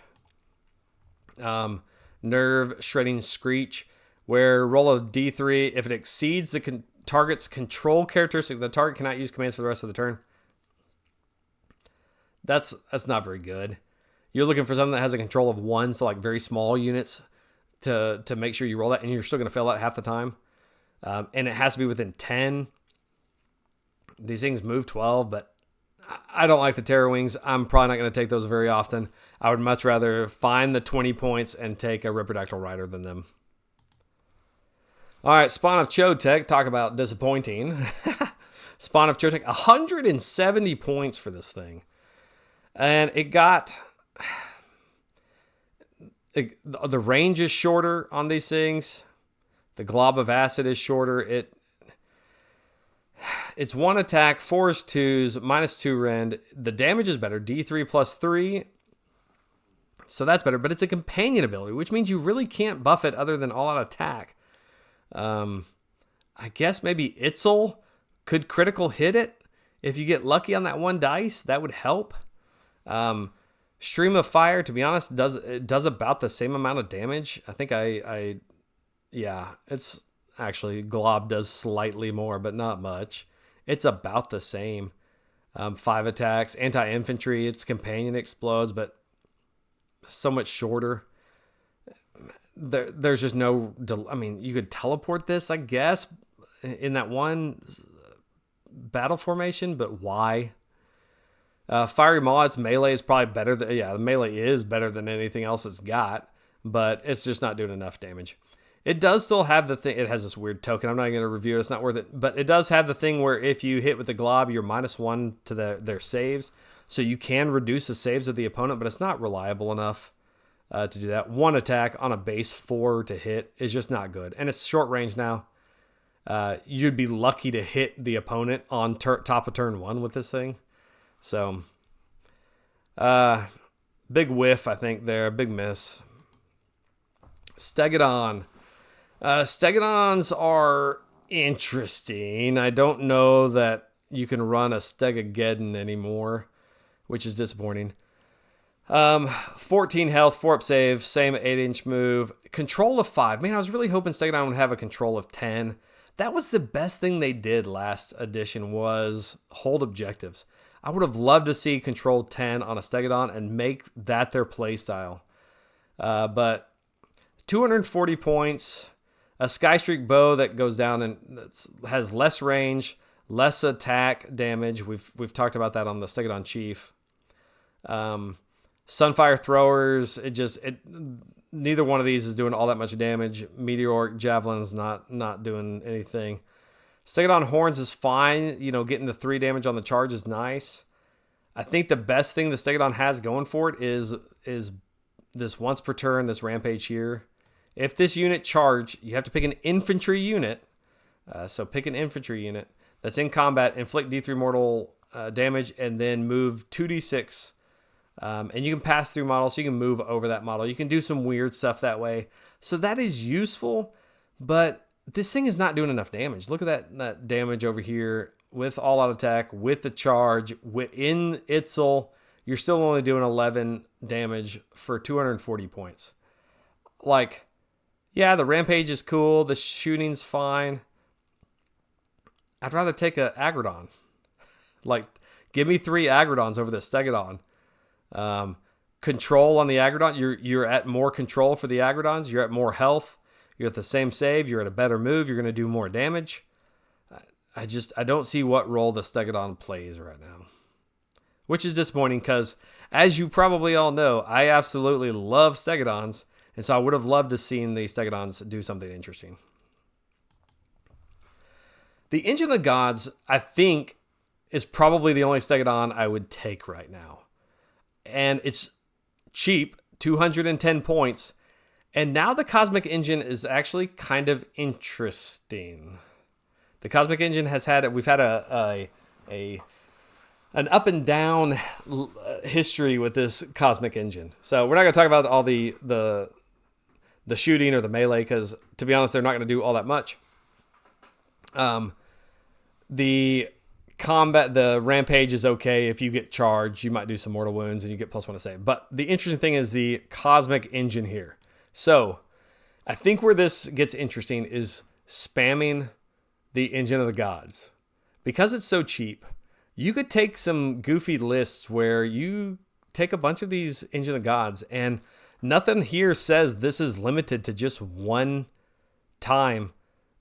nerve shredding Screech, where roll a D3. If it exceeds the target's control characteristic, the target cannot use commands for the rest of the turn. That's not very good. You're looking for something that has a control of 1, so like very small units to make sure you roll that, and you're still going to fail that half the time. And it has to be within 10. These things move 12, but I don't like the Terra Wings. I'm probably not going to take those very often. I would much rather find the 20 points and take a Ripperdactyl Rider than them. All right, Spawn of Chotek. Talk about disappointing. Spawn of Chotek, 170 points for this thing. And it got... the range is shorter on these things. The glob of acid is shorter. It's 1 attack, 4 is 2s, -2 rend. The damage is better, D3 +3. So that's better, but it's a companion ability, which means you really can't buff it other than all-out attack. I guess maybe Itzel could critical hit it. If you get lucky on that 1 dice, that would help. Stream of Fire, to be honest, does about the same amount of damage. I think it's actually Glob does slightly more, but not much. It's about the same. 5 attacks. Anti-infantry, its companion explodes, but so much shorter. There's just no... I mean, you could teleport this, I guess, in that one battle formation, but why? Fiery Maw, its melee is probably better than... Yeah, the melee is better than anything else it's got, but it's just not doing enough damage. It does still have the thing... It has this weird token. I'm not going to review it. It's not worth it. But it does have the thing where if you hit with the glob, you're -1 to their saves. So you can reduce the saves of the opponent, but it's not reliable enough to do that. 1 attack on a base 4 to hit is just not good. And it's short range now. You'd be lucky to hit the opponent on top of turn 1 with this thing. So, big whiff, I think, there. Big miss. Stegadon. Stegadons are interesting. I don't know that you can run a Stegageddon anymore, which is disappointing. 14 health, 4 up save, same 8-inch move. Control of 5. Man, I was really hoping Stegadon would have a control of 10. That was the best thing they did last edition, was hold objectives. I would have loved to see control 10 on a Stegadon and make that their playstyle. But 240 points, a Skystreak bow that goes down and has less range, less attack damage. We've talked about that on the Stegadon Chief. Sunfire throwers, neither one of these is doing all that much damage. Meteoric Javelin's not doing anything. Stegadon Horns is fine. You know, getting the 3 damage on the charge is nice. I think the best thing the Stegadon has going for it is this once per turn, this rampage here. If this unit charge, you have to pick an infantry unit. So pick an infantry unit that's in combat, inflict D3 mortal damage, and then move 2d6. And you can pass through models, so you can move over that model. You can do some weird stuff that way. So that is useful, but this thing is not doing enough damage. Look at that damage over here with all-out attack, with the charge, in Itzel. You're still only doing 11 damage for 240 points. Like, yeah, the rampage is cool. The shooting's fine. I'd rather take a Aggradon. Like, give me 3 Aggradons over the Stegadon. Control on the Aggradon. You're at more control for the Aggradons. You're at more health. You're at the same save. You're at a better move. You're going to do more damage. I don't see what role the Stegadon plays right now, which is disappointing because, as you probably all know, I absolutely love Stegadons, and so I would have loved to seen the Stegadons do something interesting. The Engine of the Gods, I think, is probably the only Stegadon I would take right now. And it's cheap, 210 points. And now the Cosmic Engine is actually kind of interesting. The Cosmic Engine we've had an up and down history with this Cosmic Engine. So we're not going to talk about all the shooting or the melee, because to be honest, they're not going to do all that much. The combat, the rampage is okay. If you get charged, you might do some mortal wounds and you get +1 to save. But the interesting thing is the Cosmic Engine here. So I think where this gets interesting is spamming the Engine of the Gods. Because it's so cheap, you could take some goofy lists where you take a bunch of these Engine of the Gods, and nothing here says this is limited to just one time,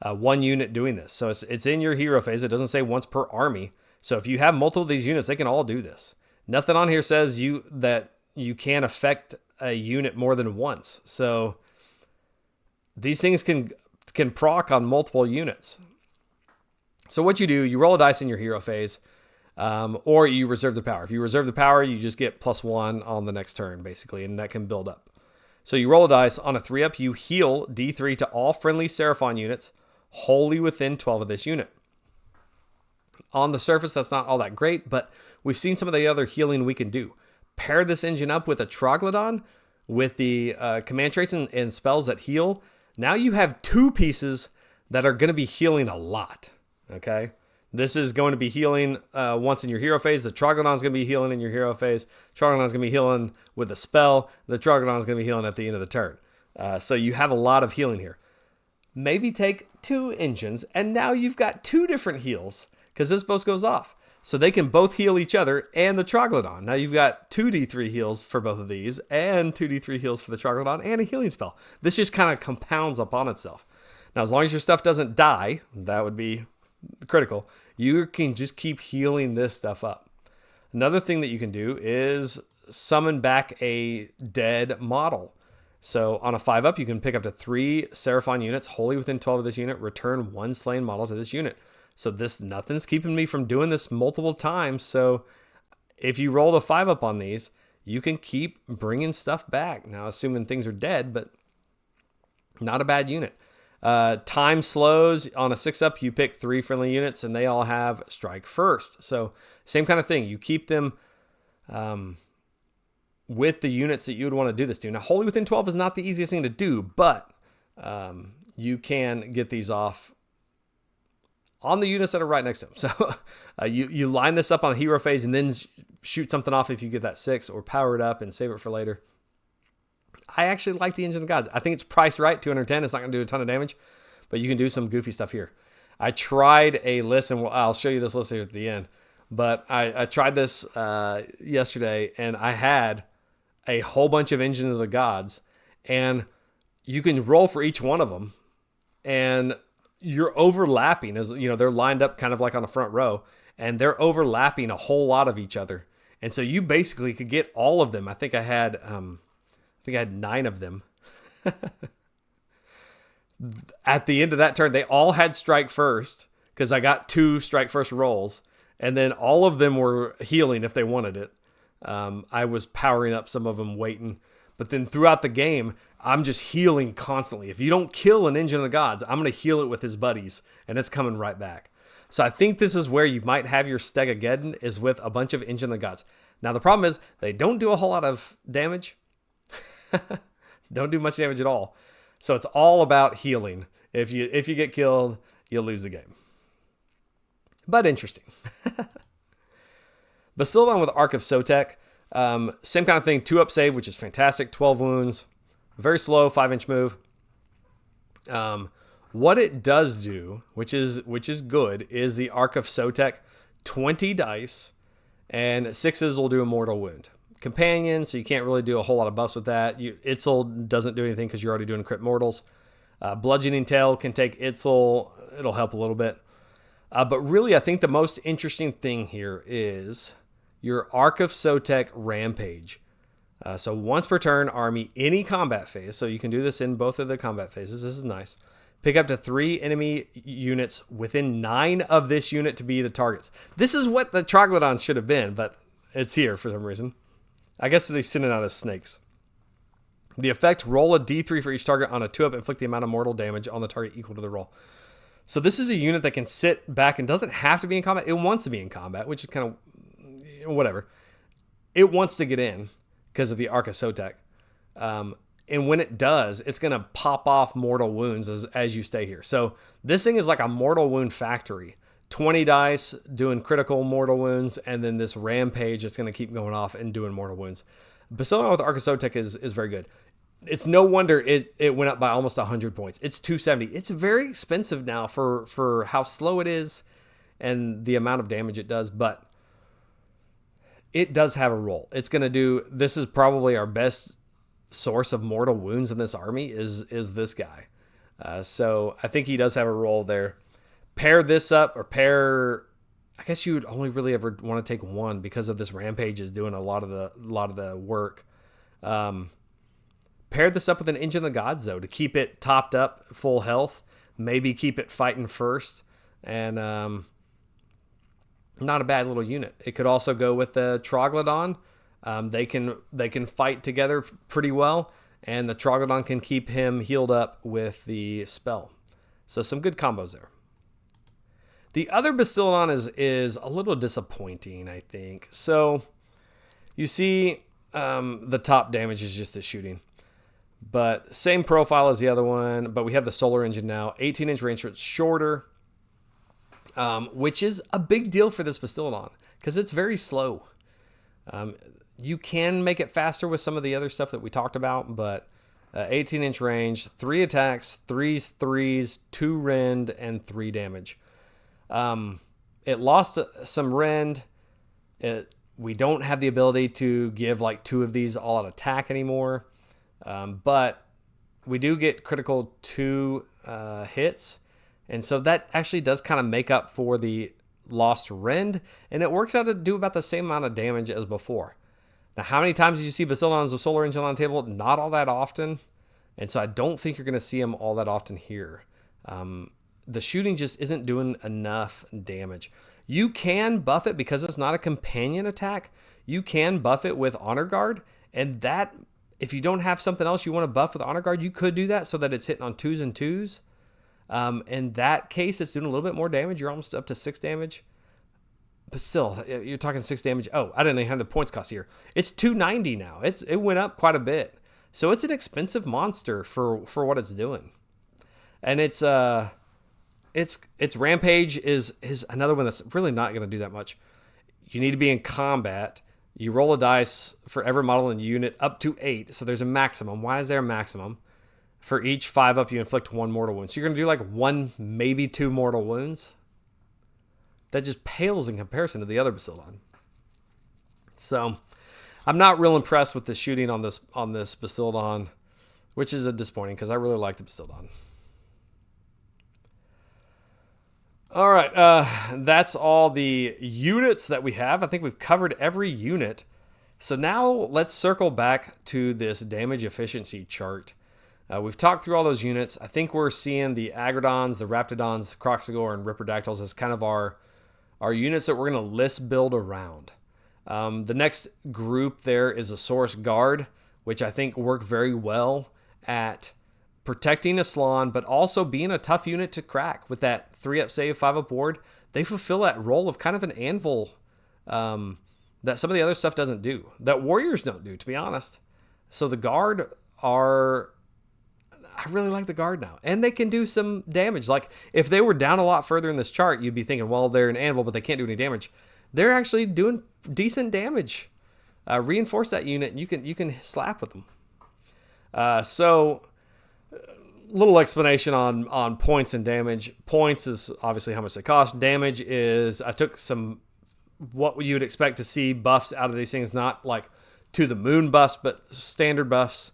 one unit doing this. So it's in your hero phase. It doesn't say once per army. So if you have multiple of these units, they can all do this. Nothing on here says that you can affect a unit more than once. So these things can proc on multiple units. So what you do, you roll a dice in your hero phase, or you reserve the power. If you reserve the power, you just get +1 on the next turn, basically, and that can build up. So you roll a dice. On a 3-up, you heal D3 to all friendly Seraphon units wholly within 12 of this unit. On the surface, that's not all that great, but we've seen some of the other healing we can do. Pair this engine up with a Troglodon with the command traits and spells that heal. Now you have 2 pieces that are going to be healing a lot. Okay? This is going to be healing once in your hero phase. The Troglodon's going to be healing in your hero phase. Troglodon's going to be healing with a spell. The Troglodon's going to be healing at the end of the turn. So you have a lot of healing here. Maybe take 2 engines, and now you've got 2 different heals, because this both goes off. So they can both heal each other and the Troglodon. Now you've got 2d3 heals for both of these, and 2d3 heals for the Troglodon, and a healing spell. This just kind of compounds upon itself. Now, as long as your stuff doesn't die, that would be critical, you can just keep healing this stuff up. Another thing that you can do is summon back a dead model. So on a 5-up, you can pick up to 3 Seraphon units wholly within 12 of this unit, return 1 slain model to this unit. So nothing's keeping me from doing this multiple times. So if you rolled a 5-up on these, you can keep bringing stuff back. Now, assuming things are dead, but not a bad unit. Time slows. On a 6-up, you pick 3 friendly units, and they all have strike first. So same kind of thing. You keep them with the units that you would want to do this to. Now, wholly within 12 is not the easiest thing to do, but you can get these off on the units that are right next to them. So you line this up on hero phase and then shoot something off if you get that 6, or power it up and save it for later. I actually like the Engine of the Gods. I think it's priced right, 210. It's not going to do a ton of damage, but you can do some goofy stuff here. I tried a list, and I'll show you this list here at the end, but I tried this yesterday, and I had a whole bunch of Engine of the Gods, and you can roll for each one of them, and you're overlapping, as you know, they're lined up kind of like on the front row, and they're overlapping a whole lot of each other. And so you basically could get all of them. I think I had 9 of them. At the end of that turn, they all had strike first, because I got 2 strike first rolls, and then all of them were healing if they wanted it. I was powering up some of them, waiting. But then throughout the game, I'm just healing constantly. If you don't kill an Engine of the Gods, I'm going to heal it with his buddies, and it's coming right back. So I think this is where you might have your Stegadon, is with a bunch of Engine of the Gods. Now, the problem is they don't do a whole lot of damage. Don't do much damage at all. So it's all about healing. If you get killed, you'll lose the game. But interesting. Bastiladon with Ark of Sotek. Same kind of thing, 2-up save, which is fantastic, 12 wounds, very slow, 5-inch move. What it does do, which is good, is the Ark of Sotek, 20 dice, and 6s will do a mortal wound. Companion, so you can't really do a whole lot of buffs with that. Itzel doesn't do anything because you're already doing crit mortals. Bludgeoning Tail can take Itzel, it'll help a little bit. But really, I think the most interesting thing here is your Ark of Sotek Rampage. So once per turn, army any combat phase. So you can do this in both of the combat phases. This is nice. Pick up to 3 enemy units within 9 of this unit to be the targets. This is what the Troglodon should have been, but it's here for some reason. I guess they send it out as snakes. The effect, roll a d3 for each target on a 2-up, inflict the amount of mortal damage on the target equal to the roll. So this is a unit that can sit back and doesn't have to be in combat. It wants to be in combat, which is kind of whatever. It wants to get in because of the Ark of Sotek. And when it does, it's going to pop off mortal wounds as you stay here. So this thing is like a mortal wound factory. 20 dice doing critical mortal wounds, and then this rampage that's going to keep going off and doing mortal wounds. Bastiladon with Ark of Sotek is very good. It's no wonder it went up by almost 100 points. It's 270. It's very expensive now for how slow it is and the amount of damage it does, but it does have a role. It's going to do, this is probably our best source of mortal wounds in this army is this guy. So I think he does have a role there. Pair this up, or I guess you would only really ever want to take 1 because of this rampage is doing a lot of the work. Pair this up with an Engine of the Gods, though, to keep it topped up, full health. Maybe keep it fighting first. And not a bad little unit. It could also go with the Troglodon. They can fight together pretty well. And the Troglodon can keep him healed up with the spell. So some good combos there. The other Bastiladon is a little disappointing, I think. So you see the top damage is just the shooting. But same profile as the other one, but we have the solar engine now. 18-inch range, so it's shorter, which is a big deal for this Bastiladon because it's very slow. You can make it faster with some of the other stuff that we talked about, but 18-inch range, 3 attacks, 3 threes, 2 rend, and 3 damage. it lost some rend. We don't have the ability to give like 2 of these all out attack anymore. But we do get critical 2 hits. And so that actually does kind of make up for the lost rend. And it works out to do about the same amount of damage as before. Now, how many times do you see Bastiladons with Solar Engine on the table? Not all that often. And so I don't think you're going to see them all that often here. The shooting just isn't doing enough damage. You can buff it because it's not a companion attack. You can buff it with Honor Guard. And that, if you don't have something else you want to buff with Honor Guard, you could do that so that it's hitting on 2s and 2s. In that case, it's doing a little bit more damage. You're almost up to 6 damage. But still, you're talking 6 damage. Oh, I didn't even have the points cost here. It's 290 now. It went up quite a bit. So it's an expensive monster for what it's doing. And its Rampage is another one that's really not going to do that much. You need to be in combat. You roll a dice for every model in the unit up to 8. So there's a maximum. Why is there a maximum? For each 5 up, you inflict 1 mortal wound. So you're going to do like 1, maybe 2 mortal wounds. That just pales in comparison to the other Bastiladon. So I'm not real impressed with the shooting on this Bastiladon, which is disappointing because I really like the Bastiladon. All right, that's all the units that we have. I think we've covered every unit. So now let's circle back to this damage efficiency chart. We've talked through all those units. I think we're seeing the Aggradons, the Raptidons, the Kroxigor, and Ripperdactyls as kind of our units that we're going to list build around. The next group there is a Saurus Guard, which I think work very well at protecting a Slann, but also being a tough unit to crack with that 3-up save, 5-up ward. They fulfill that role of kind of an anvil that some of the other stuff doesn't do, that Warriors don't do, to be honest. So the Guard are... I really like the Guard now. And they can do some damage. Like, if they were down a lot further in this chart, you'd be thinking, well, they're an anvil, but they can't do any damage. They're actually doing decent damage. Reinforce that unit, and you can slap with them. So, little explanation on points and damage. Points is obviously how much they cost. Damage is, I took some, what you would expect to see buffs out of these things, not like to the moon buffs, but standard buffs.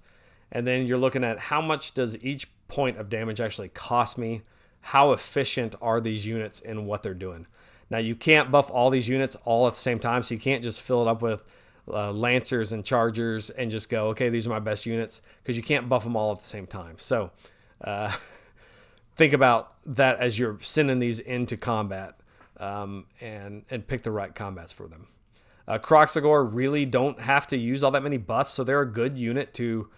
And then you're looking at how much does each point of damage actually cost me? How efficient are these units in what they're doing? Now, you can't buff all these units all at the same time, so you can't just fill it up with Lancers and Chargers and just go, okay, these are my best units, because you can't buff them all at the same time. So think about that as you're sending these into combat and pick the right combats for them. Kroxigor really don't have to use all that many buffs, so they're a good unit to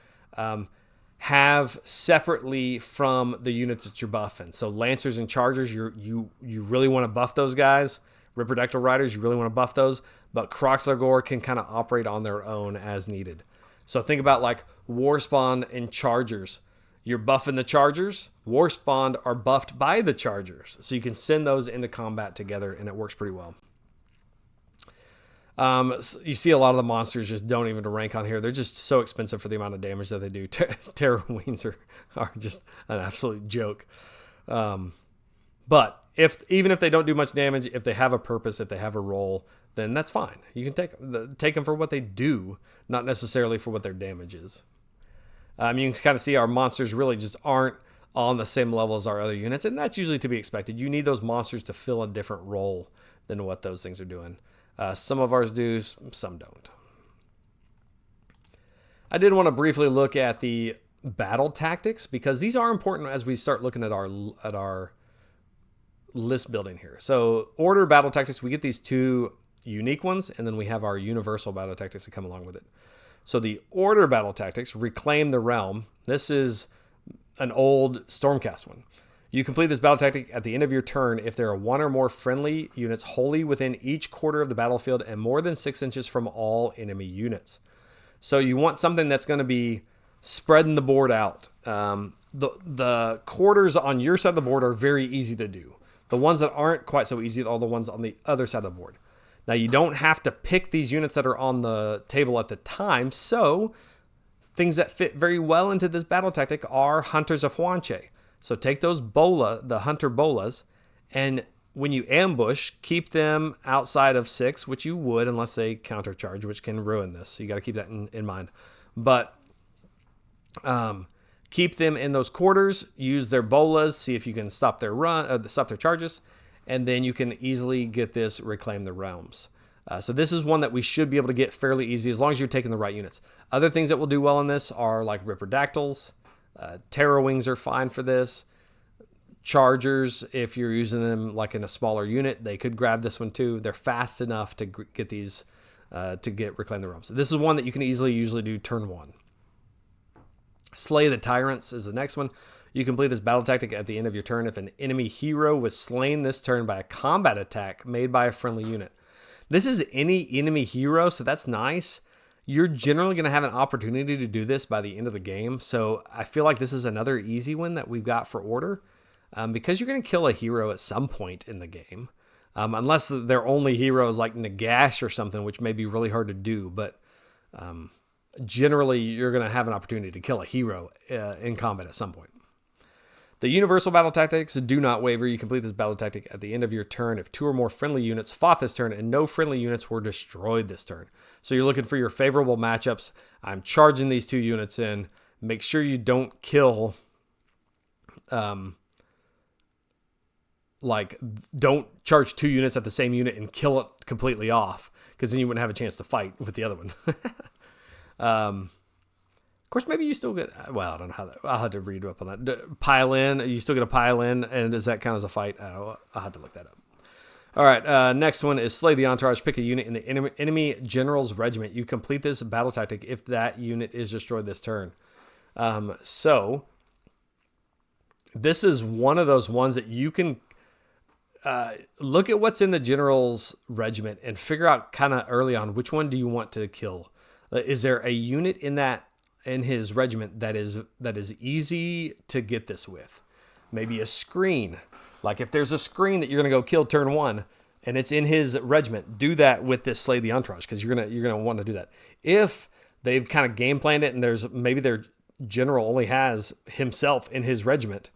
have separately from the units that you're buffing. So Lancers and Chargers, you really want to buff those guys. Ripperdactyl Riders, you really want to buff those. But Kroxigor can kind of operate on their own as needed. So think about like Warspawned and Chargers. You're buffing the Chargers. Warspawned are buffed by the Chargers. So you can send those into combat together, and it works pretty well. So you see a lot of the monsters just don't even rank on here. They're just so expensive for the amount of damage that they do. Terror Wings are just an absolute joke. But even if they don't do much damage, if they have a purpose, if they have a role, then that's fine. You can take them for what they do, not necessarily for what their damage is. You can kind of see our monsters really just aren't on the same level as our other units, and that's usually to be expected. You need those monsters to fill a different role than what those things are doing. Some of ours do, some don't. I did want to briefly look at the battle tactics, because these are important as we start looking at our list building here. So order battle tactics, we get these 2 unique ones, and then we have our universal battle tactics that come along with it. So the order battle tactics, Reclaim the Realm. This is an old Stormcast one. You complete this battle tactic at the end of your turn if there are 1 or more friendly units wholly within each quarter of the battlefield and more than 6 inches from all enemy units. So you want something that's going to be spreading the board out. The quarters on your side of the board are very easy to do. The ones that aren't quite so easy are the ones on the other side of the board. Now, you don't have to pick these units that are on the table at the time, so things that fit very well into this battle tactic are Hunters of Huanchi. So take those the Hunter Bolas, and when you ambush, keep them outside of 6, which you would unless they countercharge, which can ruin this. So you got to keep that in mind. But keep them in those quarters. Use their bolas. See if you can stop their stop their charges, and then you can easily get this reclaim the realms. So this is one that we should be able to get fairly easy as long as you're taking the right units. Other things that will do well in this are like Ripperdactyls. Terra wings are fine for this. Chargers, if you're using them like in a smaller unit, they could grab this one too. They're fast enough to get these to get reclaim the realms. This is one that you can usually do turn 1. Slay the Tyrants is the next one. You complete this battle tactic at the end of your turn if an enemy hero was slain this turn by a combat attack made by a friendly unit. This is any enemy hero, so that's nice. You're generally going to have an opportunity to do this by the end of the game, so I feel like this is another easy one that we've got for order. Because you're going to kill a hero at some point in the game. Unless their only hero is like Nagash or something, which may be really hard to do. But generally, you're going to have an opportunity to kill a hero in combat at some point. The universal battle tactics do not waver. You complete this battle tactic at the end of your turn if 2 or more friendly units fought this turn and no friendly units were destroyed this turn. So you're looking for your favorable matchups. I'm charging these 2 units in. Make sure you don't kill... don't charge 2 units at the same unit and kill it completely off, because then you wouldn't have a chance to fight with the other one. Of course, maybe you still get, well, I don't know how that, I'll have to read up on that. Pile in, you still get a pile in, and does that count as a fight? I'll have to look that up. All right, next one is Slay the Entourage. Pick a unit in the enemy general's regiment. You complete this battle tactic if that unit is destroyed this turn. So, this is one of those ones that you can look at what's in the general's regiment and figure out kind of early on which one do you want to kill. Is there a unit in his regiment that is easy to get this with? Maybe a screen. Like if there's a screen that you're gonna go kill turn 1 and it's in his regiment, do that with this Slay the Entourage, because you're gonna want to do that. If they've kind of game planned it and there's maybe their general only has himself in his regiment,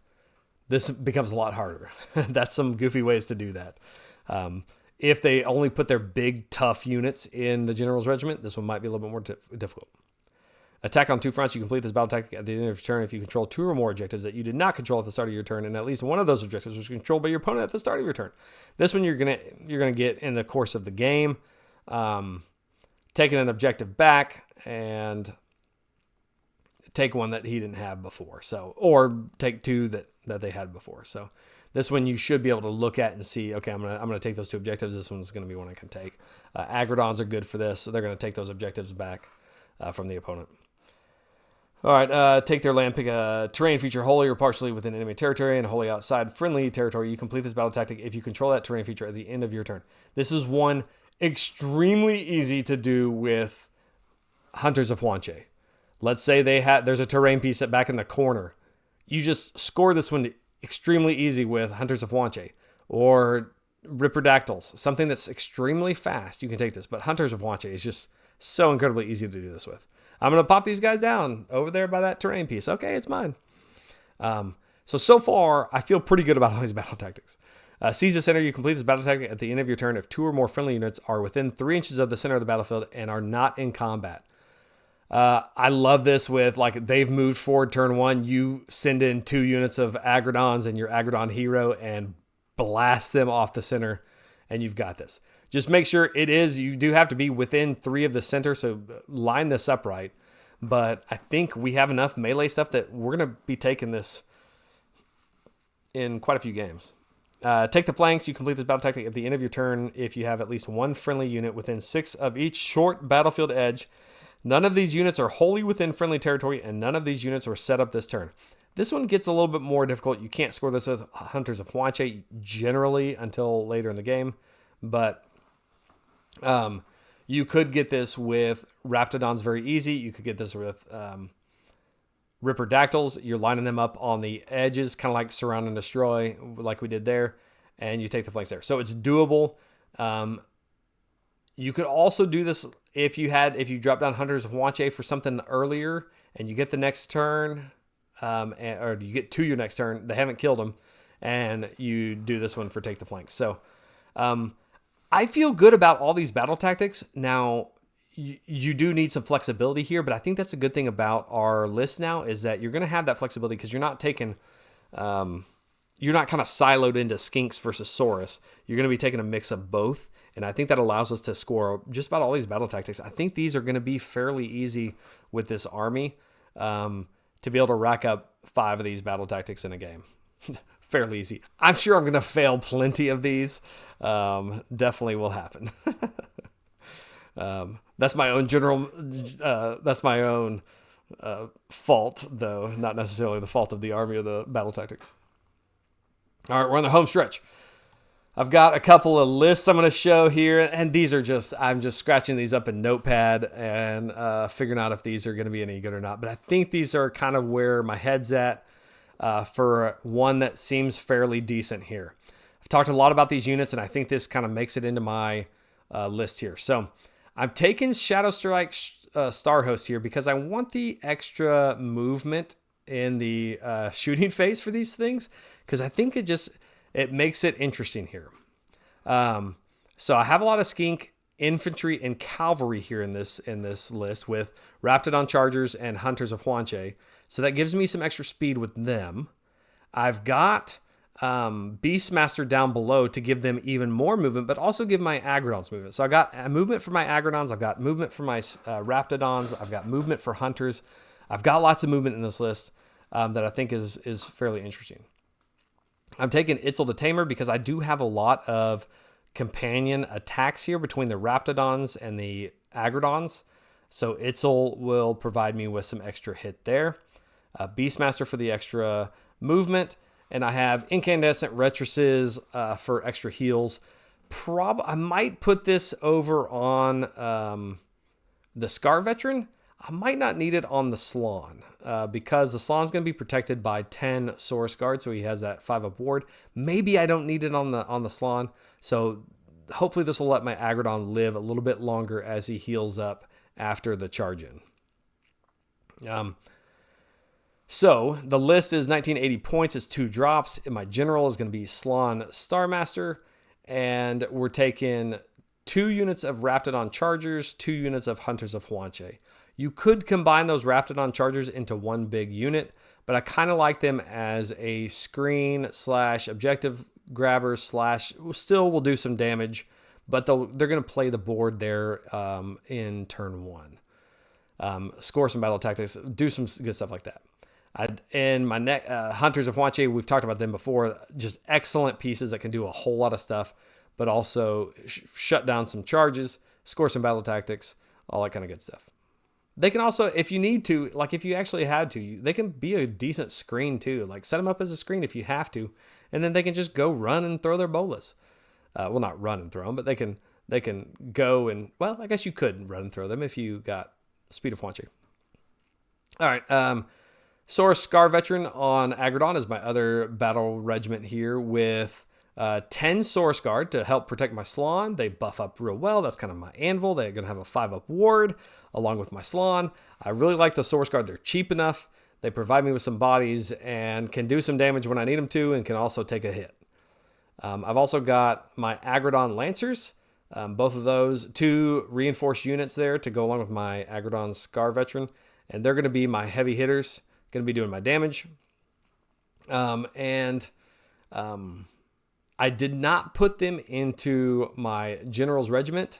this becomes a lot harder. That's some goofy ways to do that. If they only put their big, tough units in the general's regiment, this one might be a little bit more difficult. Attack on 2 fronts. You complete this battle tactic at the end of your turn if you control 2 or more objectives that you did not control at the start of your turn, and at least one of those objectives was controlled by your opponent at the start of your turn. This one you're gonna get in the course of the game, taking an objective back and take one that he didn't have before. So, or take 2 that they had before. So this one you should be able to look at and see, okay, I'm gonna take those 2 objectives. This one's gonna be one I can take. Aggradons are good for this. So they're gonna take those objectives back from the opponent. All right, take their land, pick a terrain feature wholly or partially within enemy territory and wholly outside friendly territory. You complete this battle tactic if you control that terrain feature at the end of your turn. This is one extremely easy to do with Hunters of Huanchi. Let's say there's a terrain piece back in the corner. You just score this one extremely easy with Hunters of Huanchi or Ripperdactyls, something that's extremely fast. You can take this, but Hunters of Huanchi is just so incredibly easy to do this with. I'm going to pop these guys down over there by that terrain piece. Okay, it's mine. So far, I feel pretty good about all these battle tactics. Seize the center. You complete this battle tactic at the end of your turn if 2 or more friendly units are within 3 inches of the center of the battlefield and are not in combat. I love this with, like, they've moved forward turn 1. You send in 2 units of Aggradons and your Aggradon hero and blast them off the center, and you've got this. Just make sure you do have to be within 3 of the center, so line this up right. But I think we have enough melee stuff that we're going to be taking this in quite a few games. Take the flanks. You complete this battle tactic at the end of your turn if you have at least 1 friendly unit within 6 of each short battlefield edge. None of these units are wholly within friendly territory, and none of these units were set up this turn. This one gets a little bit more difficult. You can't score this with Hunters of Huanchi generally until later in the game, but you could get this with Raptidons very easy. You could get this with Ripperdactyls. You're lining them up on the edges, kind of like Surround and Destroy, like we did there, and you take the flanks there. So it's doable. You could also do this if you drop down Hunters of Huanchi for something earlier, and you get the next turn, or you get to your next turn. They haven't killed them, and you do this one for take the flank. So I feel good about all these battle tactics. Now, you do need some flexibility here, but I think that's a good thing about our list now is that you're going to have that flexibility because you're not taking, you're not kind of siloed into Skinks versus Saurus. You're going to be taking a mix of both, and I think that allows us to score just about all these battle tactics. I think these are going to be fairly easy with this army to be able to rack up 5 of these battle tactics in a game. Fairly easy. I'm sure I'm going to fail plenty of these. Definitely will happen. That's my own general, that's my own fault, though, not necessarily the fault of the army or the battle tactics. All right, we're on the home stretch. I've got a couple of lists I'm going to show here, and these are just, I'm just scratching these up in Notepad and figuring out if these are going to be any good or not. But I think these are kind of where my head's at for one that seems fairly decent here. I've talked a lot about these units, and I think this kind of makes it into my list here. So I'm taking Shadow Strike Star Host here because I want the extra movement in the shooting phase for these things, because I think it makes it interesting here. So I have a lot of Skink Infantry and Cavalry here in this list with Raptidon Chargers and Hunters of Huanchi. So that gives me some extra speed with them. I've got Beastmaster down below to give them even more movement, but also give my Aggradons movement. So I got a movement for my Aggradons. I've got movement for my Raptidons. I've got movement for Hunters. I've got lots of movement in this list that I think is fairly interesting. I'm taking Itzel the Tamer because I do have a lot of companion attacks here between the Raptidons and the Aggradons. So Itzel will provide me with some extra hit there. Beastmaster for the extra movement. And I have Incandescent Retresses for extra heals. I might put this over on the Scar Veteran. I might not need it on the Slann because the Slann's going to be protected by 10 Saurus Guard, so he has that 5-up ward. Maybe I don't need it on the Slann, so hopefully this will let my Aggradon live a little bit longer as he heals up after the charge in. So the list is 1980 points. It's 2 drops. And my general is going to be Slann Starmaster, and we're taking 2 units of Raptidon Chargers, 2 units of Hunters of Huanchi. You could combine those Raptidon Chargers into one big unit, but I kind of like them as a screen / objective grabber / still will do some damage, but they're going to play the board there in turn 1. Score some battle tactics, do some good stuff like that. In my Hunters of Huanchi, we've talked about them before, just excellent pieces that can do a whole lot of stuff, but also shut down some charges, score some battle tactics, all that kind of good stuff. They can also, if you need to, like if you actually had to, they can be a decent screen too. Like set them up as a screen if you have to, and then they can just go run and throw their bolas. Well, not run and throw them, but they can go and, well, I guess you could run and throw them if you got Speed of Huanchi. All right, Saurus Scar Veteran on Aggradon is my other battle regiment here with 10 Saurus Guard to help protect my Slann. They buff up real well. That's kind of my anvil. They're going to have a 5-up ward along with my Slann. I really like the Saurus Guard. They're cheap enough. They provide me with some bodies and can do some damage when I need them to, and can also take a hit. I've also got my Aggradon Lancers. Both of those, 2 reinforced units there to go along with my Aggradon Scar Veteran. And they're going to be my heavy hitters, going to be doing my damage. I did not put them into my General's Regiment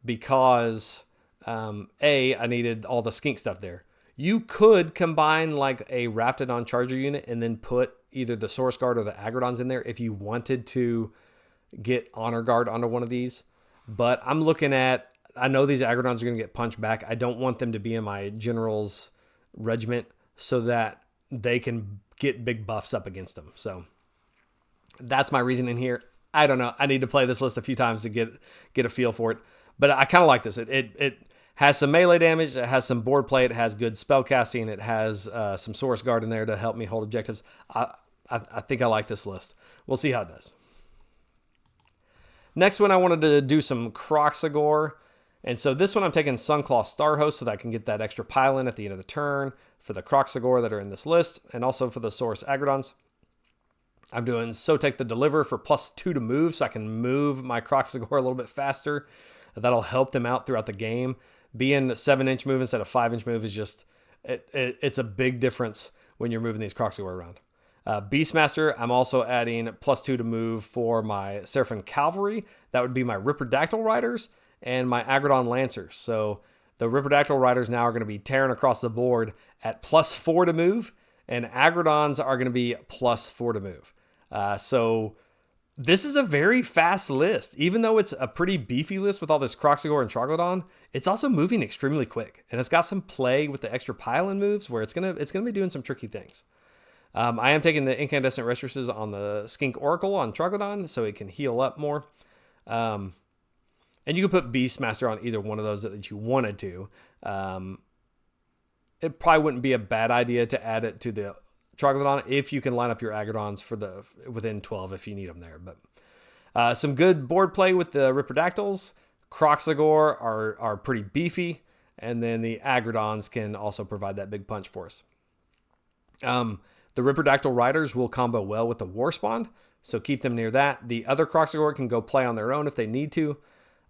because, I needed all the Skink stuff there. You could combine like a Raptidon Charger unit and then put either the Saurus Guard or the Aggradons in there if you wanted to get Honor Guard onto one of these. But I'm looking at, I know these Aggradons are going to get punched back. I don't want them to be in my General's Regiment so that they can get big buffs up against them. So that's my reasoning here. I don't know. I need to play this list a few times to get a feel for it. But I kind of like this. It has some melee damage. It has some board play. It has good spell casting. It has some Saurus Guard in there to help me hold objectives. I think I like this list. We'll see how it does. Next one, I wanted to do some Kroxigor. And so this one I'm taking Sunclaw Starhost so that I can get that extra pile in at the end of the turn for the Kroxigor that are in this list, and also for the Saurus Aggradons. I'm doing Sotek the Deliver for +2 to move, so I can move my Kroxigor a little bit faster. That'll help them out throughout the game. Being 7-inch move instead of 5-inch move is just, it's a big difference when you're moving these Kroxigor around. Beastmaster, I'm also adding +2 to move for my Seraphon Cavalry. That would be my Ripperdactyl Riders and my Aggradon Lancers. So the Ripperdactyl Riders now are going to be tearing across the board at +4 to move, and Aggradons are going to be +4 to move. So this is a very fast list. Even though it's a pretty beefy list with all this Kroxigor and Troglodon, it's also moving extremely quick. And it's got some play with the extra pile-in moves where it's gonna be doing some tricky things. I am taking the Incandescent Retresses on the Skink Oracle on Troglodon so it can heal up more. And you can put Beastmaster on either one of those that you wanted to. It probably wouldn't be a bad idea to add it to the Troglodon if you can line up your Aggradons for within 12 if you need them there. But some good board play with the Ripperdactyls. Kroxigor are pretty beefy, and then the Aggradons can also provide that big punch for us. The Ripperdactyl Riders will combo well with the Warspawned, so keep them near that. The other Kroxigor can go play on their own if they need to.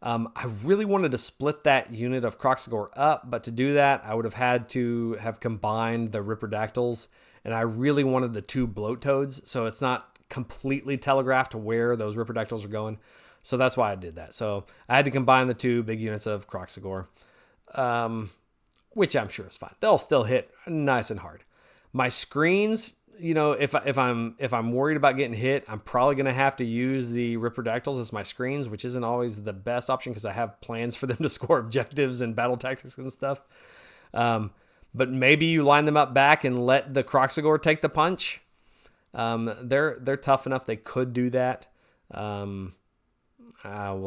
I really wanted to split that unit of Kroxigor up, but to do that, I would have had to have combined the Ripperdactyls, and I really wanted the 2 Bloat Toads, so it's not completely telegraphed where those Ripperdactyls are going. So that's why I did that. So I had to combine the 2 big units of Kroxigor, which I'm sure is fine. They'll still hit nice and hard. My screens, if I'm worried about getting hit, I'm probably going to have to use the Ripperdactyls as my screens, which isn't always the best option because I have plans for them to score objectives and battle tactics and stuff. But maybe you line them up back and let the Kroxigor take the punch. They're tough enough they could do that. We'll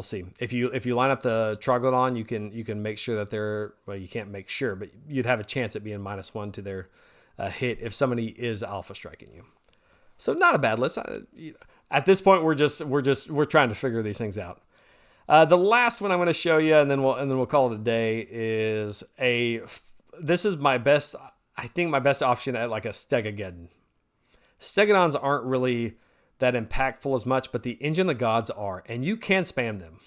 see. If you line up the Troglodon, you can make sure that you can't make sure, but you'd have a chance at being -1 to their hit if somebody is alpha striking you. So not a bad list. At this point, we're trying to figure these things out. The last one I'm going to show you, and then we'll call it a day, is this is my best. I think my best option at like a Stegadon. Stegadons aren't really that impactful as much, but the Engine of the Gods are, and you can spam them.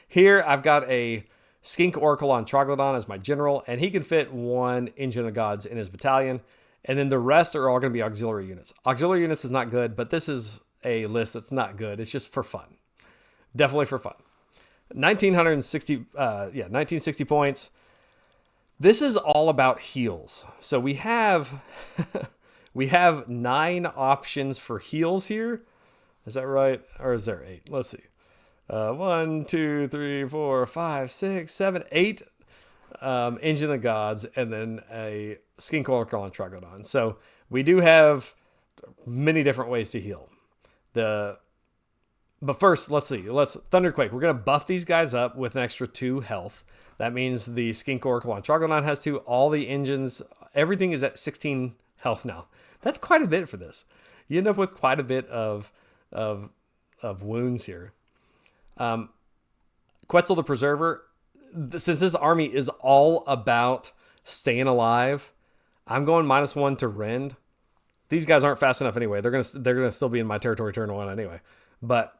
Here I've got a Skink Oracle on Troglodon as my general, and he can fit 1 Engine of the Gods in his battalion, and then the rest are all going to be auxiliary units. Auxiliary units is not good, but this is a list that's not good. It's just for fun. Definitely for fun. 1960 points. This is all about heals. So we have we have 9 options for heals here. Is that right? Or is there 8? Let's see. 1, 2, 3, 4, 5, 6, 7, 8 Engine of the Gods, and then a Skink Oracle on Troglodon. So we do have many different ways to heal. But first, let's see. Thunderquake. We're going to buff these guys up with an extra 2 health. That means the Skink Oracle on Troglodon has 2. All the engines, everything is at 16 health now. That's quite a bit for this. You end up with quite a bit of wounds here. Quetzal the Preserver, since this army is all about staying alive, I'm going -1 to rend. These guys aren't fast enough anyway. They're gonna still be in my territory turn 1 anyway. But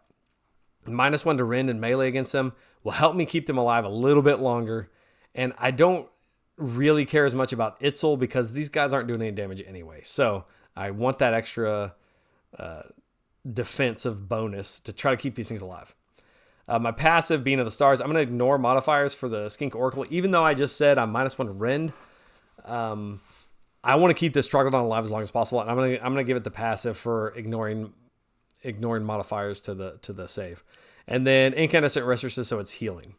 -1 to rend and melee against them will help me keep them alive a little bit longer. And I don't really care as much about Itzel because these guys aren't doing any damage anyway. So I want that extra defensive bonus to try to keep these things alive. My passive, Being of the Stars, I'm going to ignore modifiers for the Skink Oracle. Even though I just said I'm -1 to rend, I want to keep this Troglodon alive as long as possible, and I'm going to give it the passive for ignoring modifiers to the save. And then Incandescent Restorations, so it's healing.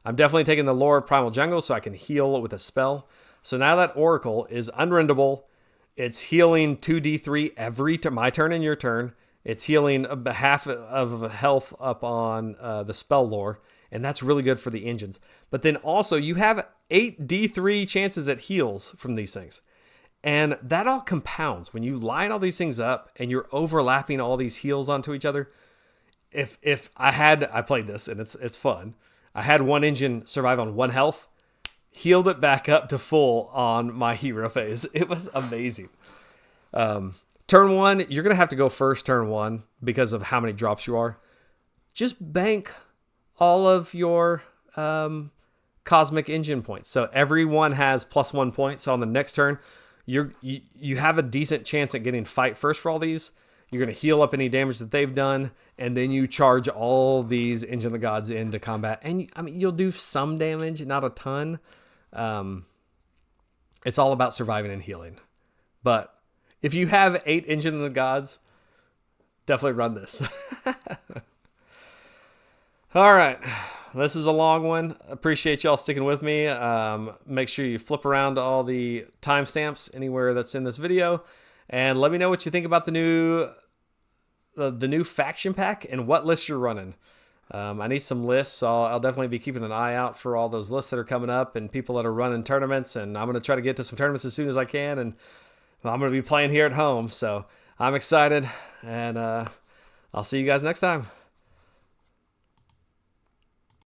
I'm definitely taking the lore of Primal Jungle so I can heal with a spell. So now that Oracle is unrendable, it's healing 2d3 every my turn and your turn. It's healing half of health up on the spell lore, and that's really good for the engines. But then also you have 8d3 chances at heals from these things. And that all compounds. When you line all these things up and you're overlapping all these heals onto each other, if I played this and it's fun. I had one engine survive on 1 health, healed it back up to full on my hero phase. It was amazing. 2 turn 1, you're going to have to go first turn 1 because of how many drops you are. Just bank all of your Cosmic Engine points. So everyone has +1 point. So on the next turn, you have a decent chance at getting fight first for all these. You're going to heal up any damage that they've done, and then you charge all these Engine of the Gods into combat. And I mean, you'll do some damage, not a ton. It's all about surviving and healing. But if you have 8 Engine of the Gods, definitely run this. All right. This is a long one. Appreciate y'all sticking with me. Make sure you flip around all the timestamps anywhere that's in this video. And let me know what you think about the new faction pack and what lists you're running. I need some lists, so I'll definitely be keeping an eye out for all those lists that are coming up and people that are running tournaments. And I'm going to try to get to some tournaments as soon as I can. And I'm going to be playing here at home, so I'm excited. And I'll see you guys next time.